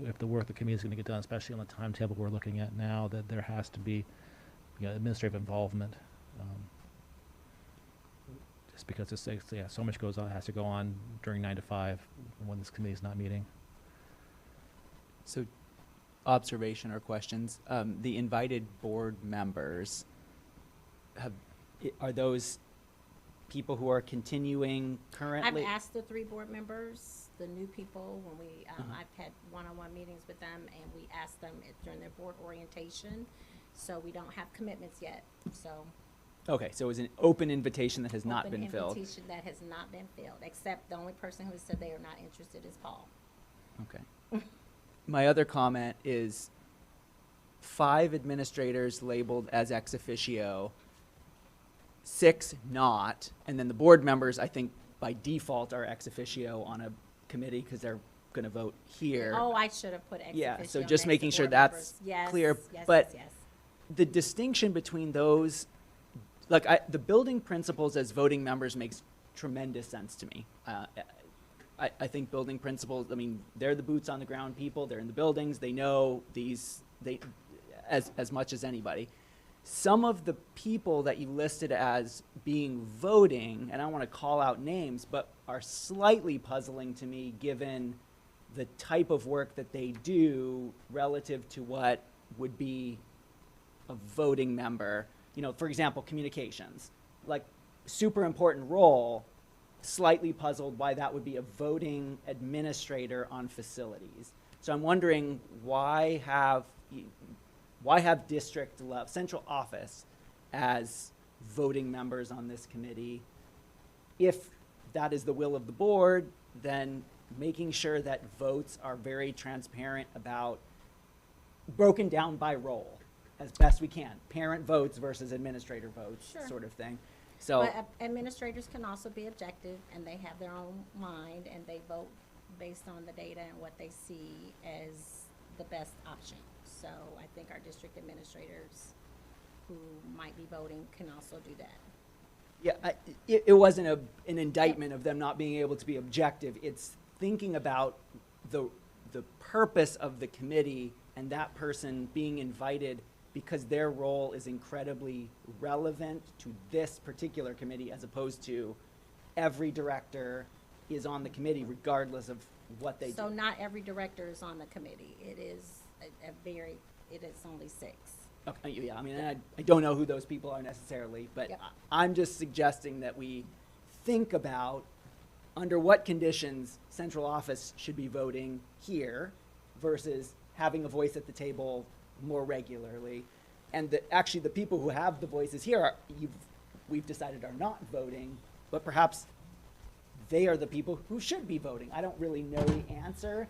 if the work the committee is going to get done, especially on the timetable we're looking at now, that there has to be administrative involvement. Just because so much has to go on during 9 to 5 when this committee is not meeting. So, observation or questions? The invited board members are those people who are continuing currently? I've asked the 3 board members, the new people, when we I've had one-on-one meetings with them, and we asked them during their board orientation. So we don't have commitments yet. So. Okay, so it was an open invitation that has not been filled. Open invitation that has not been filled, except the only person who has said they are not interested is Paul. Okay. My other comment is 5 administrators labeled as ex officio, 6 not, and then the board members, I think, by default are ex officio on a committee because they're going to vote here. Oh, I should have put ex officio. Yeah, so just making sure that's clear. Yes, but yes. The distinction between those, like the building principals as voting members makes tremendous sense to me. I think building principals, I mean, they're the boots on the ground people. They're in the buildings. They know as much as anybody. Some of the people that you listed as being voting, and I don't want to call out names, but are slightly puzzling to me given the type of work that they do relative to what would be a voting member. You know, for example, communications, like super important role, slightly puzzled why that would be a voting administrator on facilities. So I'm wondering why have district level, central office as voting members on this committee? If that is the will of the board, then making sure that votes are very transparent about, broken down by role as best we can. Parent votes versus administrator votes, Sure. sort of thing. So, But administrators can also be objective, and they have their own mind, and they vote based on the data and what they see as the best option. So I think our district administrators who might be voting can also do that. yeah, it wasn't an indictment of them not being able to be objective. It's thinking about the purpose of the committee and that person being invited because their role is incredibly relevant to this particular committee, as opposed to every director is on the committee regardless of what they So do. not every director is on the committee. It is it is only 6. Okay, yeah, I mean, I don't know who those people are necessarily, but Yep. I'm just suggesting that we think about under what conditions central office should be voting here versus having a voice at the table more regularly. And actually the people who have the voices here we've decided are not voting, but perhaps they are the people who should be voting. I don't really know the answer.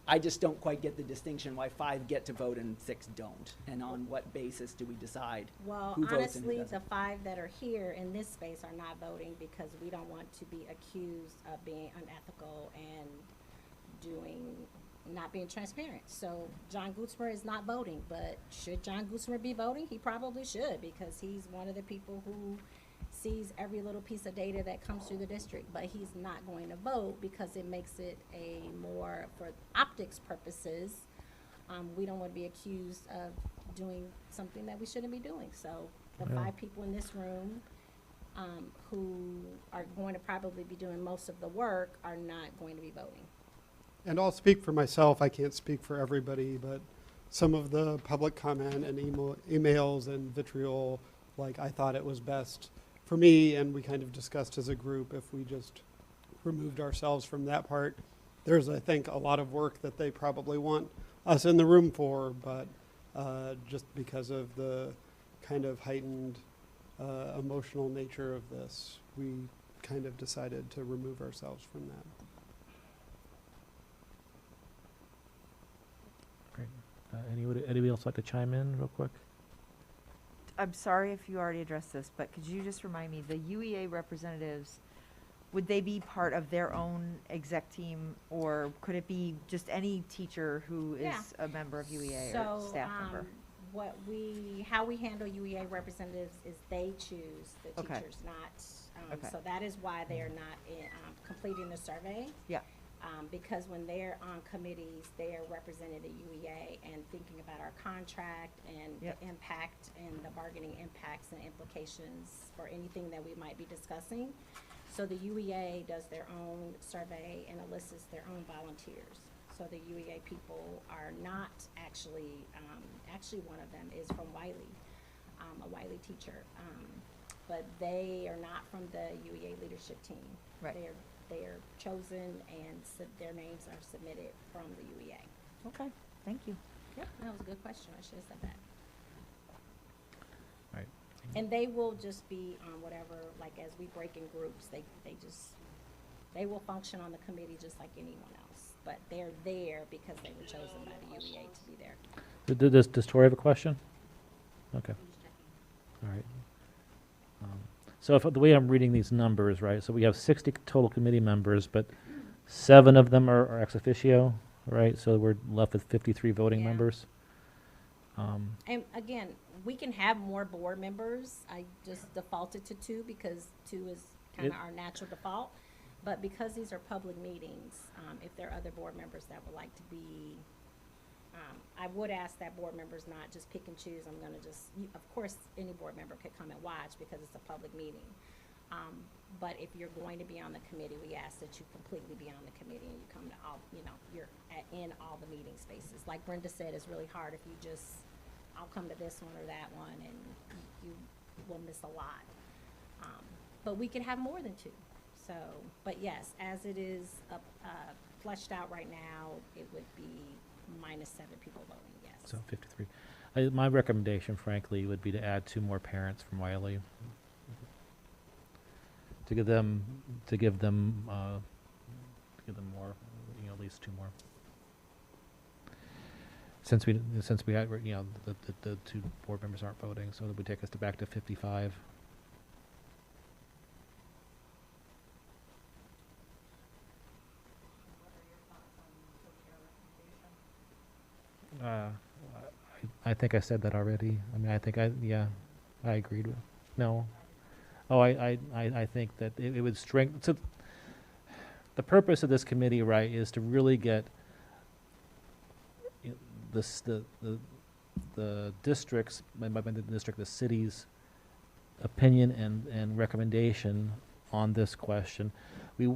I just don't quite get the distinction why 5 get to vote and 6 don't. And on what basis do we decide Well, who votes and who honestly, doesn't? the 5 that are here in this space are not voting because we don't want to be accused of being unethical and not being transparent. So John Gutzmer is not voting, but should John Gutzmer be voting? He probably should, because he's one of the people who sees every little piece of data that comes through the district, but he's not going to vote because it makes it a more, for optics purposes, we don't want to be accused of doing something that we shouldn't be doing. So the Yeah. 5 people in this room who are going to probably be doing most of the work are not going to be voting. And I'll speak for myself, I can't speak for everybody, but some of the public comment and emails and vitriol, like, I thought it was best for me, and we kind of discussed as a group, if we just removed ourselves from that part. There's, I think, a lot of work that they probably want us in the room for, but just because of the kind of heightened emotional nature of this, we kind of decided to remove ourselves from that. Great. Anybody else like to chime in real quick? I'm sorry if you already addressed this, but could you just remind me, the UEA representatives, would they be part of their own exec team, or could it be just any teacher who is Yeah. a member of UEA So, or staff member? how we handle UEA representatives is they choose the Okay. teachers, not, Okay. so that is why they are not completing the survey. Yeah. Because when they're on committees, they are representing the UEA and thinking about our contract and Yep. the impact and the bargaining impacts and implications for anything that we might be discussing. So the UEA does their own survey and elicits their own volunteers. So the UEA people are not actually one of them is from Wiley, a Wiley teacher. But they are not from the UEA leadership team. Right. They are chosen and their names are submitted from the UEA. Okay, thank you. Yep, that was a good question. I should have said that. Right. And they will just be on whatever, like as we break in groups, they will function on the committee just like anyone else. But they're there because they were chosen by the UEA to be there. Does Tori have a question? Okay. All right. So if the way I'm reading these numbers, right, so we have 60 total committee members, but 7 of them are ex officio, right? So we're left with 53 voting Yeah. members. And again, we can have more board members. I just defaulted to 2 because 2 is kind of our natural default. But because these are public meetings, if there are other board members that would like to be, I would ask that board members not just pick and choose. I'm gonna just, of course, any board member could come and watch because it's a public meeting. But if you're going to be on the committee, we ask that you completely be on the committee and you come to all, you're in all the meeting spaces. Like Brenda said, it's really hard if you just, I'll come to this one or that one, and you will miss a lot. But we could have more than 2. So, but yes, as it is fleshed out right now, it would be minus 7 people voting, yes. So 53. My recommendation, frankly, would be to add 2 more parents from Wiley. To give them more, at least 2 more. Since we had, the 2 board members aren't voting, so that would take us back to 55. I think I said that already. I mean, I agreed with, no. Oh, I think that it would strengthen, so the purpose of this committee, right, is to really get this, the districts, by the district, the city's opinion and recommendation on this question. We,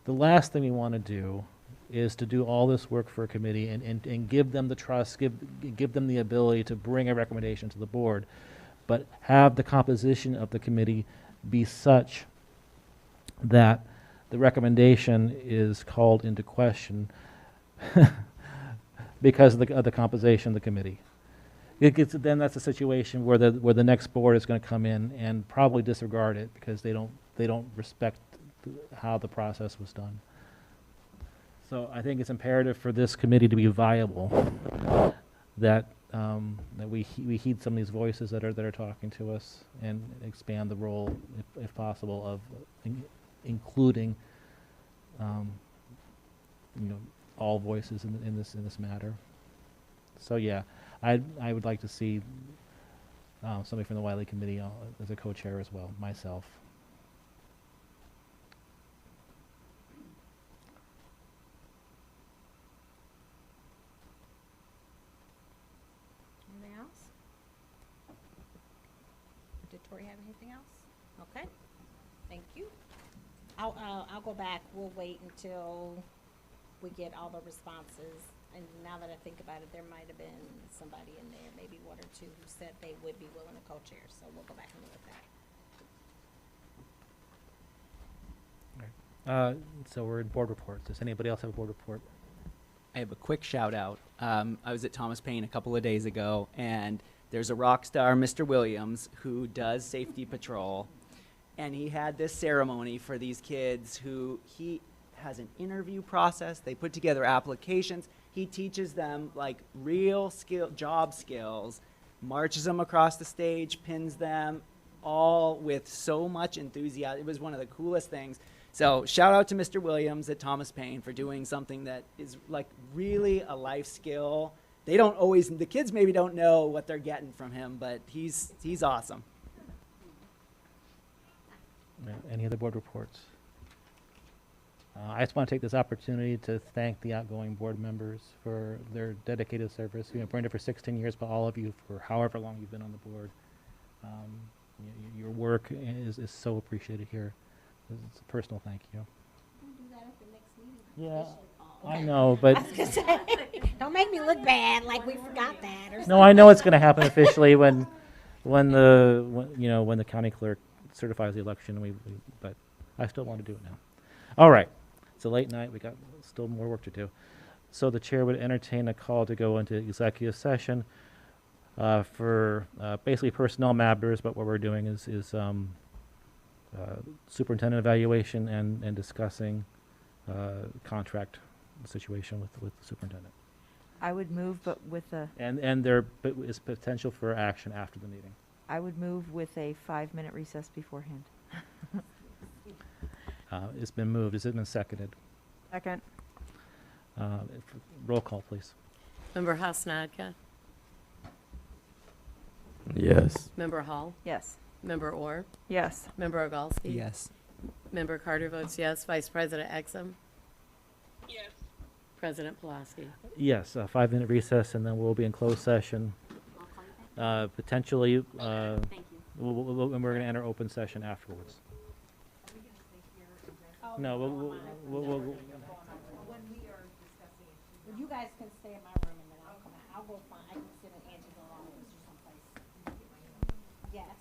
the last thing we want to do is to do all this work for a committee and give them the trust, give them the ability to bring a recommendation to the board, but have the composition of the committee be such that the recommendation is called into question because of the composition of the committee. Then that's a situation where the next board is going to come in and probably disregard it because they don't respect how the process was done. So I think it's imperative for this committee to be viable, that we heed some of these voices that are talking to us and expand the role, if possible, of including all voices in this matter. So yeah, I would like to see somebody from the Wiley Committee as a co-chair as well, myself. Anything else? Did Tori have anything else? Okay, thank you. I'll go back. We'll wait until we get all the responses. And now that I think about it, there might have been somebody in there, maybe one or two, who said they would be willing to co-chair. So we'll go back and look at that. So we're in board reports. Does anybody else have a board report? I have a quick shout out. I was at Thomas Paine a couple of days ago, and there's a rock star, Mr. Williams, who does safety patrol, and he had this ceremony for these kids who he has an interview process. They put together applications. He teaches them like real job skills, marches them across the stage, pins them, all with so much enthusiasm. It was one of the coolest things. So shout out to Mr. Williams at Thomas Paine for doing something that is like really a life skill. They don't always, the kids maybe don't know what they're getting from him, but he's awesome. Any other board reports? I just want to take this opportunity to thank the outgoing board members for their dedicated service. Brenda for 16 years, but all of you for however long you've been on the board. Your work is so appreciated here. It's a personal thank you. We'll do that at the next meeting. Yeah, I know, but I was gonna say, don't make me look bad like we forgot that or something. no, I know it's going to happen officially when the county clerk certifies the election. But I still want to do it now. All right. It's a late night. We got still more work to do. So the chair would entertain a call to go into executive session for basically personnel matters. But what we're doing is superintendent evaluation and discussing contract situation with the superintendent. I would move, but with a. And there is potential for action after the meeting. I would move with a 5-minute recess beforehand. It's been moved. Has it been seconded? Second. Roll call, please. Member Hasnadka? Yes. Member Hall? Yes. Member Orr? Yes. Member Ogalski? Yes. Member Carter votes yes. Vice President Exum? Yes. President Pulaski? Yes, a 5-minute recess, and then we'll be in closed session. Potentially, Thank you. and we're going to enter open session afterwards. No, we'll You guys can stay in my room and then I'll come out. I'll go find, I can sit in Angie's office or someplace. Yes.